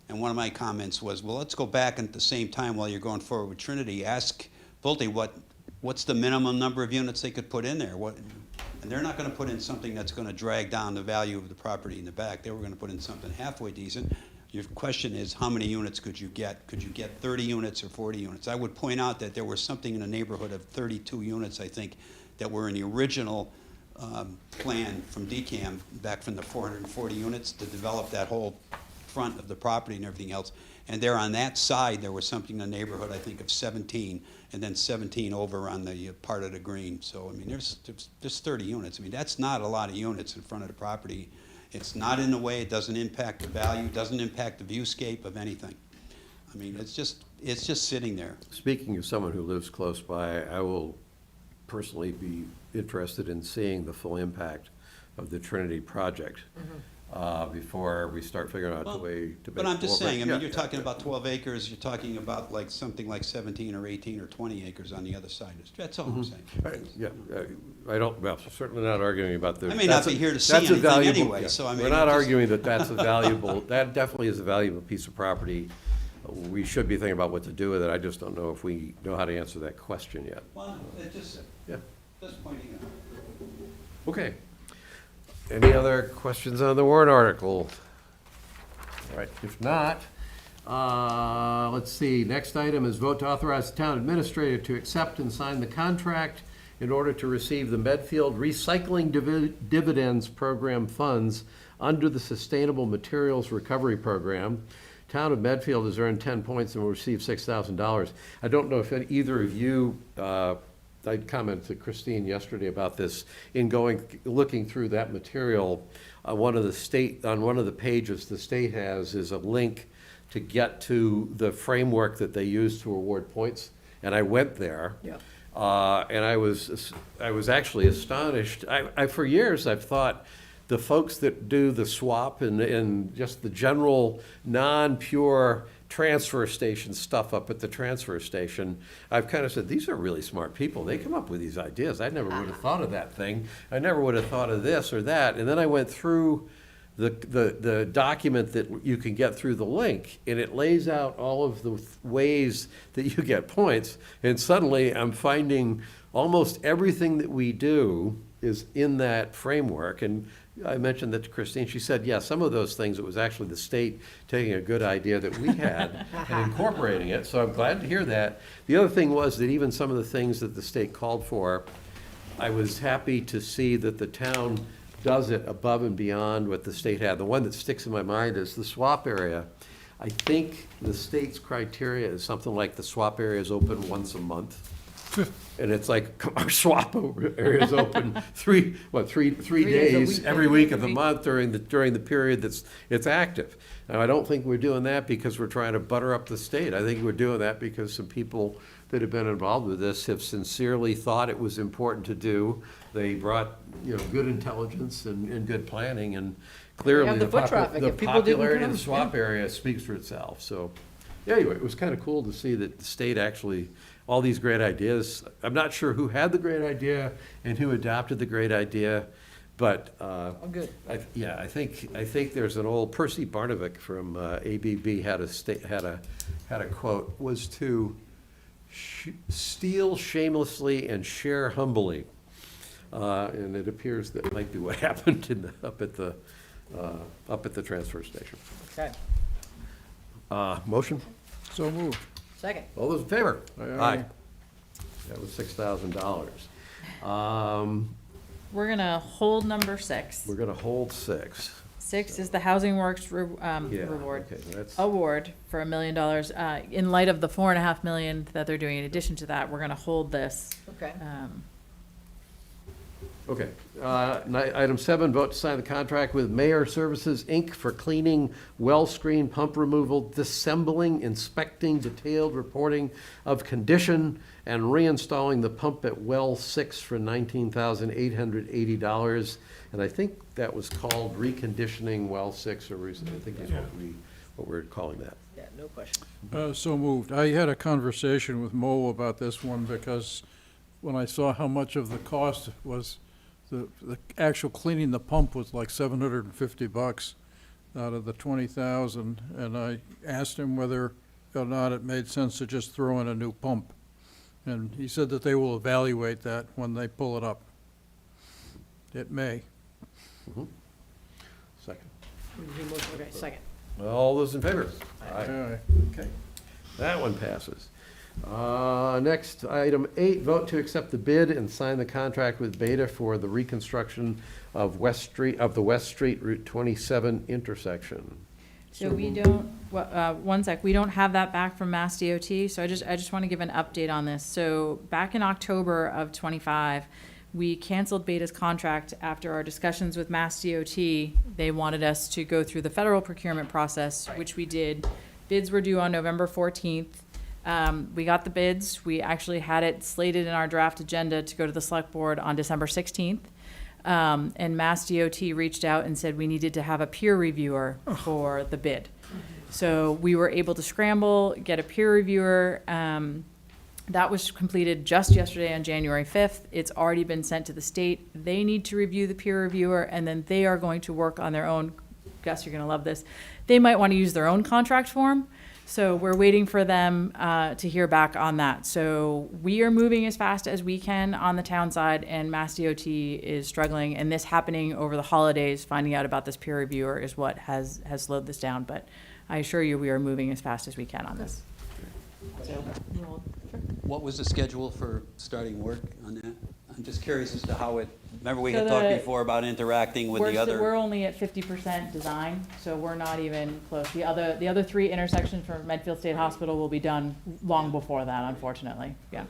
And one of my comments was, well, let's go back and at the same time while you're going forward with Trinity, ask Pulte what's the minimum number of units they could put in there. And they're not going to put in something that's going to drag down the value of the property in the back. They were going to put in something halfway decent. Your question is, how many units could you get? Could you get 30 units or 40 units? I would point out that there was something in the neighborhood of 32 units, I think, that were in the original plan from DCAM back from the 440 units to develop that whole front of the property and everything else. And there on that side, there was something in the neighborhood, I think, of 17, and then 17 over on the part of the green. So, I mean, there's 30 units. I mean, that's not a lot of units in front of the property. It's not in the way, it doesn't impact the value, doesn't impact the viewscape of anything. I mean, it's just sitting there. Speaking of someone who lives close by, I will personally be interested in seeing the full impact of the Trinity project before we start figuring out the way to make. But I'm just saying, I mean, Yeah, you're talking about 12 acres, you're talking about like something like 17 or 18 or 20 acres on the other side. That's all I'm saying. Yeah, I don't, well, certainly not arguing about the. I may not be here to see anything anyway, so I mean. We're not just- arguing that that's a valuable, that definitely is a valuable piece of property. We should be thinking about what to do with it. I just don't know if we know how to answer that question yet. Well, it just pointing out. Okay. Any other questions on the warrant article? All right, if not, let's see. Next item is vote to authorize the town administrator to accept and sign the contract in order to receive the Medfield Recycling Dividends Program funds under the Sustainable Materials Recovery Program. Town of Medfield has earned 10 points and will receive $6,000. I don't know if either of you, I commented to Christine yesterday about this, in looking through that material, on one of the pages the state has is a link to get to the framework that they use to award points, and I went there. Yeah. And I was actually astonished. For years I've thought the folks that do the swap and just the general non-pure transfer station stuff up at the transfer station, I've kind of said, these are really smart people. They come up with these ideas. I never would have thought of that thing. I never would have thought of this or that. And then I went through the document that you can get through the link, and it lays out all of the ways that you get points, and suddenly I'm finding almost everything that we do is in that framework. And I mentioned that to Christine. She said, yeah, some of those things, it was actually the state taking a good idea that we had and incorporating it, so I'm glad to hear that. The other thing was that even some of the things that the state called for, I was happy to see that the town does it above and beyond what the state had. The one that sticks in my mind is the swap area. I think the state's criteria is something like the swap area is open once a month. And it's like, our swap area is open three days every week of the month during the period it's active. Now, I don't think we're doing that because we're trying to butter up the state. I think we're doing that because some people that have been involved with this have sincerely thought it was important to do. They brought, good intelligence and good planning, and clearly the foot traffic. the If people didn't popularity of come, the swap area speaks for itself. So, anyway, it was kind of cool to see that the state actually, all these great ideas. I'm not sure who had the great idea and who adopted the great idea, but good. I think there's an old Percy Barnovic from ABB had a quote, was to steal shamelessly and share humbly, and it appears that might be what happened up at the transfer station. Okay. Motion? So moved. Second. All those in favor? Aye. That was $6,000. We're gonna hold number 6. We're gonna hold 6. 6 is the Housing Works reward. Okay, that's, Award for $1 million. In light of the $4.5 million that they're doing in addition to that, we're gonna hold this. Okay. okay. Item 7, vote to sign the contract with Mayor Services, Inc. for cleaning, well screen, pump removal, disassembling, inspecting, detailed reporting of condition, and reinstalling the pump at well 6 for $19,880. And I think that was called reconditioning well 6, or I think that's what we're calling that. Yeah, no question. So moved. I had a conversation with Mo about this one because when I saw how much of the cost was, the actual cleaning the pump was like $750 out of the 20,000, and I asked him whether or not it made sense to just throw in a new pump. And he said that they will evaluate that when they pull it up. It may. Second. Okay, second. All those in favor? Aye. Okay, that one passes. Next, item 8, vote to accept the bid and sign the contract with Beta for the reconstruction of the West Street Route 27 intersection. So we don't, one sec, we don't have that back from Mass DOT, so I just want to give an update on this. So back in October of '25, we canceled Beta's contract after our discussions with Mass DOT. They wanted us to go through the federal procurement process, which we did. Bids were due on November 14th. We got the bids. We actually had it slated in our draft agenda to go to the select board on December 16th. And Mass DOT reached out and said we needed to have a peer reviewer for the bid. So we were able to scramble, get a peer reviewer. That was completed just yesterday on January 5th. It's already been sent to the state. They need to review the peer reviewer, and then they are going to work on their own. Gus, you're gonna love this. They might want to use their own contract form. So we're waiting for them to hear back on that. So we are moving as fast as we can on the town side, and Mass DOT is struggling. And this happening over the holidays, finding out about this peer reviewer is what has slowed this down. But I assure you, we are moving as fast as we can on this. So, What was the schedule for starting work on that? I'm just curious as to how it, remember we So had talked the- before about interacting with the other. We're only at 50% design, so we're not even close. The other 3 intersections for Medfield State Hospital will be done long before that, unfortunately. Yeah.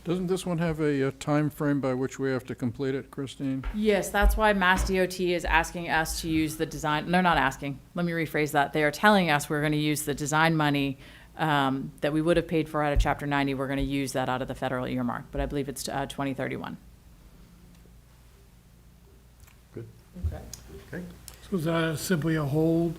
Doesn't this one have a time frame by which we have to complete it, Christine? Yes, that's why Mass DOT is asking us to use the design. They're not asking. Let me rephrase that. They are telling us we're going to use the design money that we would have paid for out of Chapter 90. We're going to use that out of the federal earmark, but I believe it's 2031. Good. Okay. So is that simply a hold?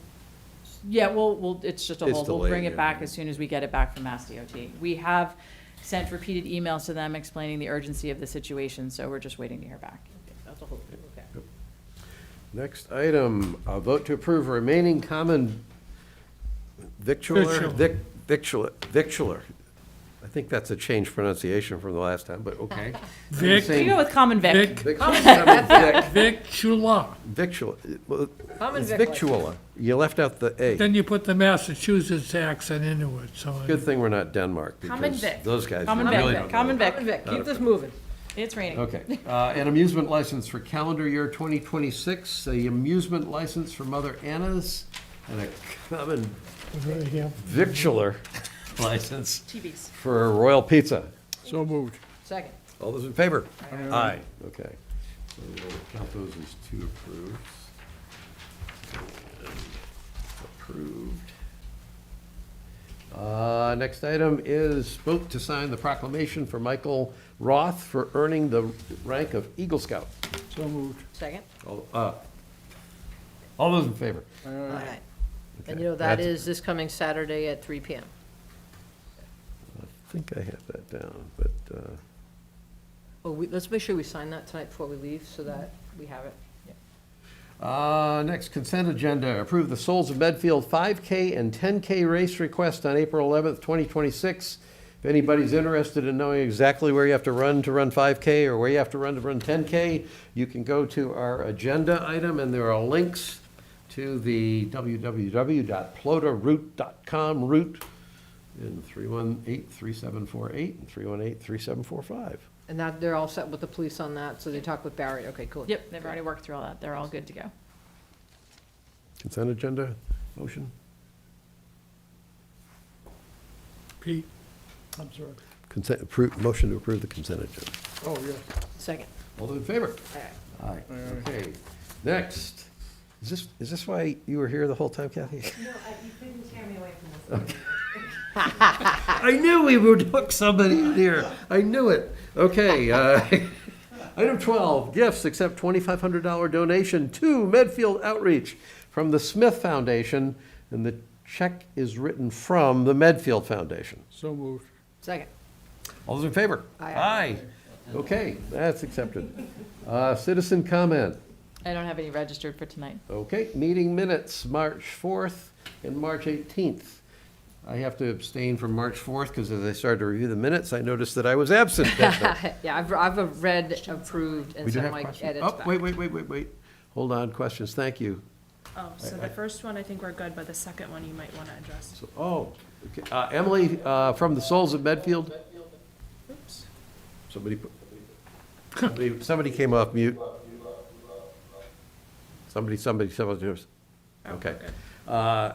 Yeah, it's just a It's hold. We'll bring delayed, it back yeah. as soon as we get it back from Mass DOT. We have sent repeated emails to them explaining the urgency of the situation, so we're just waiting to hear back. That's a whole, okay. Next item, a vote to approve remaining common victualler. I think that's a changed pronunciation from the last time, but okay. Vic. You go with Common Vic. Victula. Victual, well, Common it's vic victualler. You left out the A. Then you put the Massachusetts accent into it, so. Good thing we're not Denmark, Common because Vic. those guys Common really Vic. don't know. Common Vic. Common Vic, keep this moving. It's raining. Okay, an amusement license for calendar year 2026, a amusement license for Mother Anna's, and a common Right here. victualler license TVs. for Royal Pizza. So moved. Second. All those in favor? Aye. Okay. So we'll count those as two approved. Approved. Next item is vote to sign the proclamation for Michael Roth for earning the rank of Eagle Scout. So moved. Second. All those in favor? All right. And Okay, you know, that that's- is this coming Saturday at 3 PM. I think I have that down, but, Well, let's make sure we sign that tonight before we leave, so that we have it. next, consent agenda, approve the Souls of Medfield 5K and 10K race request on April 11th, 2026. If anybody's interested in knowing exactly where you have to run 5K or where you have to run 10K, you can go to our agenda item, and there are links to the www.plotaroute.com route in 318-3748 and 318-3745. And that, they're all set with the police on that, so they talk with Barry. Okay, cool. Yep, they've already worked through all that. They're all good to go. Consent agenda, motion? Pete, I'm sorry. Motion to approve the consent agenda. Oh, yes. Second. All those in favor? Aye. Okay. Next, is this why you were here the whole time, Kathy? No, you couldn't tear me away from this. I knew we would hook somebody in here. I knew it. Okay, item 12, gifts, accept $2,500 donation to Medfield Outreach from the Smith Foundation, and the check is written from the Medfield Foundation. So moved. Second. All those in favor? Aye. Okay, that's accepted. Citizen comment. I don't have any registered for tonight. Okay, meeting minutes, March 4th and March 18th. I have to abstain from March 4th because as I started to review the minutes, I noticed that I was absent that night. Yeah, I've read, approved, and We do sent have my questions? edits Oh, back. wait. Hold on, questions, thank you. Oh, so the first one I think we're good, but the second one you might want to address. So, okay. Emily, from the Souls of Medfield? Oops. Somebody came off mute. Somebody. Oh, Okay. good.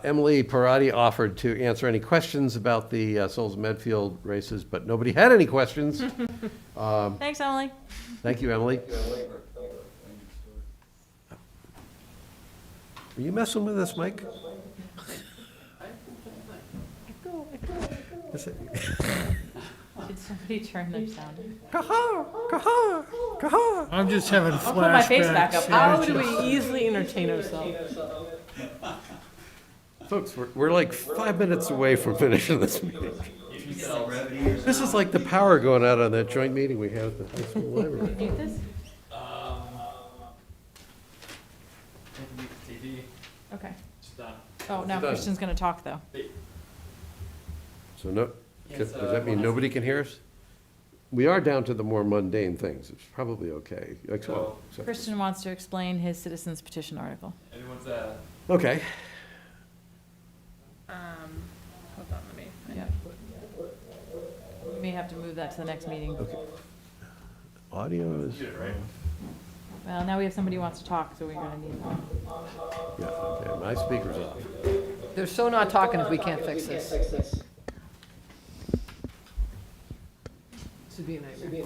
Emily Parati offered to answer any questions about the Souls of Medfield races, but nobody had any questions. Thanks, Emily. Thank you, Emily. Are you messing with us, Mike? Did somebody turn their sound? I'm just having I'll put my face back up. flashbacks. How do we easily entertain ourselves? Folks, we're like 5 minutes away from finishing this meeting. This is like the power going out on that joint meeting we had at the high school library. Mute this? Okay. Oh, now Done. Christian's gonna talk, though. So no, does that mean nobody can hear us? We are down to the more mundane things. It's probably okay. Christian wants to explain his citizens petition article. Okay. Hold on, let me. Yep. We may have to move that to the next meeting. Audio is, Well, now we have somebody who wants to talk, so we're gonna need one. yeah, okay, my speaker's off. They're so not talking if we can't fix this. This would be a nightmare.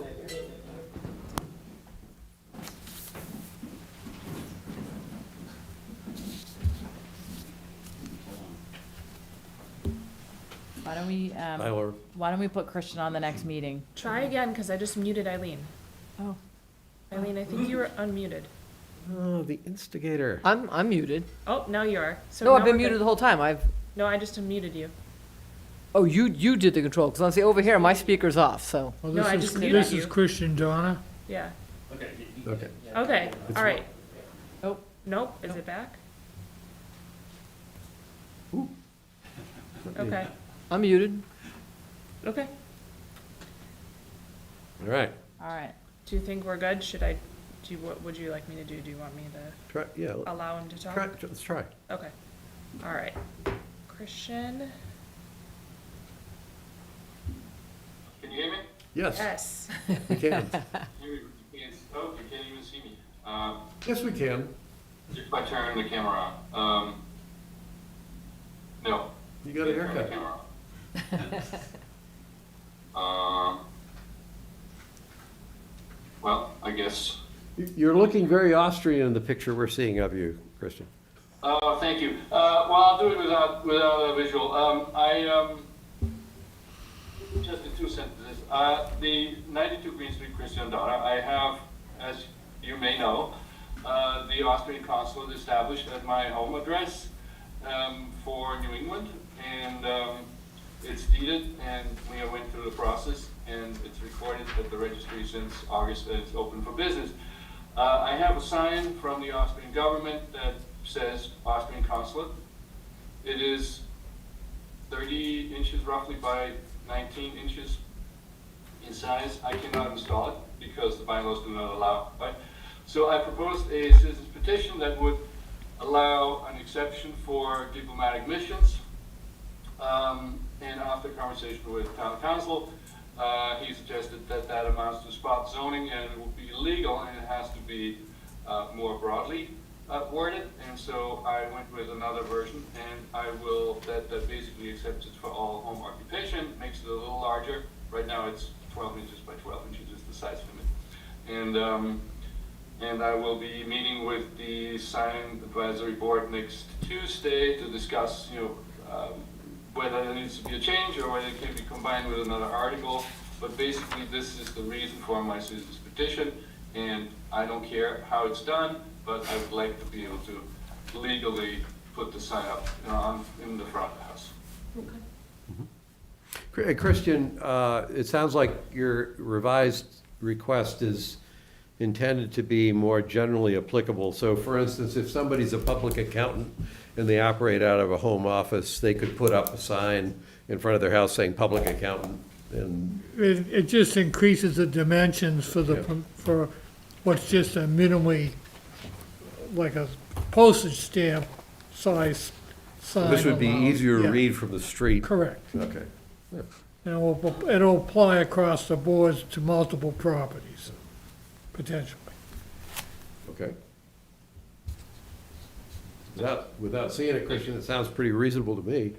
Why don't we, Hi, Laura. why don't we put Christian on the next meeting? Try again, because I just muted Eileen. Oh. Eileen, I think you were unmuted. Oh, the instigator. I'm muted. Oh, now you are. So No, I've now been we're muted good. the whole time. No, I just unmuted you. Oh, you did the control, because I see over here, my speaker's off, so. Well, No, I this just is, muted this is you. Christian Donna. Yeah. Okay. Okay, all right. Nope, is it back? Okay, I'm muted. okay. All right. All right. Do you think we're good? What would you like me to do? Do you want me to Try, yeah. allow him to talk? Let's try. Okay, all right. Christian? Can you hear me? Yes, Yes. we can. Oh, you can't even see me. Yes, we can. If I turn the camera on. No. You got a Turn the haircut. camera on. Well, I guess. You're looking very Austrian in the picture we're seeing of you, Christian. Thank you. Well, I'll do it without a visual. Just in 2 sentences. The 92 Green Street Christian Daughter, I have, as you may know, the Austrian consulate established at my home address for New England, and it's deeded, and we went through the process, and it's recorded at the registry since August that it's open for business. I have a sign from the Austrian government that says Austrian consulate. It is 30 inches roughly by 19 inches in size. I cannot install it because the bylaws do not allow it. So I proposed a citizen's petition that would allow an exception for diplomatic missions. And after conversation with town council, he suggested that that amounts to spot zoning and it will be illegal and it has to be more broadly worded. And so I went with another version, and I will, that basically accepts it for all home occupation, makes it a little larger. Right now it's 12 inches by 12 inches is the size limit. And I will be meeting with the sign advisory board next Tuesday to discuss, whether there needs to be a change or whether it can be combined with another article. But basically, this is the reason for my citizen's petition, and I don't care how it's done, but I would like to be able to legally put the sign up in the front of the house. Hey, Christian, it sounds like your revised request is intended to be more generally applicable. So for instance, if somebody's a public accountant and they operate out of a home office, they could put up a sign in front of their house saying public accountant, and It just increases the dimensions for Yeah. for what's just a minimally, like a postage stamp size sign. this would be allowed. easier to Yeah, read from the street. Correct. Okay. And it'll apply across the boards to multiple properties, potentially. Okay. Without seeing it, Christian, it sounds pretty reasonable to me.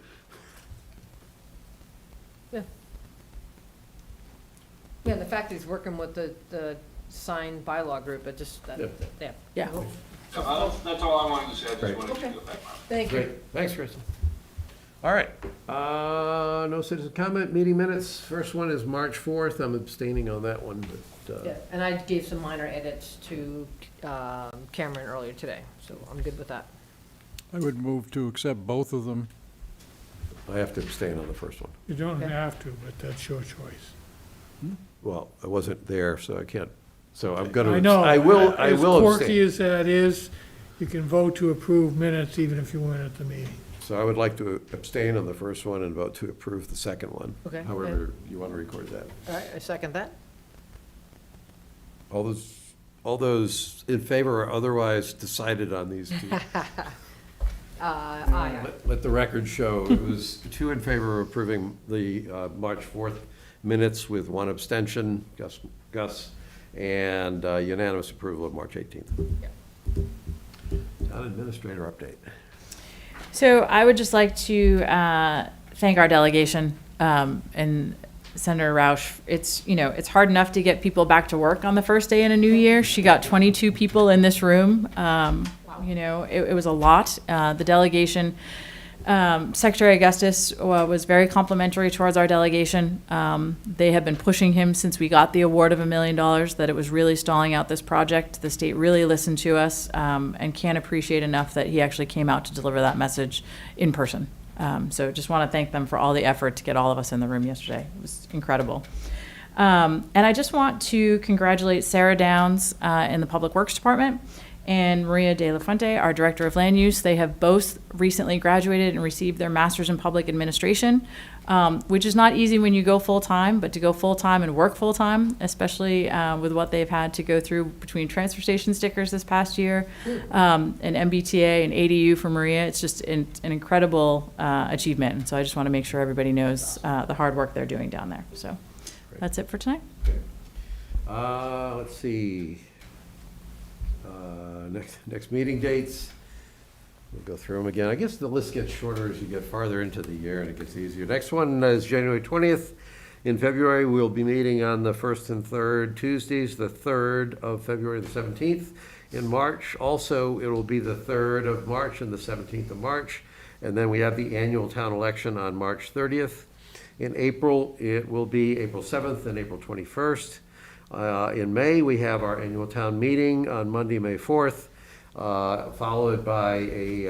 Yeah, and the fact that he's working with the sign bylaw group, it just, Yeah. yeah. Yeah. So that's all I wanted to say. I just Great. wanted to Okay. get the background. Thank Great, you. thanks, Kristen. All right, no citizen comment, meeting minutes. First one is March 4th. I'm abstaining on that one, but, Yeah, and I gave some minor edits to Cameron earlier today, so I'm good with that. I would move to accept both of them. I have to abstain on the first one. You don't Okay. have to, but that's your choice. Well, I wasn't there, so I can't, so I'm gonna, I know. I will As quirky abstain. as that is, you can vote to approve minutes even if you weren't at the meeting. So I would like to abstain on the first one and vote to approve the second one. Okay. However you want to record that. All right, I second that. All those in favor or otherwise decided on these two. Aye. Let the record show, it was 2 in favor of approving the March 4th minutes with 1 abstention, Gus, and unanimous approval of March 18th. Town administrator update. So I would just like to thank our delegation and Senator Roush. It's hard enough to get people back to work on the first day in a new year. She got 22 people in this room. It was a lot. The delegation, Secretary Augustus was very complimentary towards our delegation. They have been pushing him since we got the award of $1 million, that it was really stalling out this project. The state really listened to us and can't appreciate enough that he actually came out to deliver that message in person. So just want to thank them for all the effort to get all of us in the room yesterday. It was incredible. And I just want to congratulate Sarah Downs in the Public Works Department. and Maria De La Fuente, our Director of Land Use. They have both recently graduated and received their Masters in Public Administration, which is not easy when you go full-time, but to go full-time and work full-time, especially with what they've had to go through between transfer station stickers this past year, and MBTA and ADU for Maria. It's just an incredible achievement. And so I just want to make sure everybody knows the hard work they're doing down there. So that's it for tonight. Let's see. Next meeting dates. We'll go through them again. I guess the list gets shorter as you get farther into the year and it gets easier. Next one is January 20th. In February, we'll be meeting on the 1st and 3rd Tuesdays, the 3rd of February, the 17th. In March, also, it will be the 3rd of March and the 17th of March. And then we have the annual town election on March 30th. In April, it will be April 7th and April 21st. In May, we have our annual town meeting on Monday, May 4th, followed by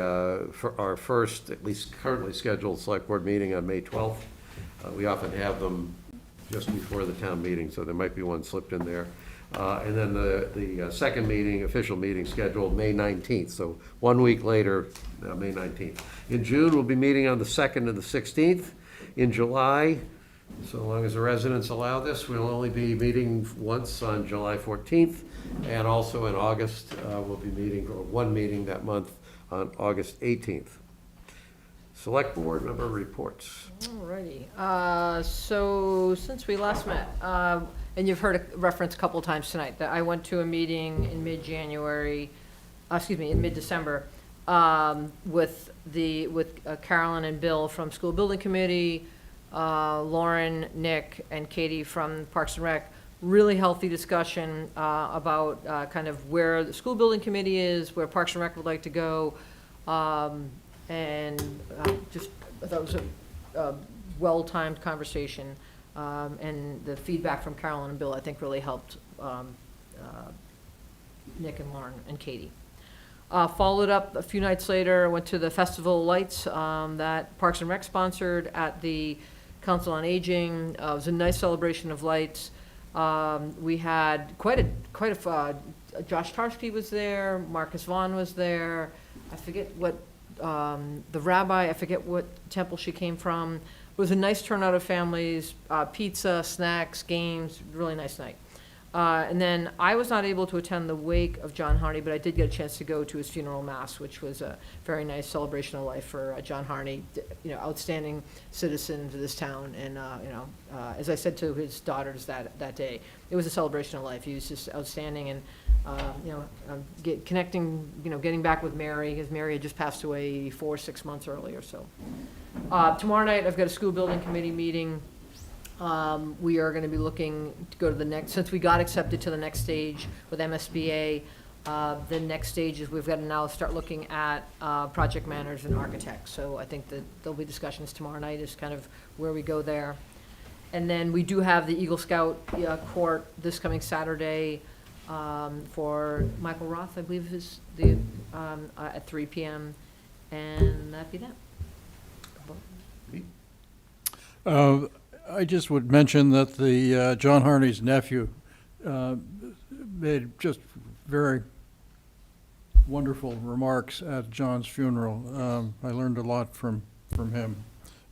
our first, at least currently scheduled, select board meeting on May 12th. We often have them just before the town meeting, so there might be one slipped in there. And then the second meeting, official meeting scheduled May 19th, so 1 week later, May 19th. In June, we'll be meeting on the 2nd and the 16th. In July, so long as the residents allow this, we'll only be meeting once on July 14th. And also in August, we'll be meeting, or one meeting that month on August 18th. Select board member reports. Alrighty, so since we last met, and you've heard it referenced a couple of times tonight, that I went to a meeting in mid-January, in mid-December, with Carolyn and Bill from School Building Committee, Lauren, Nick, and Katie from Parks and Rec. Really healthy discussion about kind of where the School Building Committee is, where Parks and Rec would like to go, and just I thought it was a well-timed conversation, and the feedback from Carolyn and Bill I think really helped Nick and Lauren and Katie. Followed up a few nights later, went to the Festival of Lights that Parks and Rec sponsored at the Council on Aging. It was a nice celebration of lights. We had quite a Josh Tarski was there, Marcus Vaughn was there. I forget what the rabbi. I forget what temple she came from. It was a nice turnout of families, pizza, snacks, games. Really nice night. And then I was not able to attend the wake of John Harney, but I did get a chance to go to his funeral mass, which was a very nice celebration of life for John Harney, outstanding citizen to this town. And, as I said to his daughters that day, it was a celebration of life. He was just outstanding. And, getting back with Mary, because Mary had just passed away 4 or 6 months earlier. So tomorrow night, I've got a school building committee meeting. We are going to be looking to go to the next, since we got accepted to the next stage with MSBA, the next stage is we've got to now start looking at project managers and architects. So I think that there'll be discussions tomorrow night is kind of where we go there. And then we do have the Eagle Scout court this coming Saturday for Michael Roth, I believe is the at 3 p.m. And that'd be that. I just would mention that the John Harney's nephew made just very wonderful remarks at John's funeral. I learned a lot from him.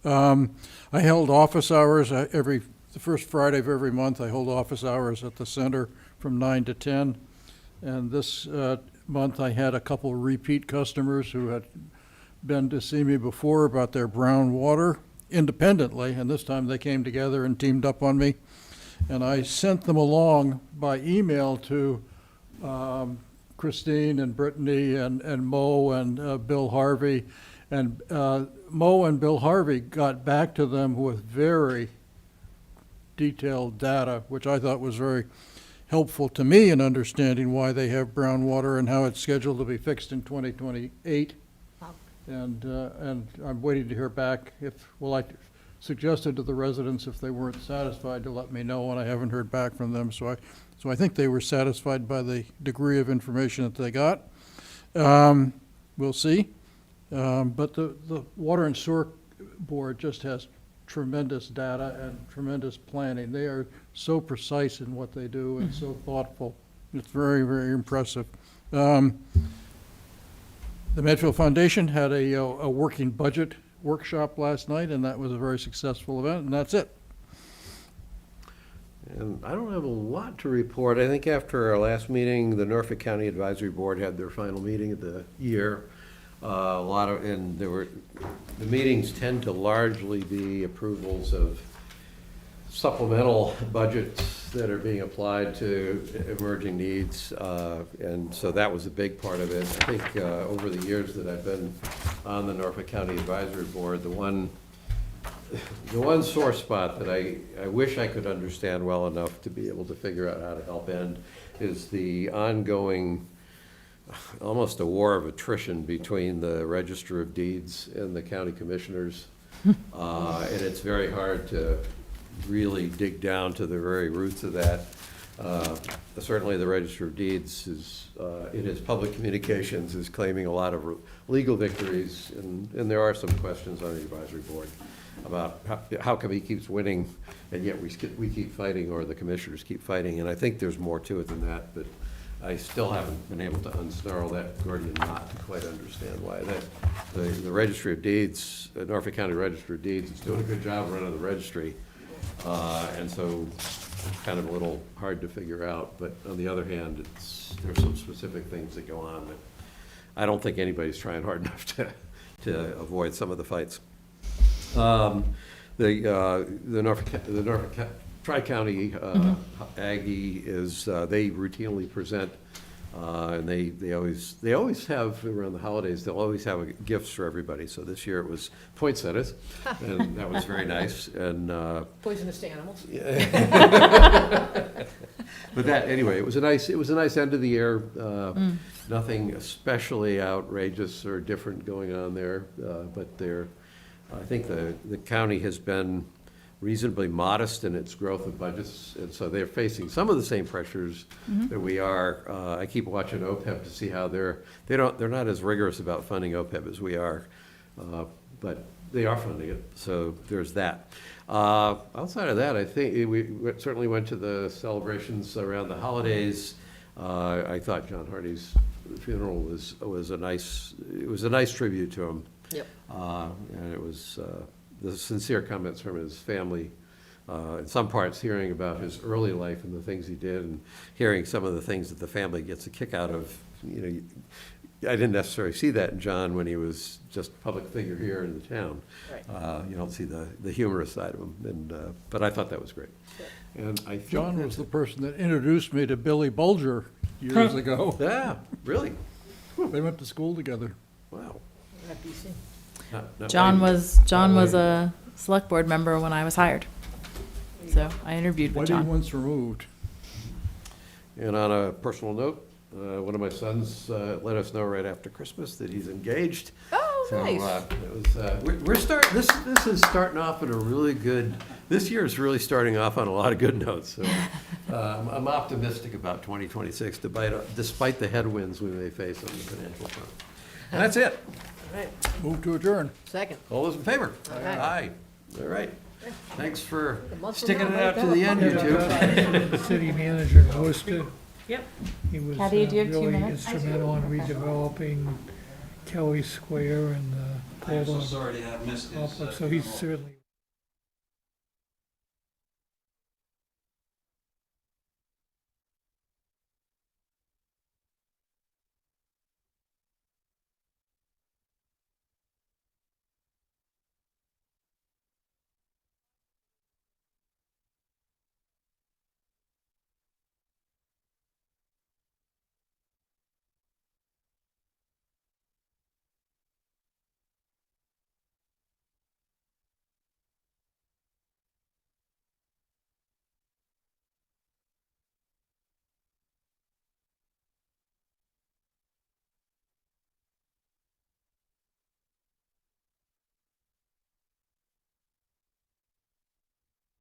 I held office hours the first Friday of every month. I hold office hours at the center from 9 to 10. And this month I had a couple of repeat customers who had been to see me before about their brown water independently, and this time they came together and teamed up on me. And I sent them along by email to Christine and Brittany and Mo and Bill Harvey. And Mo and Bill Harvey got back to them with very detailed data, which I thought was very helpful to me in understanding why they have brown water and how it's scheduled to be fixed in 2028. And I'm waiting to hear back I suggested to the residents if they weren't satisfied to let me know, and I haven't heard back from them. So I think they were satisfied by the degree of information that they got. We'll see. But the Water and Sewer Board just has tremendous data and tremendous planning. They are so precise in what they do and so thoughtful It's very, very impressive. The Medfield Foundation had a working budget workshop last night, and that was a very successful event, and that's it. And I don't have a lot to report. I think after our last meeting, the Norfolk County Advisory Board had their final meeting of the year. The meetings tend to largely be approvals of supplemental budgets that are being applied to emerging needs. And so that was a big part of it. I think over the years that I've been on the Norfolk County Advisory Board, the one sore spot that I wish I could understand well enough to be able to figure out how to help end is the ongoing, almost a war of attrition between the Register of Deeds and the county commissioners. And it's very hard to really dig down to the very roots of that. Certainly the Register of Deeds is, in its public communications, is claiming a lot of legal victories, and there are some questions on the advisory board about how come he keeps winning and yet we keep fighting, or the commissioners keep fighting. And I think there's more to it than that, but I still haven't been able to unsnarl that Gordian knot to quite understand why. The Registry of Deeds, the Norfolk County Register of Deeds, is doing a good job running the registry. And so it's kind of a little hard to figure out. But on the other hand, there's some specific things that go on that I don't think anybody's trying hard enough to avoid some of the fights. The Norfolk Tri-County Aggie is, they routinely present, and they always have, around the holidays, they'll always have gifts for everybody. So this year it was poinsettias, and that was very nice. And Poisonous to animals. But that, anyway, it was a nice end of the year. Nothing especially outrageous or different going on there, but I think the county has been reasonably modest in its growth of budgets, and so they're facing some of the same pressures that we are. I keep watching OPEB to see how they're not as rigorous about funding OPEB as we are, but they are funding it, so there's that. Outside of that, I think we certainly went to the celebrations around the holidays. I thought John Hardy's funeral was a nice tribute to him. Yep. And it was the sincere comments from his family, in some parts hearing about his early life and the things he did, and hearing some of the things that the family gets a kick out of. You know, I didn't necessarily see that in John when he was just a public figure here in the town. Right. You don't see the humorous side of him, but I thought that was great. And I think John was the person that introduced me to Billy Bulger years ago. Yeah, really? They went to school together. Wow. John was a select board member when I was hired. So I interviewed with Wedding John. once removed. And on a personal note, one of my sons let us know right after Christmas that he's engaged. Oh, So, nice. we're starting. This is starting off at a really good. This year is really starting off on a lot of good notes. So I'm optimistic about 2026, despite the headwinds we may face on the financial front. And that's it. All right. Move to adjourn. Second. All those in favor? Aye. All right. Thanks for A month from sticking now, it out might to the end, you two. The city manager in Worcester. Yep. He was Kathy, do you have 2 really minutes? instrumental in redeveloping Kelly Square and the I am so Portland sorry to have missed this. complex, so he's certainly.